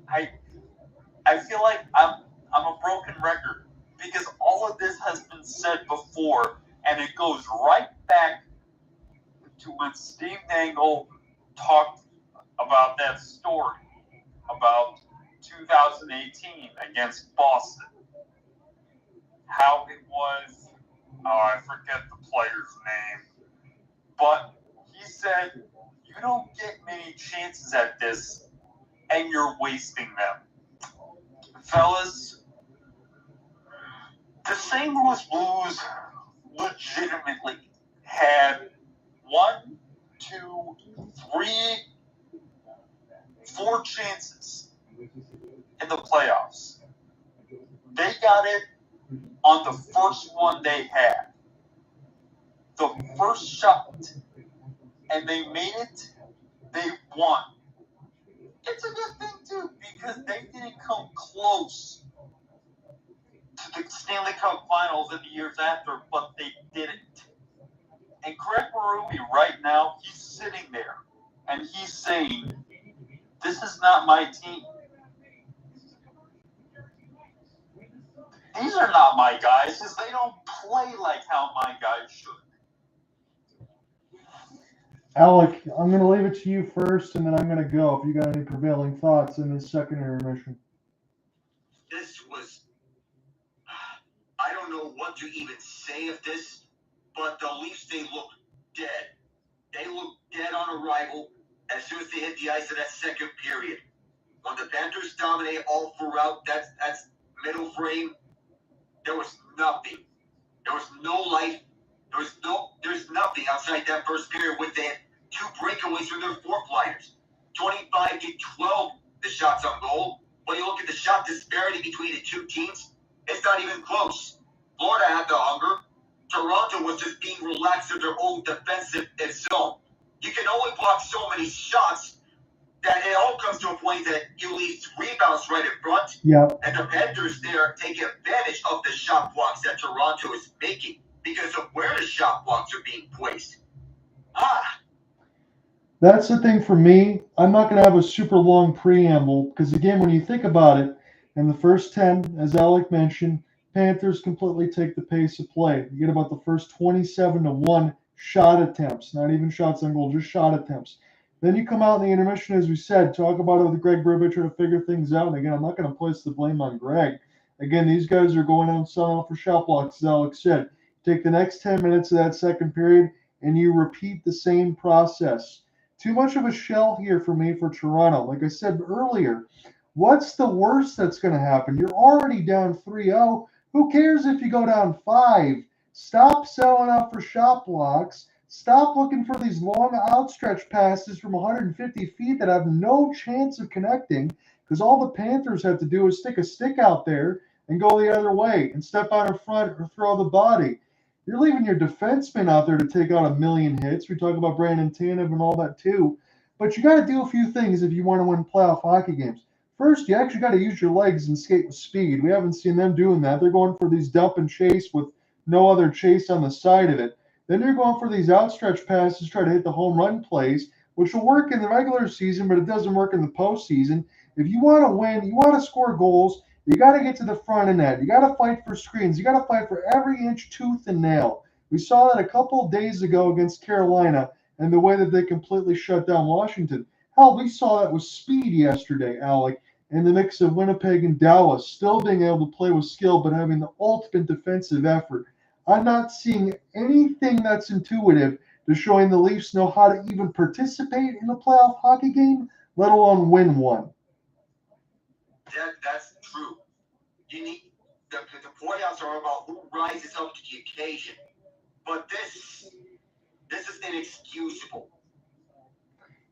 I feel like I'm a broken record because all of this has been said before, and it goes right back to when Steve Dangle talked about that story about 2018 against Boston. How it was, I forget the player's name, but he said, you don't get many chances at this, and you're wasting them. Fellas, the St. Louis Blues legitimately had 1, 2, 3, 4 chances in the playoffs. They got it on the first one they had. The first shot. And they made it. They won. It's a good thing, too, because they didn't come close to the Stanley Cup Finals in the years after, but they didn't. And Craig Berube right now, he's sitting there, and he's saying, this is not my team. These are not my guys, because they don't play like how my guys should. Alec, I'm going to leave it to you first, and then I'm going to go if you got any prevailing thoughts in this second intermission. This was, I don't know what to even say of this, but the Leafs, they look dead. They look dead on arrival as soon as they hit the ice in that second period. When the Panthers dominate all throughout, that's middle frame, there was nothing. There was no life. There's nothing outside that first period when they had 2 breakaways from their fourth liners. 25-12, the shots on goal. When you look at the shot disparity between the two teams, it's not even close. Florida had the hunger. Toronto was just being relaxed in their own defensive zone. You can only block so many shots that it all comes to a point that you leave rebounds right in front. Yep. And the Panthers there take advantage of the shot blocks that Toronto is making because of where the shot blocks are being placed. That's the thing for me. I'm not going to have a super long preamble because, again, when you think about it, in the first 10, as Alec mentioned, Panthers completely take the pace of play. You get about the first 27-1 shot attempts, not even shots on goal, just shot attempts. Then you come out in the intermission, as we said, talk about it with Greg Berube trying to figure things out. And again, I'm not going to place the blame on Greg. Again, these guys are going out and selling out for shot blocks, as Alex said. Take the next 10 minutes of that second period, and you repeat the same process. Too much of a shell here for me for Toronto. Like I said earlier, what's the worst that's going to happen? You're already down 3-0. Who cares if you go down 5? Stop selling out for shot blocks. Stop looking for these long outstretched passes from 150 feet that have no chance of connecting, because all the Panthers have to do is stick a stick out there and go the other way and step out in front or throw the body. You're leaving your defenseman out there to take out a million hits. We talk about Brandon Tanev and all that too. But you got to do a few things if you want to win playoff hockey games. First, you actually got to use your legs and skate with speed. We haven't seen them doing that. They're going for these dump and chase with no other chase on the side of it. Then you're going for these outstretched passes, try to hit the home run plays, which will work in the regular season, but it doesn't work in the postseason. If you want to win, you want to score goals, you got to get to the front of net. You got to fight for screens. You got to fight for every inch, tooth, and nail. We saw that a couple of days ago against Carolina and the way that they completely shut down Washington. Hell, we saw that with speed yesterday, Alec, in the mix of Winnipeg and Dallas, still being able to play with skill but having the ultimate defensive effort. I'm not seeing anything that's intuitive to showing the Leafs know how to even participate in a playoff hockey game, let alone win one. That's true. You need the playoffs are about who rises up to the occasion. But this is inexcusable.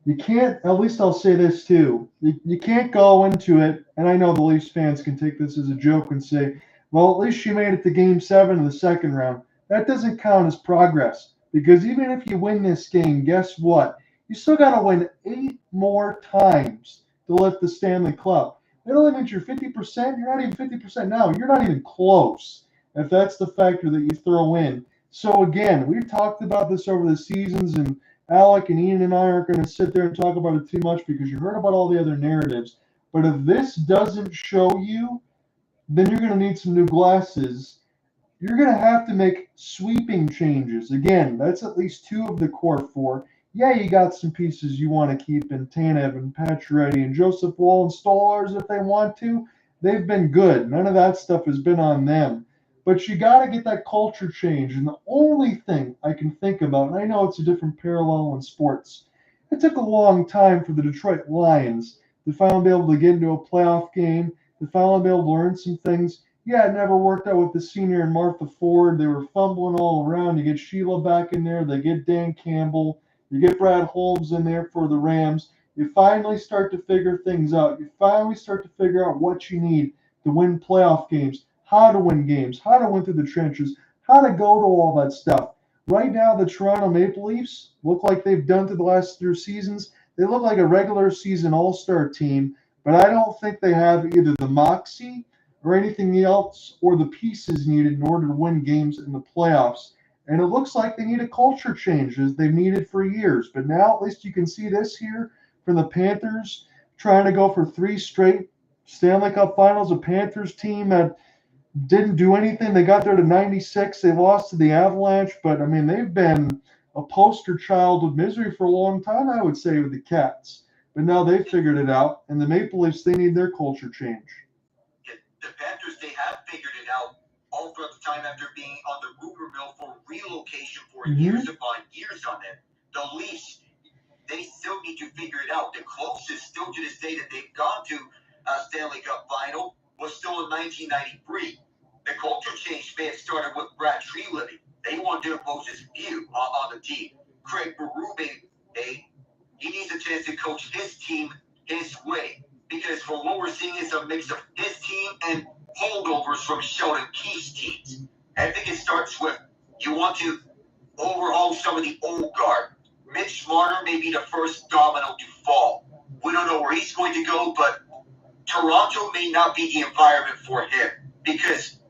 You can't, at least I'll say this too, you can't go into it, and I know the Leafs fans can take this as a joke and say, well, at least you made it to Game 7 of the second round. That doesn't count as progress, because even if you win this game, guess what? You still got to win 8 more times to lift the Stanley Cup. It only means you're 50%. You're not even 50% now. You're not even close, if that's the factor that you throw in. So again, we've talked about this over the seasons, and Alec and Ian and I aren't going to sit there and talk about it too much because you heard about all the other narratives. But if this doesn't show you, then you're going to need some new glasses. You're going to have to make sweeping changes. Again, that's at least 2 of the core 4. Yeah, you got some pieces you want to keep in Tanev and Pacioretty and Joseph Woll and Stolarz if they want to. They've been good. None of that stuff has been on them. But you got to get that culture change. And the only thing I can think about, and I know it's a different parallel in sports, it took a long time for the Detroit Lions to finally be able to get into a playoff game, to finally be able to learn some things. Yeah, it never worked out with the senior and Martha Ford. They were fumbling all around. You get Sheila back in there. They get Dan Campbell. You get Brad Holmes in there for the Rams. You finally start to figure things out. You finally start to figure out what you need to win playoff games, how to win games, how to win through the trenches, how to go to all that stuff. Right now, the Toronto Maple Leafs look like they've done through the last 3 seasons. They look like a regular season all-star team, but I don't think they have either the moxie or anything else or the pieces needed in order to win games in the playoffs. And it looks like they need a culture change as they've needed for years. But now at least you can see this here from the Panthers trying to go for 3 straight Stanley Cup Finals. A Panthers team that didn't do anything. They got there to 96. They lost to the Avalanche. But, I mean, they've been a poster child of misery for a long time, I would say, with the Cats. But now they've figured it out. And the Maple Leafs, they need their culture change. The Panthers, they have figured it out all throughout the time after being on the rumor mill for relocation for years upon years on it. The Leafs, they still need to figure it out. The closest still to this day that they've gone to a Stanley Cup final was still in 1993. The culture change may have started with Brad Rielly. They wanted to impose his view on the team. Craig Berube, he needs a chance to coach his team his way. Because from what we're seeing is a mix of his team and holdovers from Sheldon Keefe's teams. I think it starts with you want to overhaul some of the old guard. Mitch Marner may be the first domino to fall. We don't know where he's going to go, but Toronto may not be the environment for him because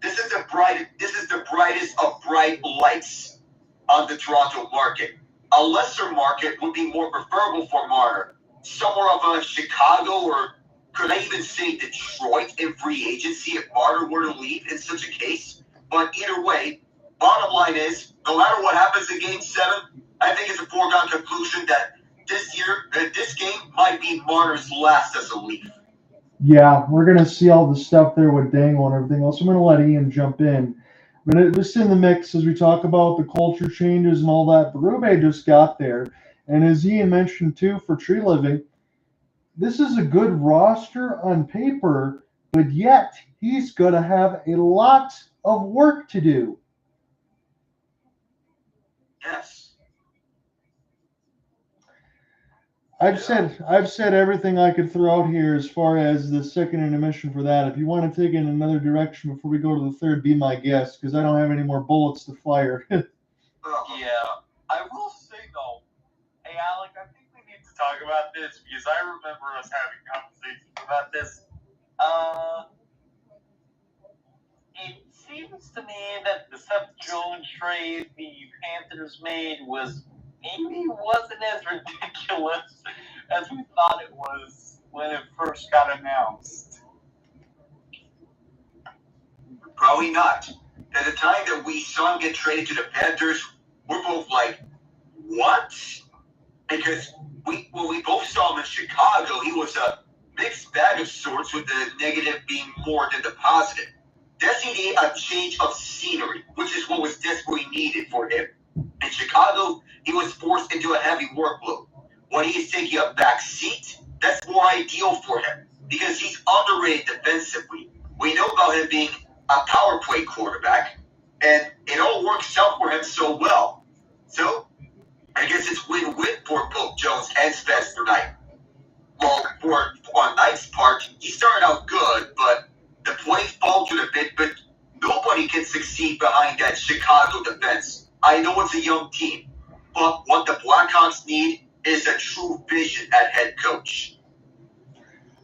this is the brightest of bright lights on the Toronto market. A lesser market would be more preferable for Marner. Somewhere of Chicago, or could I even say Detroit in free agency if Marner were to leave in such a case? But either way, bottom line is, no matter what happens in Game 7, I think it's a foregone conclusion that this game might be Marner's last as a Leaf. Yeah, we're going to see all the stuff there with Dangle and everything else. I'm going to let Ian jump in. But just in the mix as we talk about the culture changes and all that, Berube just got there. And as Ian mentioned too, for Tree Living, this is a good roster on paper, but yet he's going to have a lot of work to do. Yes. I've said everything I could throw out here as far as the second intermission for that. If you want to take it in another direction before we go to the third, be my guest, because I don't have any more bullets to fire. Yeah, I will say though, hey Alec, I think we need to talk about this because I remember us having conversations about this. It seems to me that the Seth Jones trade the Panthers made maybe wasn't as ridiculous as we thought it was when it first got announced. Probably not. At the time that we saw him get traded to the Panthers, we're both like, what? Because when we both saw him in Chicago, he was a mixed bag of sorts, with the negative being more than the positive. That's needed a change of scenery, which is what was desperately needed for him. In Chicago, he was forced into a heavy workload. When he is taking a back seat, that's more ideal for him because he's underrated defensively. We know about him being a power play quarterback, and it all works out for him so well. So, I guess it's win-win for both Jones and Spence tonight. Well, on Knight's part, he started out good, but the play faltered a bit, but nobody can succeed behind that Chicago defense. I know it's a young team, but what the Blackhawks need is a true vision at head coach.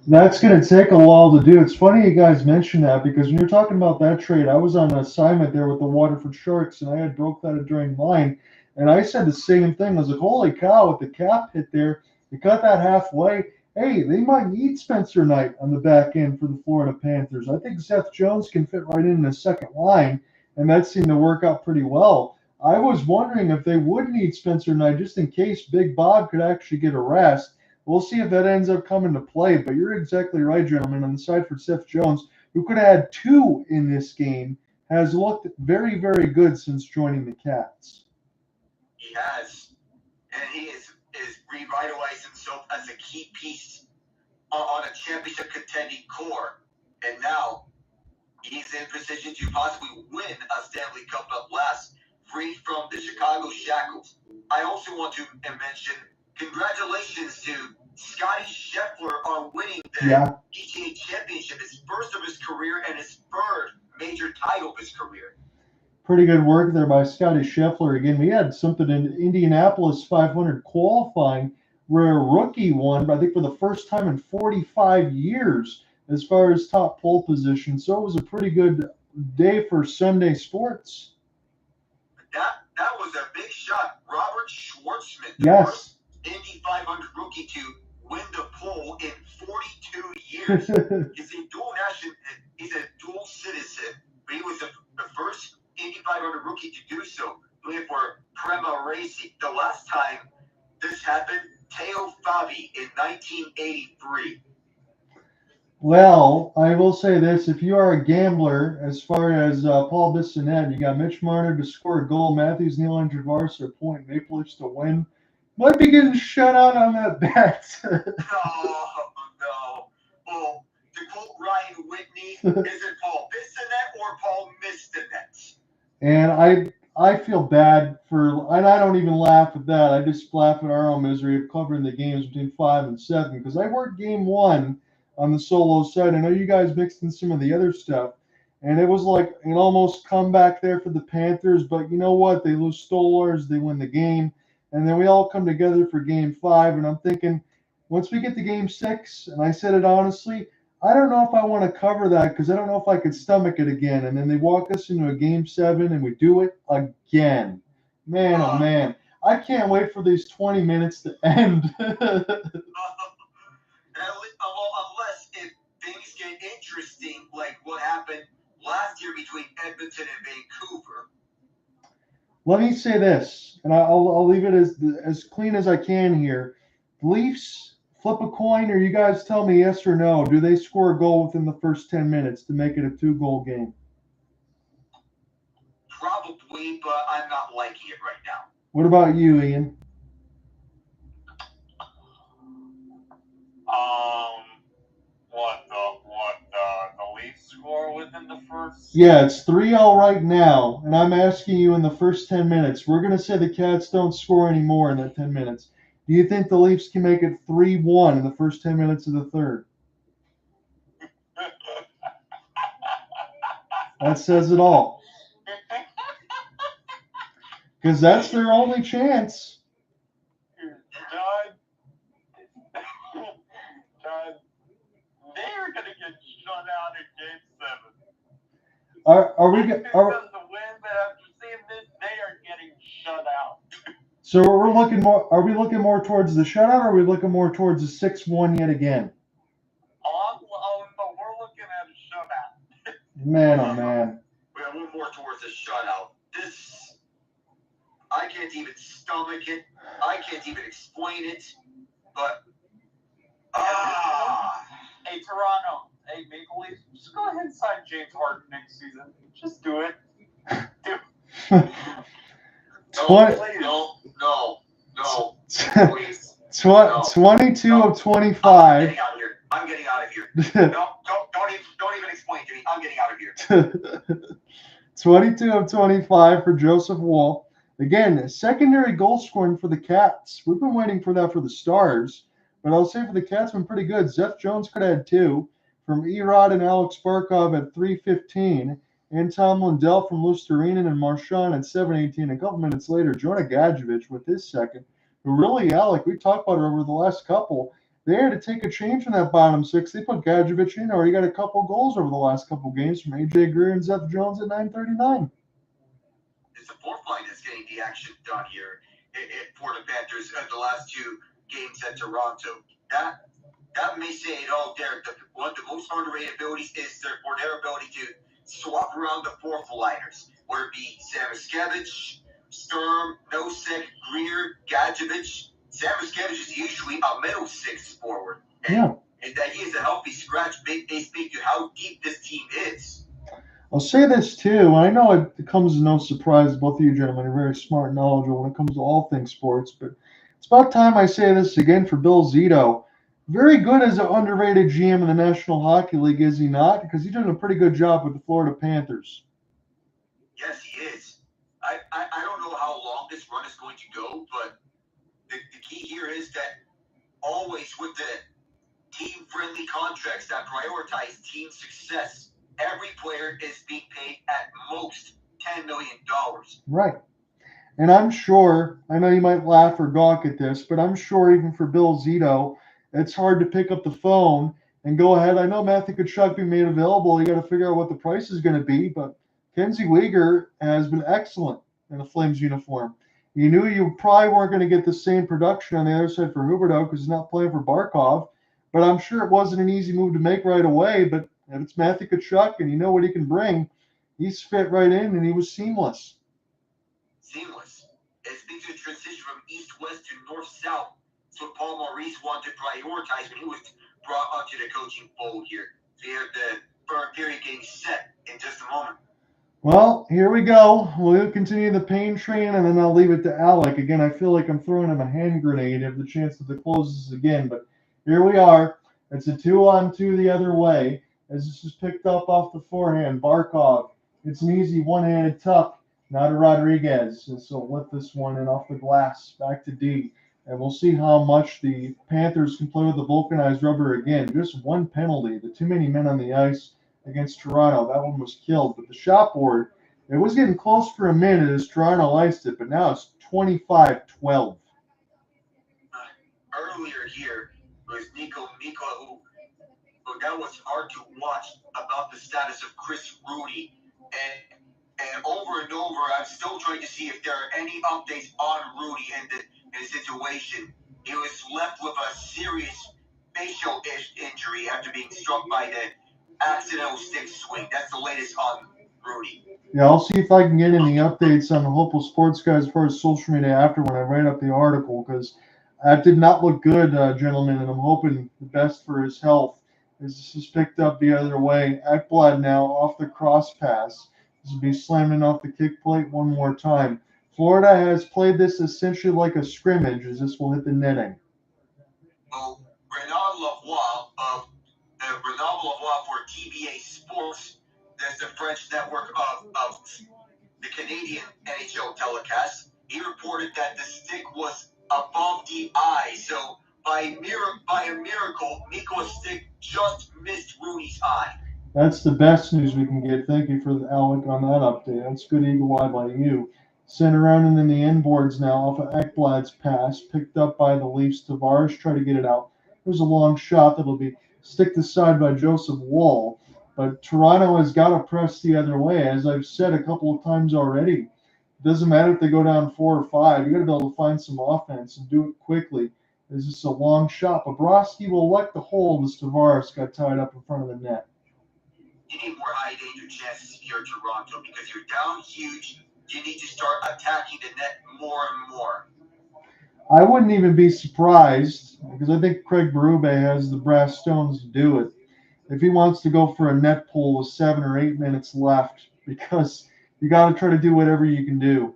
That's going to take a while to do. It's funny you guys mentioned that because when you're talking about that trade, I was on an assignment there with the Waterford Sharks, and I had broke that during line, and I said the same thing. I was like, holy cow, with the cap hit there, they cut that halfway. Hey, they might need Spencer Knight on the back end for the Florida Panthers. I think Seth Jones can fit right in the second line, and that seemed to work out pretty well. I was wondering if they would need Spencer Knight just in case Big Bob could actually get a rest. We'll see if that ends up coming to play, but you're exactly right, gentlemen. On the side for Seth Jones, who could have had 2 in this game, has looked very, very good since joining the Cats. He has, and he is revitalized himself as a key piece on a championship contending core, and now he's in position to possibly win a Stanley Cup at last, free from the Chicago shackles. I also want to mention congratulations to Scotty Scheffler on winning the PGA Championship, his first of his career and his third major title of his career. Pretty good work there by Scotty Scheffler. Again, we had something in Indianapolis 500 qualifying where a rookie won, I think, for the first time in 45 years as far as top pole position. So it was a pretty good day for Sunday sports. That was a big shot. Robert Schwartzman, the first Indy 500 rookie to win the pole in 42 years. He's a dual citizen, but he was the first Indy 500 rookie to do so, playing for Prema Racing. The last time this happened, Teo Fabi in 1983. Well, I will say this. If you are a gambler, as far as Paul Bissonnette, you got Mitch Marner to score a goal, Matthews, Nylander, Tavares to a point, Maple Leafs to win. Might be getting shut out on that bet. No. Well, to quote Ryan Whitney, is it Paul Bissonnette or Paul Mistonette? And I feel bad for, and I don't even laugh at that. I just laugh at our own misery of covering the games between 5 and 7 because I worked game 1 on the solo side. I know you guys mixed in some of the other stuff, and it was like an almost comeback there for the Panthers. But you know what? They lose Stolars, they win the game, and then we all come together for game 5. And I'm thinking, once we get to game 6, and I said it honestly, I don't know if I want to cover that because I don't know if I could stomach it again. And then they walk us into a game 7 and we do it again. Man, oh man. I can't wait for these 20 minutes to end. Unless if things get interesting, like what happened last year between Edmonton and Vancouver. Let me say this, and I'll leave it as clean as I can here. Leafs flip a coin, or you guys tell me yes or no. Do they score a goal within the first 10 minutes to make it a 2-goal game? Probably, but I'm not liking it right now. What about you, Ian? The Leafs score within the first? Yeah, it's 3-0 right now, and I'm asking you in the first 10 minutes. We're going to say the Cats don't score anymore in that 10 minutes. Do you think the Leafs can make it 3-1 in the first 10 minutes of the third? That says it all. Because that's their only chance. John, they're going to get shut out in Game 7. Are we because the win, but after seeing this, they are getting shut out. So we're looking more. Are we looking more towards the shutout, or are we looking more towards the 6-1 yet again? No, we're looking at a shutout. Man, oh man. We're more towards a shutout. I can't even stomach it. I can't even explain it. But hey, Toronto. Hey, Maple Leafs. Just go ahead and sign James Harden next season. Just do it. No. Please. 22 of 25. I'm getting out of here. No, don't even explain to me. I'm getting out of here. 22 of 25 for Joseph Woll. Again, secondary goal scoring for the Cats. We've been waiting for that for the Stars, but I'll say for the Cats, been pretty good. Zeph Jones could have had 2 from Erod and Alex Barkov at 3:15, and Tom Lundell from Lusterinen and Marchand at 7:18. A couple minutes later, Jonah Gadjevich with his second, who really, Alec, we talked about it over the last couple. They had to take a change in that bottom 6. They put Gadjevich in, or he got a couple goals over the last couple games from A.J. Greer and Zeph Jones at 9:39. It's the fourth line that's getting the action done here for the Panthers at the last 2 games at Toronto. That may say it all, Derek. One of the most underrated abilities is their ability to swap around the fourth liners, whether it be Samoskevich, Sturm, Nosek, Greer, Gadjevich. Samoskevich is usually a middle 6 forward. And that he is a healthy scratch. They speak to how deep this team is. I'll say this too. I know it comes as no surprise. Both of you gentlemen are very smart and knowledgeable when it comes to all things sports, but it's about time I say this again for Bill Zito. Very good as an underrated GM in the National Hockey League, is he not? Because he's doing a pretty good job with the Florida Panthers. Yes, he is. I don't know how long this run is going to go, but the key here is that always with the team-friendly contracts that prioritize team success, every player is being paid at most $10 million. Right. And I'm sure, I know you might laugh or gawk at this, but I'm sure even for Bill Zito, it's hard to pick up the phone and go ahead. I know Matthew Tkachuk being made available. You got to figure out what the price is going to be, but Kenzie Weegar has been excellent in a Flames uniform. You knew you probably weren't going to get the same production on the other side for Huberdeau because he's not playing for Barkov, but I'm sure it wasn't an easy move to make right away. But if it's Matthew Tkachuk and you know what he can bring, he's fit right in and he was seamless. It speaks to the transition from east-west to north-south. So Paul Maurice wanted to prioritize when he was brought onto the coaching fold here. So you have the third period getting set in just a moment. Well, here we go. We'll continue the pain train, and then I'll leave it to Alec. Again, I feel like I'm throwing him a hand grenade if the chance that it closes again. But here we are. It's a 2-on-2 the other way, as this is picked up off the forehand. Barkov. It's an easy one-handed tuck. Now to Rodriguez. And so let this one in off the glass. Back to D. And we'll see how much the Panthers can play with the vulcanized rubber again. Just one penalty. The too many men on the ice against Toronto. That one was killed. But the shot board, it was getting close for a minute as Toronto iced it. But now it's 25-12. Earlier here was Nico, who that was hard to watch about the status of Chris Rudy. And over and over, I'm still trying to see if there are any updates on Rudy and the situation. He was left with a serious facial injury after being struck by the accidental stick swing. That's the latest on Rudy. Yeah, I'll see if I can get any updates on the Hopeful Sports guys as far as social media after when I write up the article, because That did not look good, gentlemen, and I'm hoping the best for his health. As this is picked up the other way. Ekblad now off the cross pass. This will be slamming off the kick plate one more time. Florida has played this essentially like a scrimmage as this will hit the netting. Well, Bernard Lavoie for TBA Sports, that's the French network of the Canadian NHL telecast. He reported that the stick was above the eye. So by a miracle, Nico's stick just missed Rooney's eye. That's the best news we can get. Thank you for Alec on that update. That's good eagle eye by you. Sent around and in the inboards now off of Ekblad's pass. Picked up by the Leafs. Tavares try to get it out. There's a long shot that'll be sticked aside by Joseph Woll. But Toronto has got to press the other way. As I've said a couple of times already, it doesn't matter if they go down 4 or 5. You got to be able to find some offense and do it quickly. This is a long shot. Bobrovsky will elect the hold as Tavares got tied up in front of the net. You need more high danger chances if you're Toronto because you're down huge. You need to start attacking the net more and more. I wouldn't even be surprised because I think Craig Berube has the brass stones to do it. If he wants to go for a net pull with 7 or 8 minutes left, because you got to try to do whatever you can do.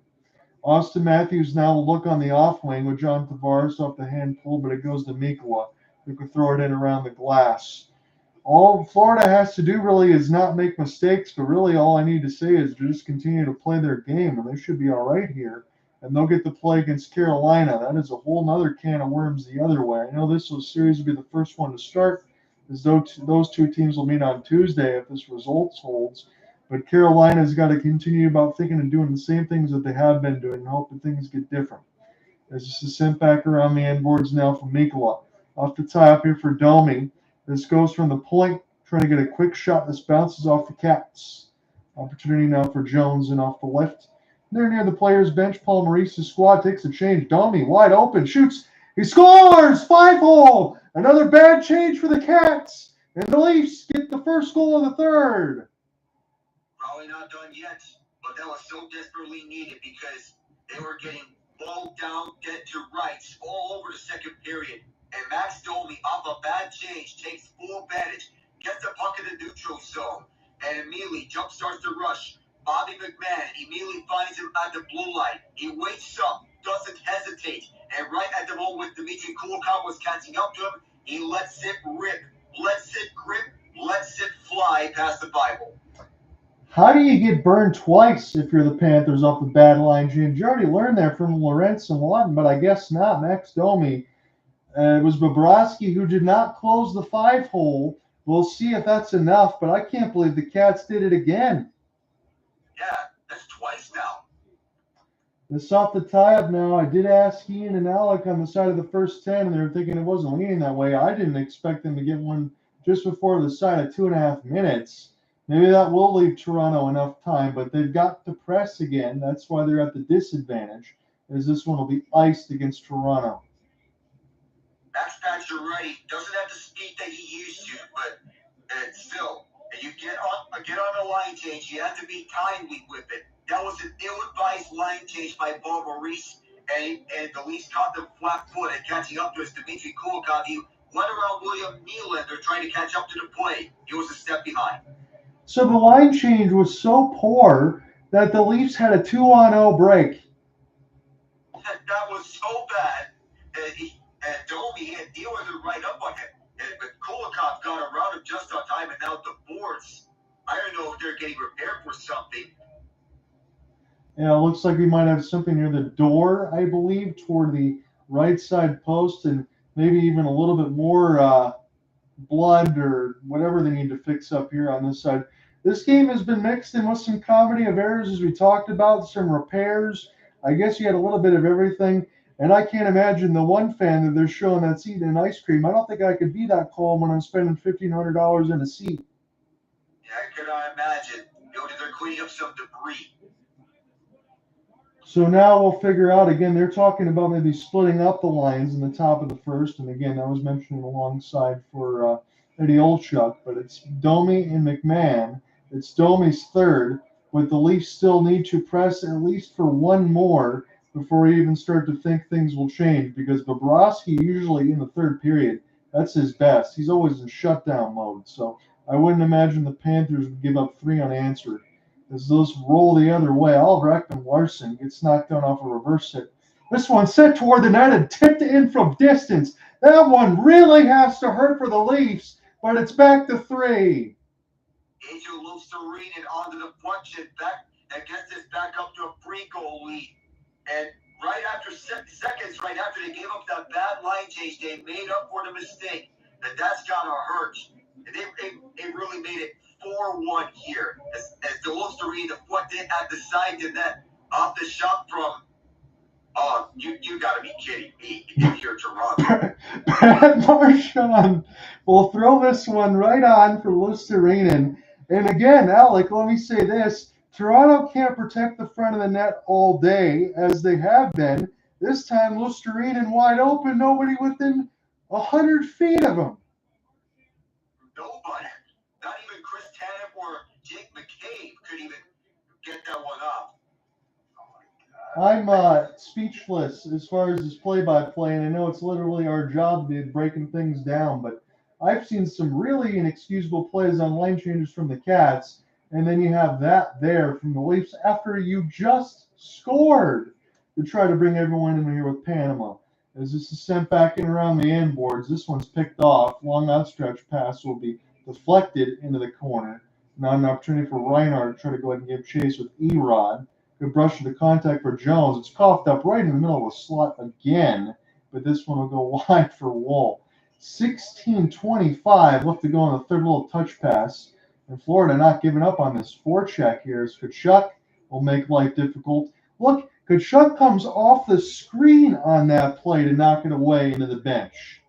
Auston Matthews now will look on the off wing with John Tavares off the hand pull, but it goes to Mikkola, who can throw it in around the glass. All Florida has to do really is not make mistakes, but really all I need to say is just continue to play their game, and they should be all right here. And they'll get to play against Carolina. That is a whole nother can of worms the other way. I know this series will be the first one to start, as those two teams will meet on Tuesday if this results holds. But Carolina's got to continue about thinking and doing the same things that they have been doing and hope that things get different. There's just a sent back around the end boards now from Mikkola. Off the tie up here for Domi. This goes from the point, trying to get a quick shot. This bounces off the Cats. Opportunity now for Jones and off the left. They're near the players' bench. Paul Maurice's squad takes a change. Domi wide open, shoots. He scores! 5-hole! Another bad change for the Cats. And the Leafs get the first goal of the third. Probably not done yet, but that was so desperately needed because they were getting balled down dead to rights all over the second period. And Max Domi, off a bad change, takes full advantage, gets the puck in the neutral zone, and immediately jumpstarts the rush. Bobby McMann immediately finds him at the blue line. He wakes up, doesn't hesitate, and right at the moment Dmitry Kulikov was catching up to him, he lets it rip, lets it grip, lets it fly past the Bible. How do you get burned twice if you're the Panthers off the bad line change? You already learned that from Lawrence and Lawton, but I guess not. Max Domi. It was Bobrovsky who did not close the 5-hole. We'll see if that's enough, but I can't believe the Cats did it again. Yeah, that's twice now. This off the tie-up now. I did ask Ian and Alec on the side of the first 10, and they were thinking it wasn't leaning that way. I didn't expect them to get one just before the side of 2.5 minutes. Maybe that will leave Toronto enough time, but they've got to press again. That's why they're at the disadvantage, as this one will be iced against Toronto. Max Pacioretty doesn't have the speed that he used to, but still, you get on a line change, you have to be timely with it. That was an ill-advised line change by Paul Maurice, and the Leafs caught them flat-footed, catching up to us. Dmitry Kulikov, he went around William Nylander trying to catch up to the play. He was a step behind. So the line change was so poor that the Leafs had a 2-on-0 break. That was so bad. And Domi, he wasn't right up on him. But Kulikov got around him just on time, and now the boards, I don't know if they're getting repaired for something. Yeah, it looks like we might have something near the door, I believe, toward the right side post, and maybe even a little bit more blood or whatever they need to fix up here on this side. This game has been mixed in with some comedy of errors, as we talked about, some repairs. I guess you had a little bit of everything. And I can't imagine the one fan that they're showing that's eating an ice cream. I don't think I could be that calm when I'm spending $1,500 in a seat. Yeah, I cannot imagine. They're cleaning up some debris. So now we'll figure out, again, they're talking about maybe splitting up the lines in the top of the first. And again, that was mentioned alongside for Eddie Olchuk. But it's Domi and McMann. It's Domi's third, but the Leafs still need to press at least for one more. before you even start to think things will change, because Bobrovsky usually in the third period, that's his best. He's always in shutdown mode. So I wouldn't imagine the Panthers would give up 3 unanswered. As those roll the other way, Oliver Larson gets knocked down off a reverse hit. This one set toward the net and tipped in from distance. That one really has to hurt for the Leafs, but it's back to 3. Angel Lucerine on the deflection back and gets this back up to a 3-goal lead. And right after seconds, right after they gave up that bad line change, they made up for the mistake. And that's gotta hurt. And they really made it 4-1 here. As the Lucerine deflected at the side of that off the shot from. Oh, you gotta be kidding me if you're Toronto. Brad Marchand will throw this one right on for Lucerinen. And again, Alec, let me say this. Toronto can't protect the front of the net all day, as they have been. This time, Lucerinen wide open, nobody within 100 feet of him. Nobody. Not even Chris Tanev or Jake McCabe could even get that one up. I'm speechless as far as this play-by-play, and I know it's literally our job to be breaking things down, but I've seen some really inexcusable plays on line changes from the Cats, and then you have that there from the Leafs after you just scored to try to bring everyone in here with Panama. As this is sent back in around the end boards, this one's picked off. Long outstretched pass will be deflected into the corner. Now an opportunity for Reinhart to try to go ahead and give chase with Erod. Good brush into contact for Jones. It's coughed up right in the middle of the slot again, but this one will go wide for Woll. 16-25. Look to go on the third little touch pass. And Florida not giving up on this forecheck here as Tkachuk will make life difficult. Look, Tkachuk comes off the screen on that play to knock it away into the bench.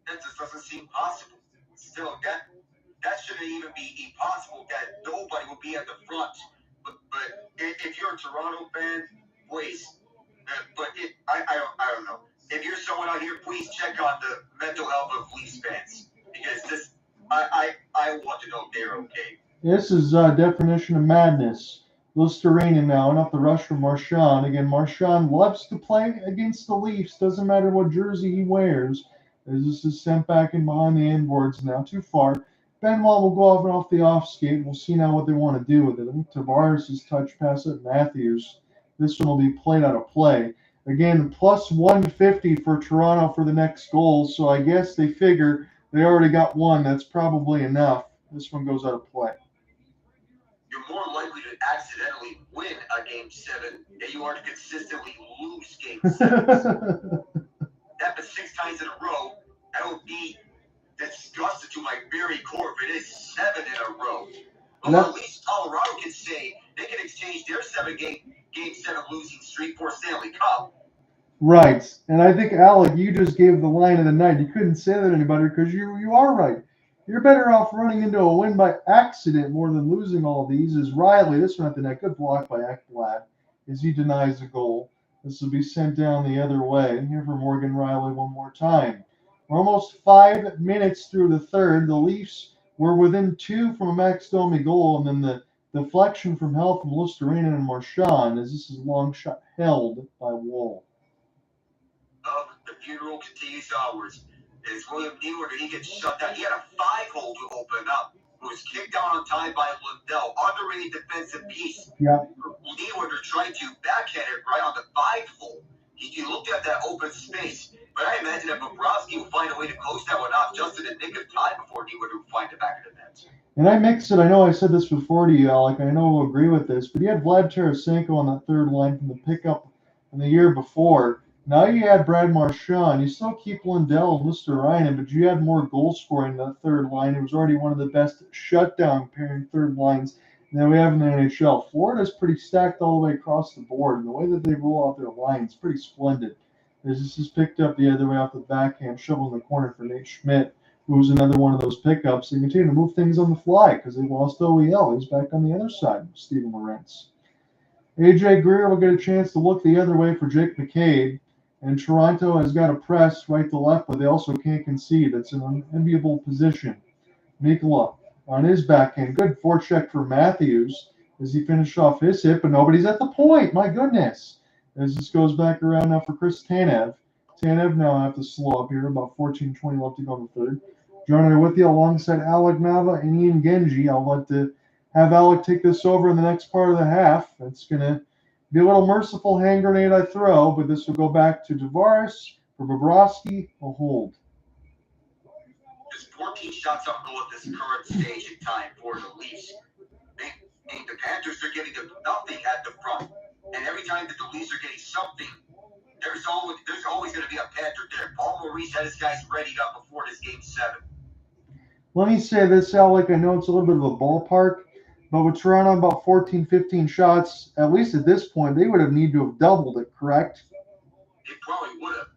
That just doesn't seem possible. Still, that shouldn't even be impossible that nobody will be at the front. But if you're a Toronto fan, please. I don't know. If you're someone out here, please check on the mental health of Leafs fans, because I want to know if they're okay. This is definition of madness. Lusterinen now, and up the rush from Marchand. Again, Marchand loves to play against the Leafs. Doesn't matter what jersey he wears. As this is sent back in behind the end boards now, too far. Benoit will go off the off skate. We'll see now what they want to do with it. I think Tavares' touch pass at Matthews. This one will be played out of play. Again, plus 150 for Toronto for the next goal. So I guess they figure they already got one. That's probably enough. This one goes out of play. You're more likely to accidentally win a Game 7 than you are to consistently lose Game 7. That happened 6 times in a row. That would be disgusting to my very core if it is 7 in a row. But at least Colorado can say they can exchange their 7-game Game 7 losing streak for a Stanley Cup. Right. And I think, Alec, you just gave the line of the night. You couldn't say that any better because you are right. You're better off running into a win by accident more than losing all these. Is Rielly, this one at the net, good block by Ekblad as he denies the goal. This will be sent down the other way. Here for Morgan Rielly one more time. We're almost 5 minutes through the third. The Leafs were within 2 from a Max Domi goal, and then the deflection from help from Lusterinen and Marchand as this is a long shot held by Woll. The funeral continues onwards. As William Nylander, he gets shut down. He had a 5-hole to open up. Who was kicked out on time by Lundell. Underrated defensive piece. Yeah. Nylander tried to backhand it right on the 5-hole. He looked at that open space. But I imagine that Bobrovsky will find a way to close that one off just in the nick of time before Nylander will find the back of the net. And I mix it. I know I said this before to you, Alec. I know we'll agree with this. But you had Vlad Tarasenko on that third line from the pickup in the year before. Now you had Brad Marchand. You still keep Lundell and Lusterinen, but you had more goal scoring in that third line. It was already one of the best shutdown pairing third lines that we have in the NHL. Florida's pretty stacked all the way across the board, and the way that they roll out their line is pretty splendid. As this is picked up the other way off the backhand, shovel in the corner for Nate Schmidt, who was another one of those pickups. They continue to move things on the fly because they lost OEL. He's back on the other side, Steven Lorentz. AJ Greer will get a chance to look the other way for Jake McCabe. And Toronto has got to press right to left, but they also can't concede. It's an enviable position. Mikula on his backhand. Good forecheck for Matthews as he finished off his hit, but nobody's at the point. My goodness. as this goes back around now for Chris Tanev. Tanev now have to slow up here, about 14-20 left to go in the third. Joining with you alongside Alec Nava and Ian Genge. I'll have Alec take this over in the next part of the half. It's going to be a little merciful hand grenade I throw, but this will go back to Tavares for Bobrovsky, a hold. There's 14 shots on goal at this current stage in time for the Leafs. The Panthers are getting them nothing at the front. And every time that the Leafs are getting something, there's always going to be a Panther there. Paul Maurice had his guys readied up before this game 7. Let me say this, Alec. I know it's a little bit of a ballpark, but with Toronto about 14, 15 shots, at least at this point, they would have needed to have doubled it, correct? They probably would have.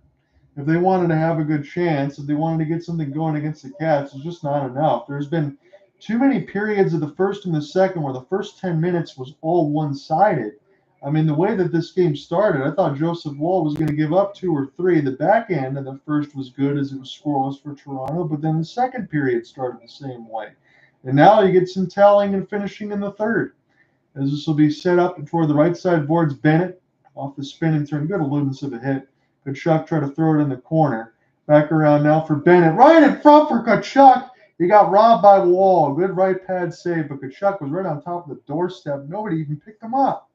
If they wanted to have a good chance, if they wanted to get something going against the Cats, it's just not enough. There's been too many periods of the first and the second where the first 10 minutes was all one-sided. I mean, the way that this game started, I thought Joseph Woll was going to give up 2 or 3. The back end of the first was good as it was scoreless for Toronto, but then the second period started the same way. And now you get some telling and finishing in the third, as this will be set up toward the right side boards. Bennett off the spin and turn. Good alludance of a hit. Tkachuk try to throw it in the corner. Back around now for Bennett. Right in front for Tkachuk. He got robbed by Wall. Good right pad save, but Tkachuk was right on top of the doorstep. Nobody even picked him up.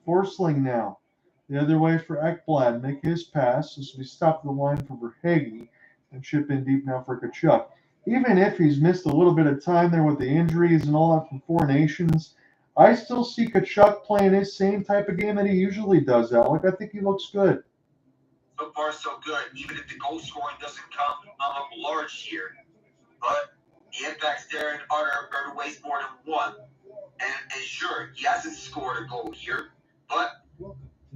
Forsling now. The other way for Ekblad. Make his pass. This will be stopped at the line for Verhaeghe and chip in deep now for Tkachuk. Even if he's missed a little bit of time there with the injuries and all that from 4 Nations, I still see Tkachuk playing his same type of game that he usually does, Alec. I think he looks good. So far, so good. Even if the goal scoring doesn't come up large here. But the impact's there in other ways more than one. And sure, he hasn't scored a goal here, but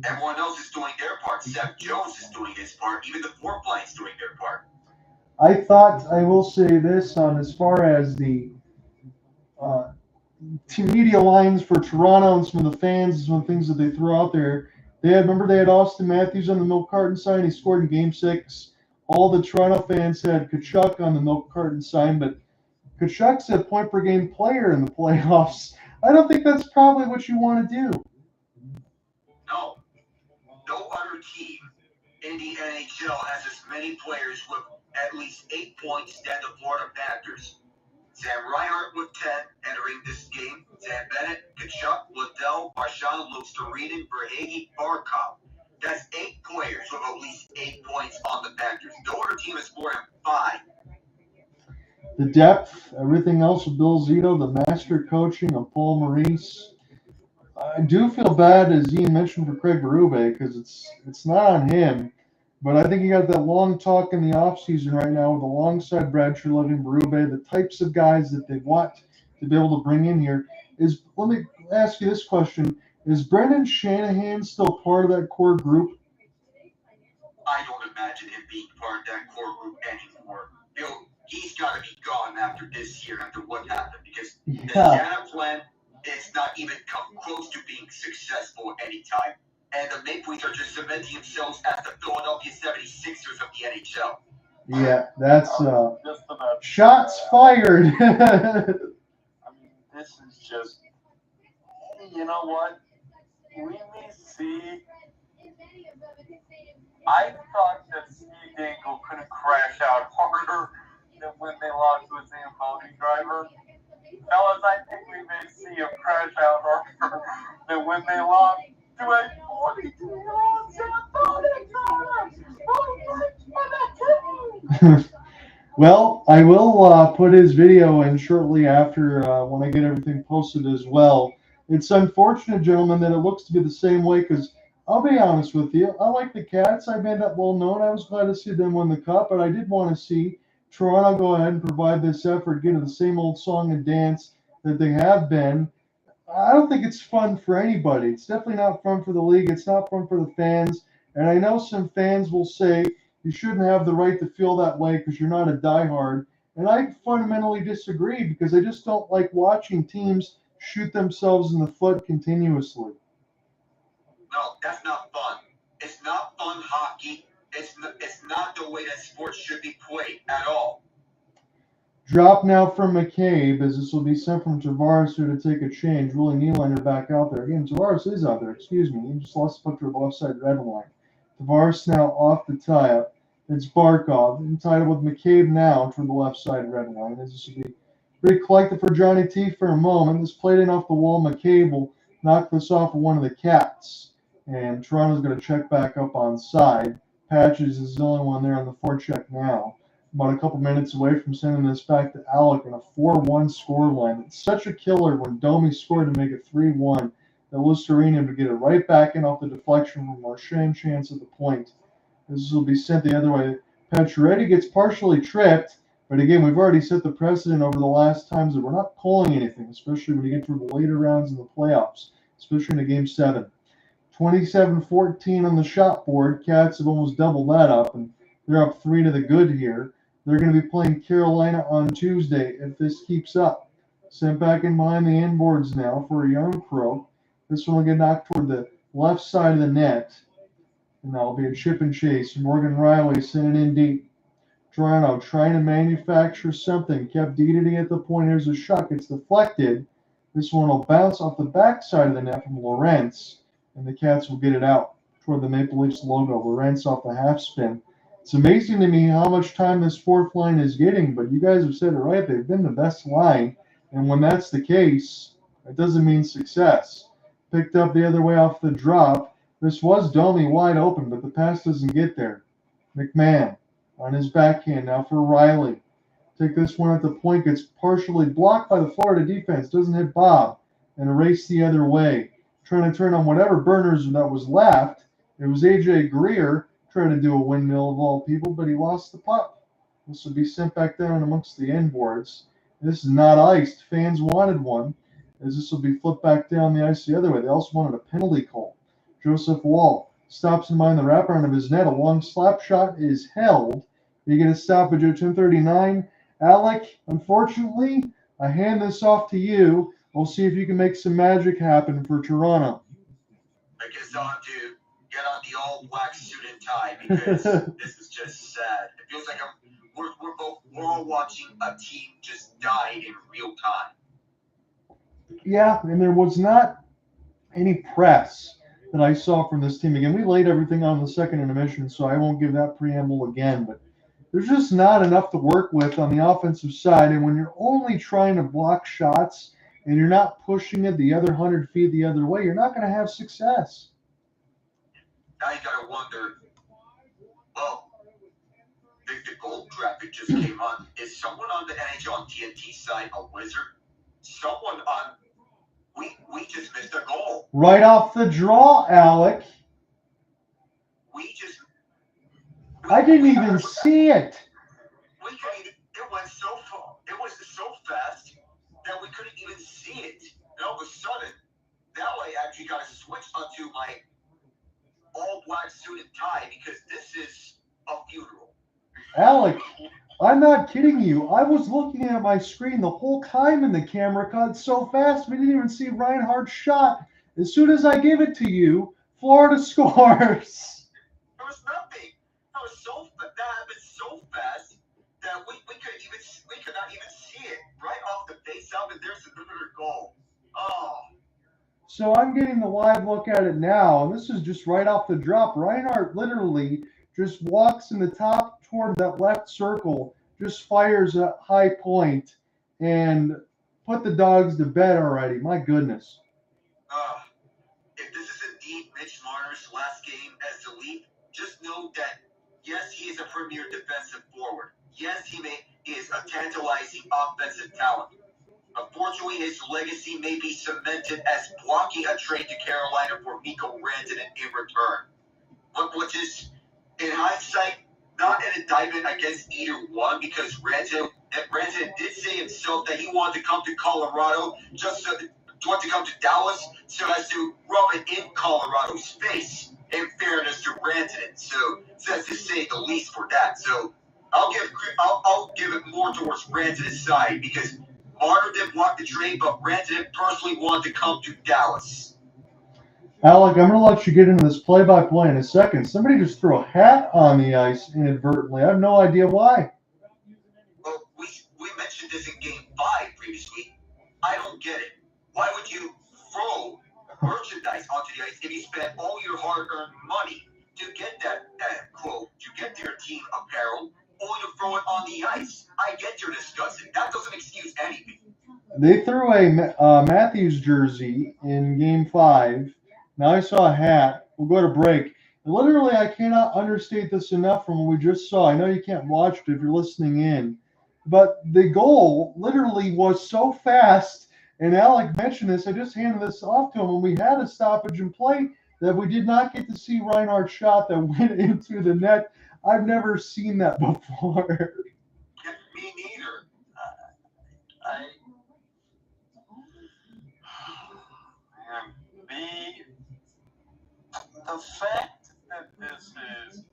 everyone else is doing their part. Seth Jones is doing his part. Even the fourth line is doing their part. I will say this on as far as the team media lines for Toronto and some of the fans, some of the things that they throw out there. Remember they had Auston Matthews on the milk carton sign. He scored in Game 6. All the Toronto fans had Tkachuk on the milk carton sign, but Tkachuk's a point-per-game player in the playoffs. I don't think that's probably what you want to do. No. No other team in the NHL has as many players with at least 8 points than the Florida Panthers. Sam Reinhart with 10 entering this game. Sam Bennett, Tkachuk, Liddell, Marchand, Luxtorinen, Verhaeghe, Barkov. That's 8 players with at least 8 points on the Panthers. No other team has more than 5. The depth, everything else with Bill Zito, the master coaching of Paul Maurice. I do feel bad, as Ian mentioned, for Craig Berube, because it's not on him. But I think you got that long talk in the offseason right now with alongside Brad Treliving, Berube, the types of guys that they want to be able to bring in here. Let me ask you this question. Is Brendan Shanahan still part of that core group? I don't imagine him being part of that core group anymore. He's got to be gone after this year, after what happened, because the Shannon plan is not even come close to being successful at any time. And the Maple Leafs are just cementing themselves as the Philadelphia 76ers of the NHL. Yeah, that's shots fired. I mean, this is just, you know what? We may see. I thought that Steve Dangle could have crashed out harder than when they lost to a Zamboni driver. Fellas, I think we may see him crash out harder than when they lost to a 42-year-old Zamboni driver. Well, I will put his video in shortly after when I get everything posted as well. It's unfortunate, gentlemen, that it looks to be the same way because I'll be honest with you. I like the Cats. I made that well known. I was glad to see them win the Cup, but I did want to see Toronto go ahead and provide this effort, get to the same old song and dance that they have been. I don't think it's fun for anybody. It's definitely not fun for the league. It's not fun for the fans. And I know some fans will say you shouldn't have the right to feel that way because you're not a diehard. And I fundamentally disagree because I just don't like watching teams shoot themselves in the foot continuously. No, that's not fun. It's not fun hockey. It's not the way that sports should be played at all. Drop now from McCabe, as this will be sent from Tavares here to take a change. Really, Nylander back out there. Again, Tavares is out there, excuse me. He just lost the puck to the left side red line. Tavares now off the tie-up. It's Barkov, entitled with McCabe now toward the left side red line. As this will be pretty collected for Johnny T for a moment. This played in off the wall. McCabe will knock this off of one of the Cats. And Toronto's going to check back up on side. Patches is the only one there on the forecheck now. About a couple minutes away from sending this back to Alec in a 4-1 scoreline. It's such a killer when Domi scored to make it 3-1 that Lustarini to get it right back in off the deflection from Marchand chance at the point. This will be sent the other way. Pacioretty gets partially tripped, but again, we've already set the precedent over the last times that we're not pulling anything, especially when you get through the later rounds in the playoffs, especially in a Game 7. 27-14 on the shot board. Cats have almost doubled that up, and they're up 3 to the good here. They're going to be playing Carolina on Tuesday if this keeps up. Sent back in behind the inboards now for a young pro. This one will get knocked toward the left side of the net. And that'll be a chip and chase. Morgan Rielly sent it in deep. Toronto trying to manufacture something. Kept Diddy at the point. Here's a shot. It's deflected. This one will bounce off the back side of the net from Lorentz. And the Cats will get it out toward the Maple Leafs logo. Lorentz off the half spin. It's amazing to me how much time this fourth line is getting, but you guys have said it right. They've been the best line, and when that's the case, it doesn't mean success. Picked up the other way off the drop. This was Domi wide open, but the pass doesn't get there. McMann on his backhand now for Rielly. Take this one at the point. Gets partially blocked by the Florida defense. Doesn't hit Bob, and erase the other way. Trying to turn on whatever burners that was left. It was A.J. Greer. Trying to do a windmill of all people, but he lost the puck. This will be sent back down amongst the end boards. This is not iced. Fans wanted one, as this will be flipped back down the ice the other way. They also wanted a penalty call. Joseph Wall stops in behind the wraparound of his net. A long slap shot is held. You get a stoppage at 10:39. Alec, unfortunately, I hand this off to you. We'll see if you can make some magic happen for Toronto. I guess I'll have to get on the all-black suit and tie because this is just sad. It feels like we're all watching a team just die in real time. Yeah, and there was not any press that I saw from this team. Again, we laid everything on the second intermission, so I won't give that preamble again. But there's just not enough to work with on the offensive side. And when you're only trying to block shots and you're not pushing it the other 100 feet the other way, you're not going to have success. Now you gotta wonder, well, the gold graphic just came on. Is someone on the NHL on TNT side a wizard? Someone on, we just missed a goal. Right off the draw, Alec. I didn't even see it. It went so far. It was so fast that we couldn't even see it. And all of a sudden, now I actually got to switch onto my all-black suit and tie because this is a funeral. Alec, I'm not kidding you. I was looking at my screen the whole time and the camera cut so fast we didn't even see Reinhardt's shot. As soon as I give it to you, Florida scores. There was nothing. That happened so fast that we could not even see it. Right off the face-off, and there's another goal. Oh. So I'm getting the live look at it now, and this is just right off the drop. Reinhardt literally just walks in the top toward that left circle, just fires a high point, and put the Dogs to bed already. My goodness. If this is indeed Mitch Marner's last game as the Leaf, just know that, yes, he is a premier defensive forward. Yes, he is a tantalizing offensive talent. Unfortunately, his legacy may be cemented as blocking a trade to Carolina for Mikko Rantanen in return. Which is, in hindsight, not an indictment against either one because Rantanen did say himself that he wanted to come to Colorado want to come to Dallas so as to rub it in Colorado's face, in fairness to Rantanen. So that's to say the least for that. So I'll give it more towards Rantanen's side because Marner didn't block the trade, but Rantanen personally wanted to come to Dallas. Alec, I'm going to let you get into this play-by-play in a second. Somebody just threw a hat on the ice inadvertently. I have no idea why. Well, we mentioned mentioned this in Game 5 previously. I don't get it. Why would you throw merchandise onto the ice if you spent all your hard-earned money to get that quote, to get their team apparel, only to throw it on the ice? I get you're discussing. That doesn't excuse anything. They threw a Matthews jersey in Game 5. Now I saw a hat. We'll go to break. Literally, I cannot understate this enough from what we just saw. I know you can't watch it if you're listening in, but the goal literally was so fast, and Alec mentioned this. I just handed this off to him when we had a stoppage in play that we did not get to see Reinhardt's shot that went into the net. I've never seen that before. Me neither. The fact that this is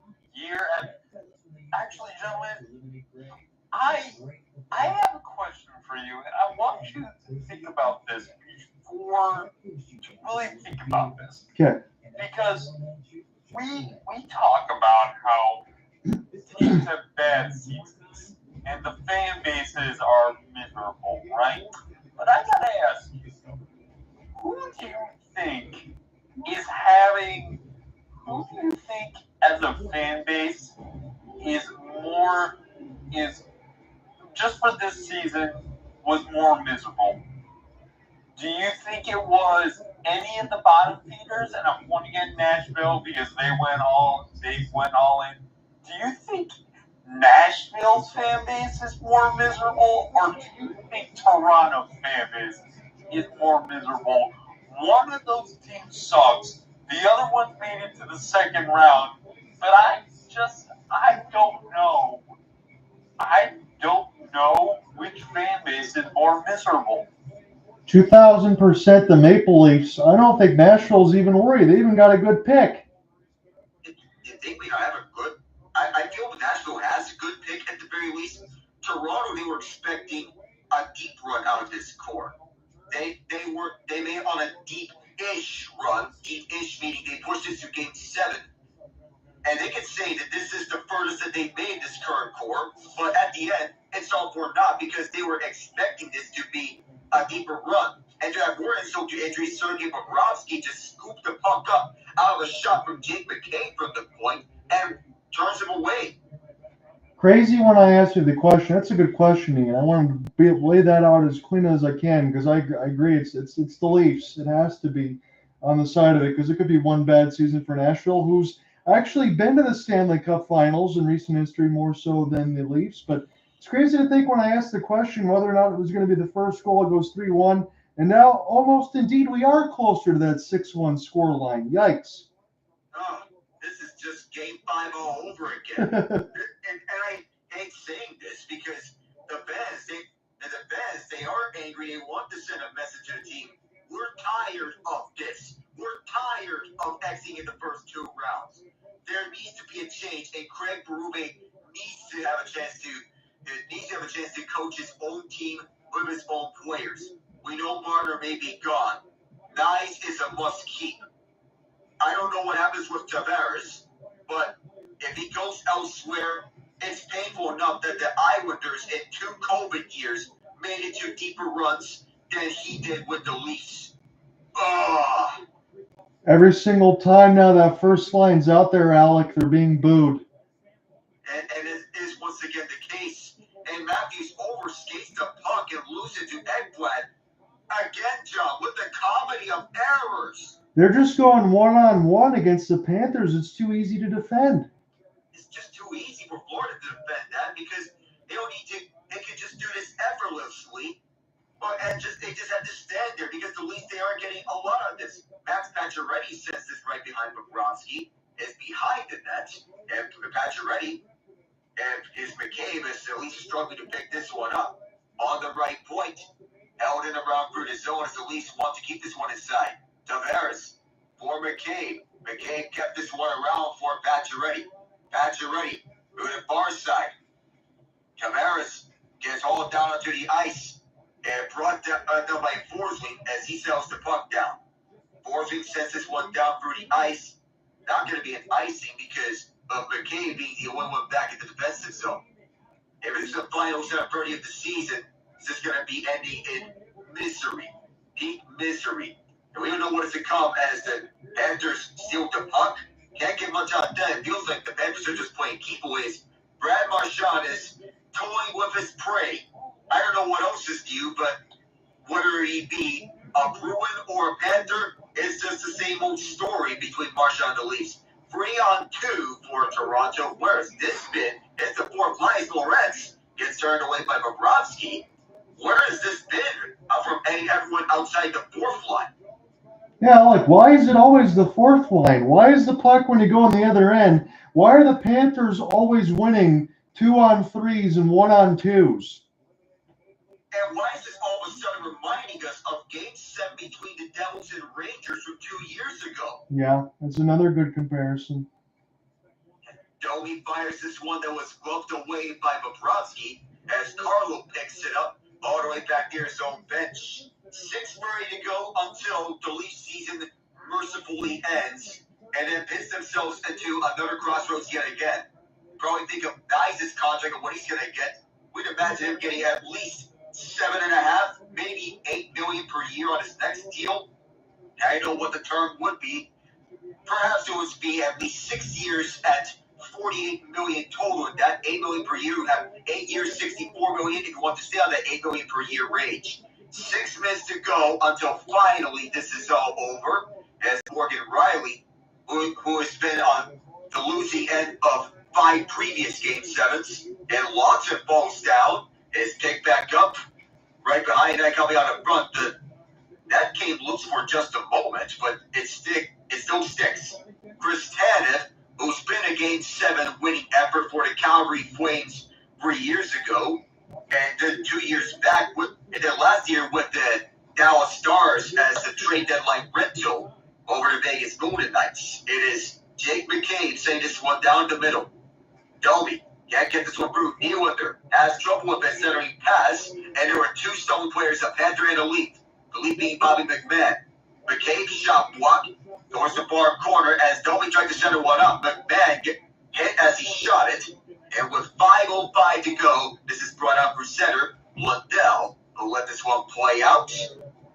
actually, gentlemen, I have a question for you, and I want you to think about this before you really think about this. Okay. Because we talk about how teams have bad seasons and the fan bases are miserable, right? But I gotta ask you, who do you think as a fan base is just for this season was more miserable? Do you think it was any of the bottom feeders? And I'm pointing at Nashville because they went all in. Do you think Nashville's fan base is more miserable, or do you think Toronto's fan base is more miserable? One of those teams sucks. The other one made it to the second round, but I don't know. I don't know which fan base is more miserable. 2,000% the Maple Leafs. I don't think Nashville's even worried. They even got a good pick. You think we have a good? I feel Nashville has a good pick at the very least. Toronto, they were expecting a deep run out of this core. They made on a deep-ish run. Deep-ish meaning they pushed this to Game 7. And they could say that this is the furthest that they've made this current core, but at the end, it's all for naught because they were expecting this to be a deeper run. And to have more insult to injury, Sergei Bobrovsky just scooped the puck up out of a shot from Jake McCain from the point and turns him away. Crazy when I asked you the question. That's a good question, Ian. I want to lay that out as clean as I can because I agree. It's the Leafs. It has to be on the side of it because it could be one bad season for Nashville, who's actually been to the Stanley Cup Finals in recent history more so than the Leafs. But it's crazy to think when I asked the question whether or not it was going to be the first goal. It goes 3-1, and now almost indeed we are closer to that 6-1 score line. Yikes! Oh, this is just Game 5 all over again. and I hate saying this because the fans, they are angry. They want to send a message to the team. We're tired of this. We're tired of exiting in the first 2 rounds. There needs to be a change, and Craig Berube needs to have a chance to coach his own team with his own players. We know Marner may be gone. Knies is a must keep. I don't know what happens with Tavares, but if he goes elsewhere, it's painful enough that the Islanders in 2 COVID years made it to deeper runs than he did with the Leafs. Ugh. Every single time now that first line's out there, Alec, they're being booed. And it is once again the case. And Matthews overskates the puck and loses to Ekblad. Again, John, with the comedy of errors. They're just going one-on-one against the Panthers. It's too easy to defend. It's just too easy for Florida to defend that because they could just do this effortlessly. They just have to stand there because the Leafs, they are getting a lot of this. Max Pacioretty sends this right behind Bobrovsky. Is behind the net. And Pacioretty and his McCabe is at least struggling to pick this one up. On the right point. Held in around through the zone as the Leafs want to keep this one inside. Tavares for McCabe. McCabe kept this one around for Pacioretty. Pacioretty moving far side. Tavares gets hauled down onto the ice and brought down by Forsling as he sells the puck down. Forsling sends this one down through the ice. Not going to be an icing because of McCabe being the only one back in the defensive zone. If it's the final 7:30 of the season, is this going to be ending in misery, deep misery. And we don't know what it's to come as the Panthers steal the puck. Can't get much out of that. It feels like the Panthers are just playing keep-aways. Brad Marchand is toying with his prey. I don't know what else is due, but whether he be a Bruin or a Panther, it's just the same old story between Marchand and the Leafs. 3-on-2 for Toronto. Where's this been? It's the fourth line. Lawrence gets turned away by Bobrovsky. Where has this been from everyone outside the fourth line? Yeah, like, why is it always the fourth line? Why is the puck when you go on the other end? Why are the Panthers always winning 2-on-3s and 1-on-2s? And why is this all of a sudden reminding us of Game 7 between the Devils and Rangers from 2 years ago? Yeah, that's another good comparison. Domi fires this one that was gloved away by Bobrovsky as Carlo picks it up all the way back near his own bench. 6:30 to go until the Leafs season mercifully ends, and then pits themselves into another crossroads yet again. Probably think of Knies' contract and what he's going to get. We'd imagine him getting at least $7.5, maybe $8 million per year on his next deal. I don't know what the term would be. Perhaps it would be at least 6 years at $48 million total. And that $8 million per year would have 8 years, $64 million if you want to stay on that $8 million per year range. 6 minutes to go until finally this is all over. As Morgan Rielly, who has been on the losing end of 5 previous Game 7s, and Lawson falls down, is picked back up right behind that coming out in front. That came loose for just a moment, but it still sticks. Chris Tanev, who's been a Game 7 winning effort for the Calgary Flames 3 years ago, and then 2 years back, and then last year with the Dallas Stars as the trade deadline rental over the Vegas Golden Knights. It is Jake McCabe saying this one down the middle. Domi can't get this one through. Nylander has trouble with that centering pass, and there were 2 stolen players, a Panther and a Leaf. The Leaf being Bobby McMann. McCabe's shot block towards the far corner as Domi tried to center one up. McMann hit as he shot it, and with 5:05 to go, this is brought out for center. Lundell will let this one play out.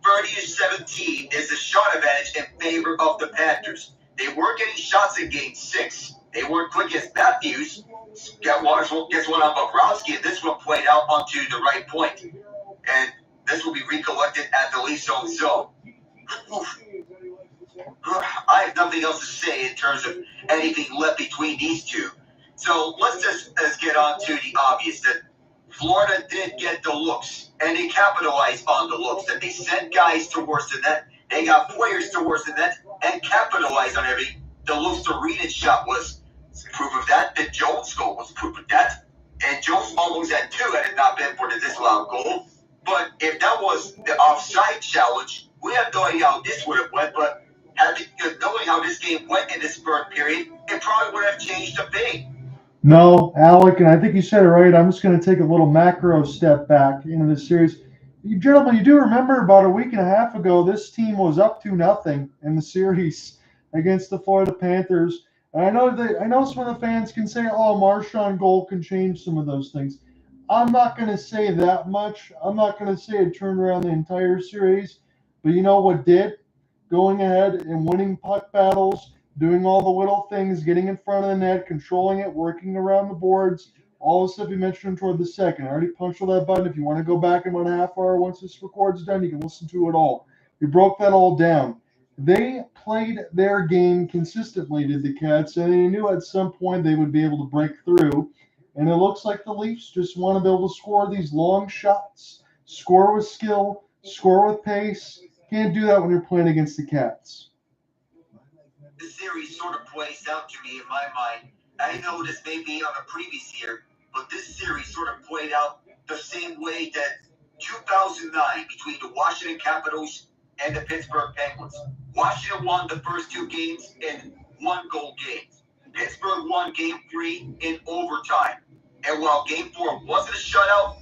30-17 is the shot advantage in favor of the Panthers. They were getting shots in Game 6. They weren't quick as Matthews. Gets one on Bobrovsky, and this one played out onto the right point. And this will be recollected at the Leafs' own zone. I have nothing else to say in terms of anything left between these two. So let's get on to the obvious, that Florida did get the looks, and they capitalized on the looks, that they sent guys towards the net, they got players towards the net, and capitalized on everything. The looks to Reed's shot was proof of that. The Jones goal was proof of that. And Jones almost had 2 had it not been for the disallowed goal. But if that was the offside challenge, we have no idea how this would have went, but knowing how this game went in this third period, it probably would have changed a thing. No, Alec, and I think you said it right. I'm just going to take a little macro step back into this series. You gentlemen, you do remember about a week and a half ago, this team was up 2-0 in the series against the Florida Panthers. And I know some of the fans can say, "Oh, Marchand goal can change some of those things." I'm not going to say that much. I'm not going to say it turned around the entire series. But you know what did? Going ahead and winning puck battles, doing all the little things, getting in front of the net, controlling it, working around the boards, all the stuff you mentioned toward the second. I already punched all that button. If you want to go back in about a half hour once this record's done, you can listen to it all. We broke that all down. They played their game consistently, did the Cats, and they knew at some point they would be able to break through. And it looks like the Leafs just want to be able to score these long shots, score with skill, score with pace. Can't do that when you're playing against the Cats. This series sort of plays out to me in my mind. I know this may be on a previous year, but this series sort of played out the same way that 2009 between the Washington Capitals and the Pittsburgh Penguins. Washington won the first 2 games in 1-goal games. Pittsburgh won Game 3 in overtime. And while Game 4 wasn't a shutout,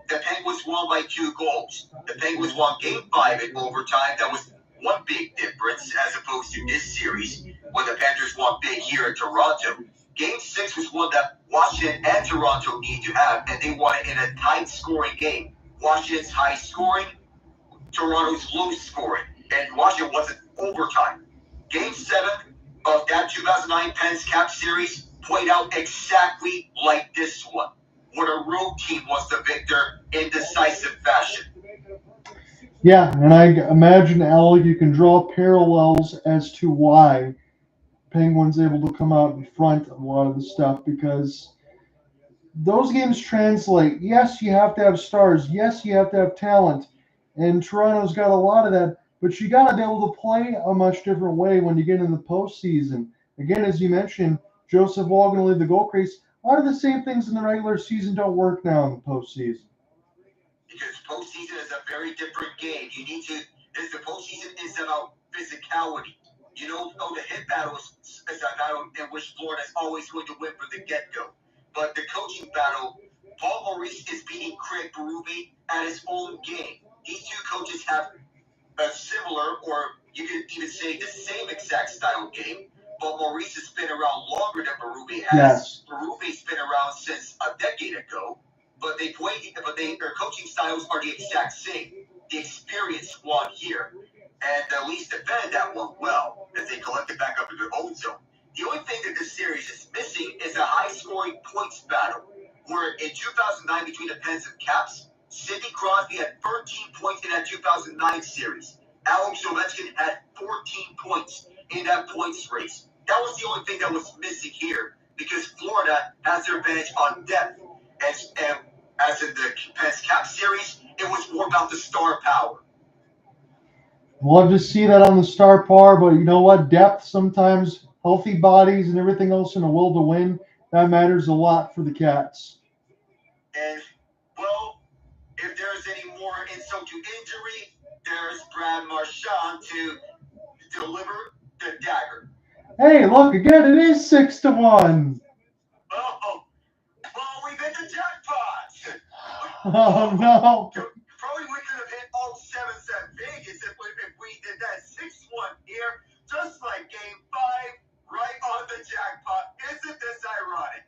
the Penguins won by 2 goals. The Penguins won Game 5 in overtime. That was one big difference as opposed to this series when the Panthers won big here in Toronto. Game 6 was one that Washington and Toronto need to have, and they won it in a tight scoring game. Washington's high scoring, Toronto's low scoring, and Washington wasn't overtime. Game 7 of that 2009 Pens Cap series played out exactly like this one, where a road team was the victor in decisive fashion. Yeah, and I imagine, Alec, you can draw parallels as to why Penguins able to come out in front of a lot of the stuff, because those games translate. Yes, you have to have stars. Yes, you have to have talent. And Toronto's got a lot of that, but you got to be able to play a much different way when you get in the postseason. Again, as you mentioned, Joseph Wall going to lead the goal crease. A lot of the same things in the regular season don't work now in the postseason. Because postseason is a very different game. The postseason is about physicality. The hit battle is a battle in which Florida's always going to win from the get-go. But the coaching battle, Paul Maurice is beating Craig Berube at his own game. These two coaches have a similar, or you could even say the same exact style game, but Maurice has been around longer than Berube has. Yes. Berube's been around since a decade ago, but their coaching styles are the exact same. The experience won here, and the Leafs defended that one well as they collected back up in their own zone. The only thing that this series is missing is a high-scoring points battle, where in 2009 between the Pens and Caps, Sidney Crosby had 13 points in that 2009 series. Alex Ovechkin had 14 points in that points race. That was the only thing that was missing here, because Florida has their advantage on depth. And as in the Pens Cap series, it was more about the star power. Love to see that on the star power, but you know what? Depth sometimes, healthy bodies and everything else, and a will to win, that matters a lot for the Cats. And, well, if there's any more insult to injury, there's Brad Marchand to deliver the dagger. Hey, look, again, it is 6-1. Oh, well, we've hit the jackpot. Oh, no. Probably we could have hit all 7s at Vegas if we did that 6-1 here, just like Game 5, right on the jackpot. Isn't this ironic?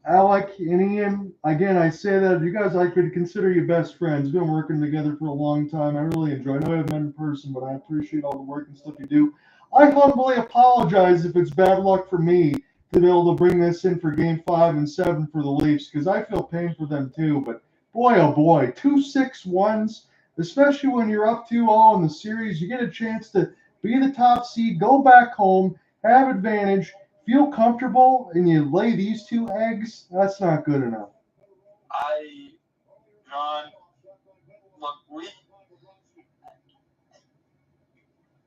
Alec and Ian, again, I say that you guys, I could consider you best friends. We've been working together for a long time. I really enjoy it. I know I haven't met in person, but I appreciate all the work and stuff you do. I humbly apologize if it's bad luck for me to be able to bring this in for Game 5 and 7 for the Leafs, because I feel pain for them too. But boy, oh boy, 2-6-1s, especially when you're up 2-0 in the series, you get a chance to be the top seed, go back home, have advantage, feel comfortable, and you lay these 2 eggs. That's not good enough. John, look,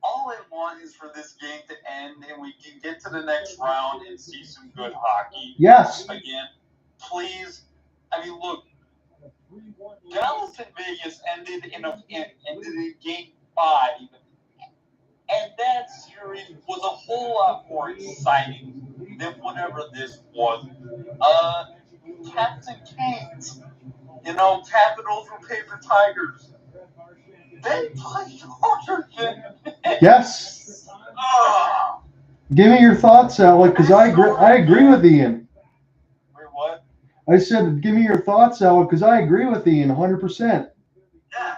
all I want is for this game to end and we can get to the next round and see some good hockey. Yes. Again, please. I mean, look, Dallas and Vegas ended in Game 5, and that series was a whole lot more exciting than whatever this was. Cats and Kings, Capitals were paper tigers. They played harder than Yes. Give me your thoughts, Alec, because I agree with Ian. Wait, what? I said, give me your thoughts, Alec, because I agree with Ian 100%. Yeah,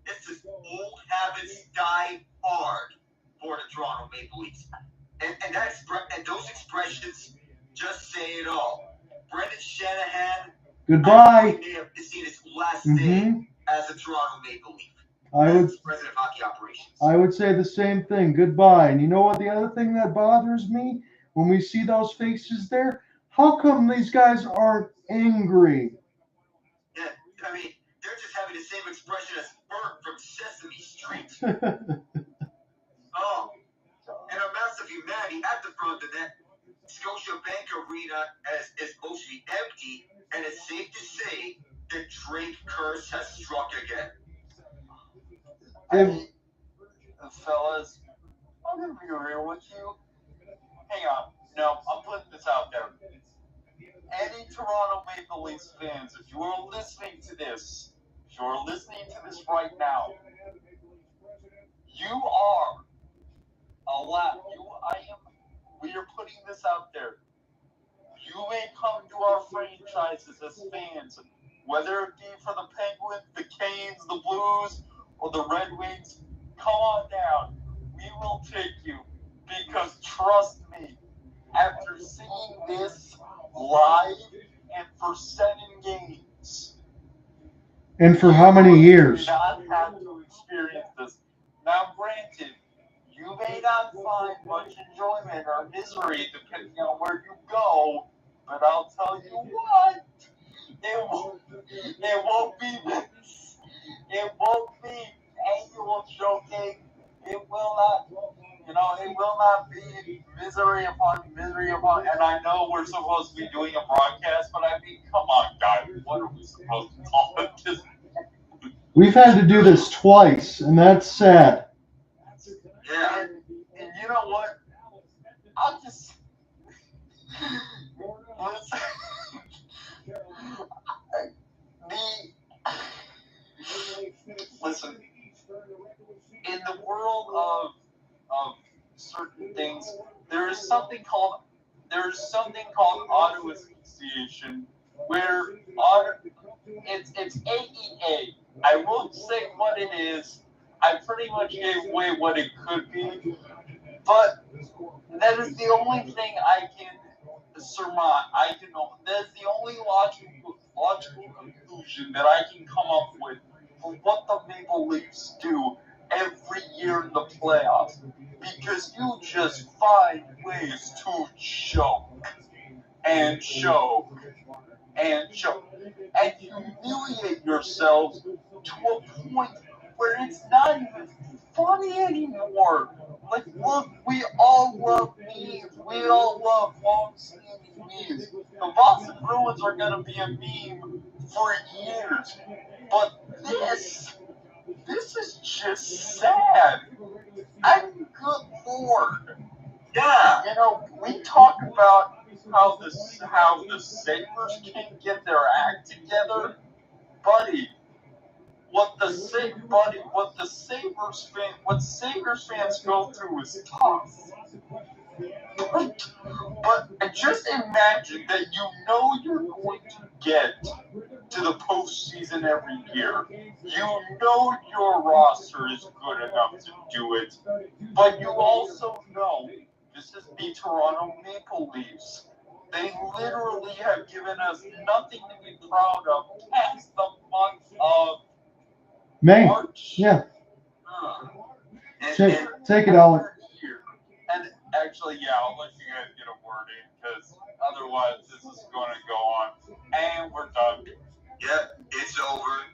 it's just old habits die hard for the Toronto Maple Leafs. And those expressions just say it all. Brendan Shanahan, Goodbye. may have seen his last day as a Toronto Maple Leaf. President of Hockey Operations. I would say the same thing. Goodbye. And you know what? The other thing that bothers me when we see those faces there, how come these guys aren't angry? Yeah, I mean, they're just having the same expression as Bert from Sesame Street. Oh, and a mass of humanity at the front of the net. Scotiabank Arena is mostly empty, and it's safe to say the drink curse has struck again. Fellas, I'm going to be real with you. Hang on. No, I'm putting this out there. Any Toronto Maple Leafs fans, if you are listening to this right now, you are allowed. We are putting this out there. You may come to our franchises as fans, whether it be for the Penguins, the Canadiens, the Blues, or the Red Wings, come on down. We will take you. Because trust me, after seeing this live and for 7 games, And for how many years? you do not have to experience this. Now, granted, you may not find much enjoyment or misery depending on where you go, but I'll tell you what, it won't be this. It won't be annual joking. It will not, it will not be misery upon, and I know we're supposed to be doing a broadcast, but I mean, come on, guys, what are we supposed to call it? We've had to do this twice, and that's sad. Yeah, and you know what? I'll just listen. In the world of certain things, there is something called auto association, where it's AEA. I won't say what it is. I pretty much gave away what it could be, but that is the only thing I can surmise. That is the only logical conclusion that I can come up with for what the Maple Leafs do every year in the playoffs, because you just find ways to choke and humiliate yourselves to a point where it's not even funny anymore. Like, look, we all love memes. We all love long-standing memes. The Boston Bruins are going to be a meme for years. But this is just sad. I mean, good Lord. Yeah. We talk about how the Sabres can't get their act together. Buddy, what Sabres fans go through is tough. But just imagine that you're going to get to the postseason every year. Your roster is good enough to do it. But you also know this is the Toronto Maple Leafs. They literally have given us nothing to be proud of past the month of May. March. Yeah. Take it, Alec. And actually, I'll let you guys get a word in, because otherwise this is going to go on. And we're done. Yep, it's over.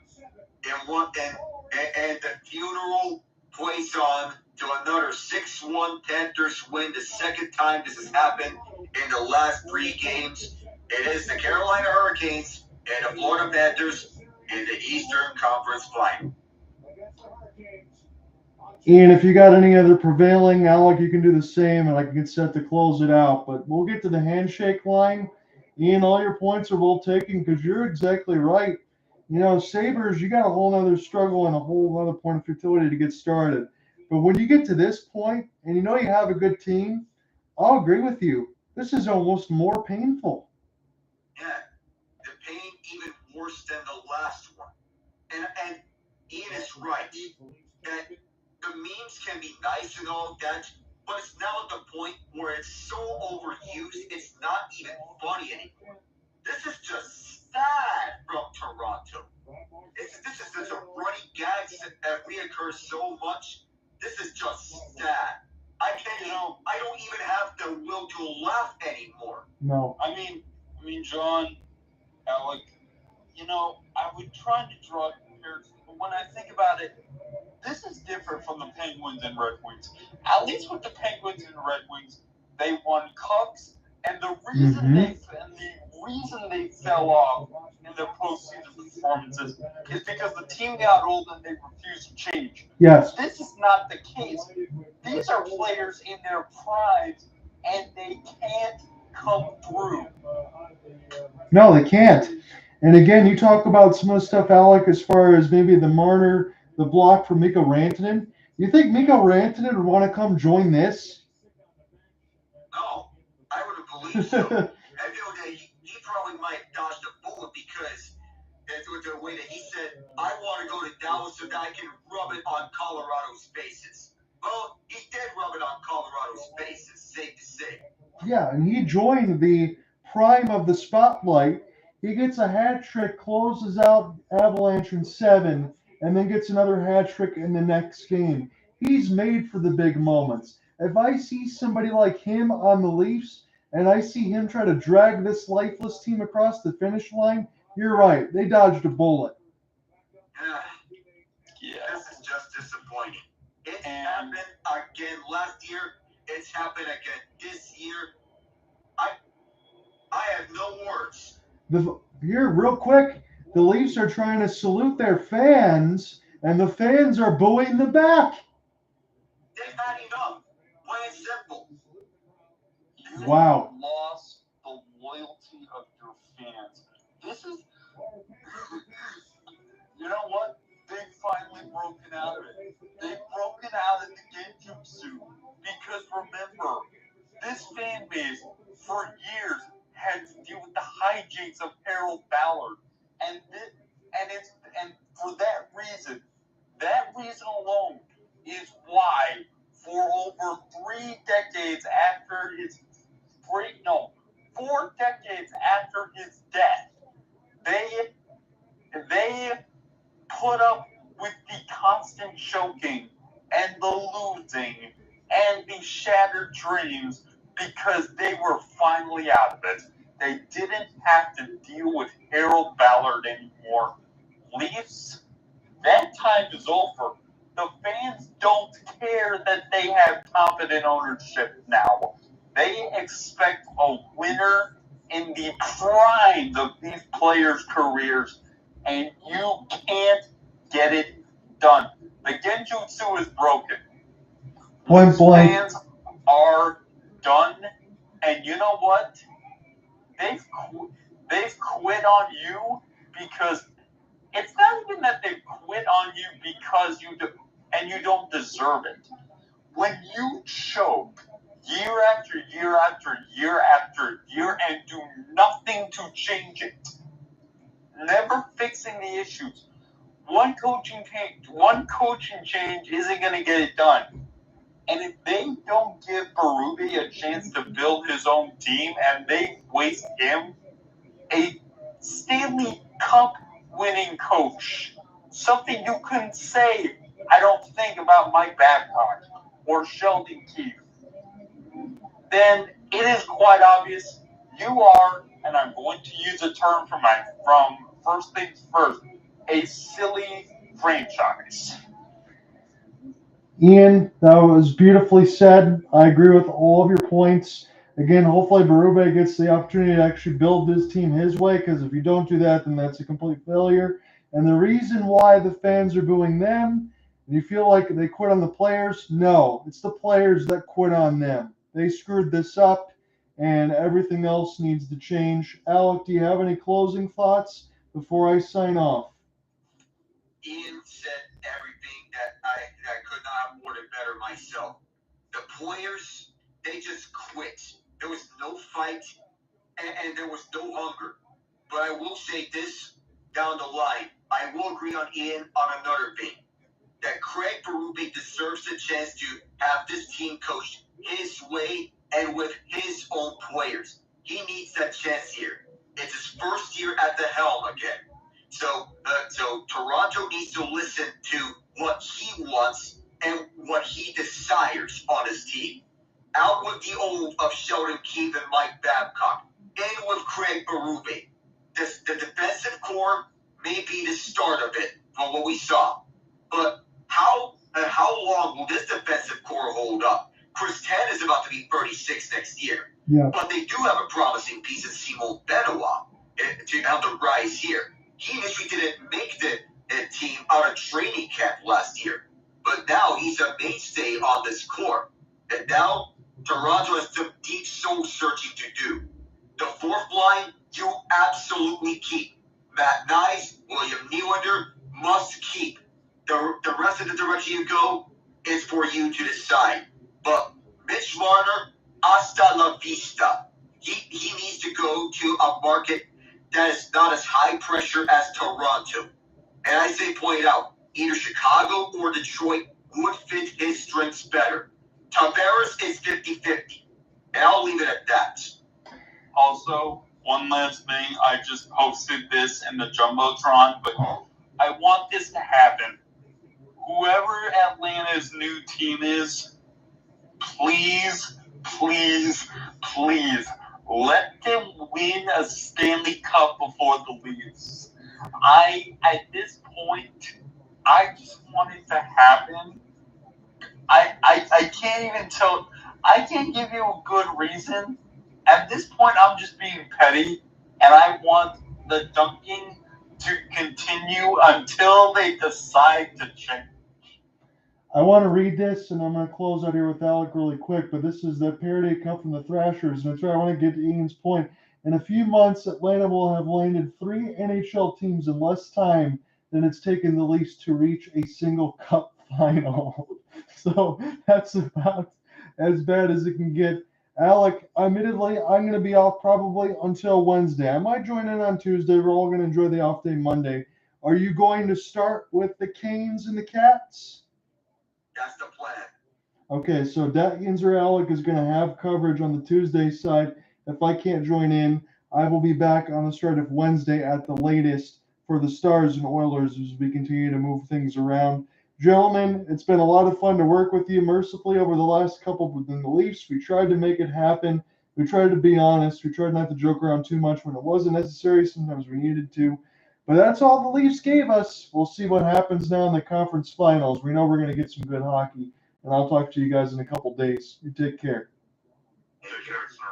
And the funeral plays on to another 6-1 Panthers win, the second time this has happened in the last 3 games. It is the Carolina Hurricanes and the Florida Panthers in the Eastern Conference Final. Ian, if you got any other prevailing, Alec, you can do the same, and I can get set to close it out. But we'll get to the handshake line. Ian, all your points are well taken, because you're exactly right. Sabres, you got a whole other struggle and a whole other point of futility to get started. But when you get to this point, and you have a good team, I'll agree with you. This is almost more painful. Yeah, the pain even worse than the last one. And Ian is right that the memes can be nice and all that, but it's now at the point where it's so overused, it's not even funny anymore. This is just sad from Toronto. This is such a running gag that reoccurs so much. This is just sad. I don't even have the will to laugh anymore. No. I mean, John, Alec, I would try to draw comparisons, but when I think about it, this is different from the Penguins and Red Wings. At least with the Penguins and Red Wings, they won cups, and the reason they fell off in their postseason performances is because the team got old and they refused to change. Yes. This is not the case. These are players in their primes, and they can't come through. No, they can't. And again, you talk about some of the stuff, Alec, as far as maybe the Marner, the block for Mikko Rantanen. You think Mikko Rantanen would want to come join this? No, I would have believed so. He probably might have dodged a bullet, because with the way that he said, I want to go to so that I can rub it on Colorado's faces. Well, he did rub it on Colorado's face, it's safe to say. Yeah, and he joined the prime of the spotlight. He gets a hat trick, closes out Avalanche in 7, and then gets another hat trick in the next game. He's made for the big moments. If I see somebody like him on the Leafs, and I see him try to drag this lifeless team across the finish line, you're right. They dodged a bullet. Yeah. This is just disappointing. It's happened again last year. It's happened again this year. I have no words. Here, real quick, the Leafs are trying to salute their fans, and the fans are booing the back. They've had enough. Plain and simple. Wow. You lost the loyalty of your fans. This is... You know what? They've finally broken out of it. They've broken out of the genjutsu. Because remember, this fan base, for years, had to deal with the hijinks of Harold Ballard. And for that reason alone, is why for over 3 decades after his 4 decades after his death, they put up with the constant choking and the losing and the shattered dreams because they were finally out of it. They didn't have to deal with Harold Ballard anymore. Leafs, that time is over. The fans don't care that they have competent ownership now. They expect a winner in the prime of these players' careers, and you can't get it done. The genjutsu is broken. Point blank. Fans are done, and you know what? They've quit on you because it's not even that they've quit on you because you don't deserve it. When you choke year after year after year after year and do nothing to change it, never fixing the issues, one coaching change isn't going to get it done. And if they don't give Berube a chance to build his own team and they waste him, a Stanley Cup winning coach, something you couldn't say, I don't think, about Mike Babcock or Sheldon Keefe, then it is quite obvious you are, and I'm going to use a term from First Things First, a silly franchise. Ian, that was beautifully said. I agree with all of your points. Again, hopefully Berube gets the opportunity to actually build this team his way, because if you don't do that, then that's a complete failure. And the reason why the fans are booing them, and you feel like they quit on the players, no, it's the players that quit on them. They screwed this up, and everything else needs to change. Alec, do you have any closing thoughts before I sign off? Ian said everything that I could not have worded better myself. The players, they just quit. There was no fight, and there was no hunger. But I will say this down the line. I will agree on Ian on another thing. That Craig Berube deserves the chance to have this team coached his way and with his own players. He needs that chance here. It's his first year at the helm again. So Toronto needs to listen to what he wants and what he desires on his team. Out with the old of Sheldon Keefe and Mike Babcock. In with Craig Berube. The defensive core may be the start of it from what we saw. But how long will this defensive core hold up? Chris Tannen is about to be 36 next year. Yeah. But they do have a promising piece in Simon Benoit on the rise here. He initially didn't make the team out of training camp last year. But now he's a mainstay on this core. And now Toronto has some deep soul searching to do. The fourth line, you absolutely keep. Matt Knies, William Nylander, must keep. The rest of the direction you go is for you to decide. But Mitch Marner, hasta la vista. He needs to go to a market that is not as high pressure as Toronto. And I say point out, Either Chicago or Detroit would fit his strengths better. Tavares is 50-50, and I'll leave it at that. Also, one last thing, I just posted this in the Jumbotron, but I want this to happen. Whoever Atlanta's new team is, please, please, please, let them win a Stanley Cup before the Leafs. At this point, I just want it to happen. I can't even I can't give you a good reason. At this point, I'm just being petty, and I want the dunking to continue until they decide to change. I want to read this, and I'm going to close out here with Alec really quick, but this is the parody come from the Thrashers, and it's right. I want to get to Ian's point. In a few months, Atlanta will have landed 3 NHL teams in less time than it's taken the Leafs to reach a single cup final. So that's about as bad as it can get. Alec, admittedly, I'm going to be off probably until Wednesday. I might join in on Tuesday. We're all going to enjoy the off day Monday. Are you going to start with the Canes and the Cats? That's the plan. Okay, so Datkins or Alec is going to have coverage on the Tuesday side. If I can't join in, I will be back on the start of Wednesday at the latest for the Stars and Oilers as we continue to move things around. Gentlemen, it's been a lot of fun to work with you mercifully over the last couple within the Leafs. We tried to make it happen. We tried to be honest. We tried not to joke around too much when it wasn't necessary. Sometimes we needed to. But that's all the Leafs gave us. We'll see what happens now in the conference finals. We know we're going to get some good hockey. And I'll talk to you guys in a couple days. You take care. Take care, sir.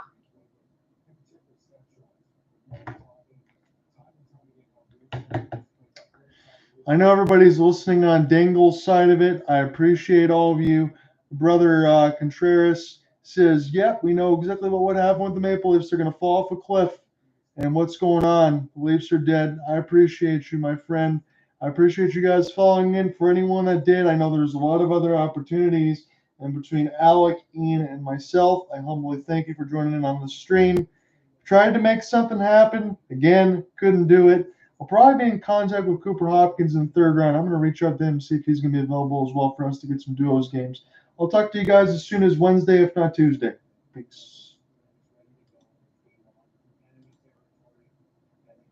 I know everybody's listening on Dangle's side of it. I appreciate all of you. Brother Contreras says, yep, we know exactly what would happen with the Maple Leafs. They're going to fall off a cliff. And what's going on? The Leafs are dead. I appreciate you, my friend. I appreciate you guys following in. For anyone that did, I know there's a lot of other opportunities. And between Alec, Ian, and myself, I humbly thank you for joining in on the stream. Tried to make something happen. Again, couldn't do it. I'll probably be in contact with Cooper Hopkins in the third round. I'm going to reach out to him and see if he's going to be available as well for us to get some duos games. I'll talk to you guys as soon as Wednesday, if not Tuesday. Peace.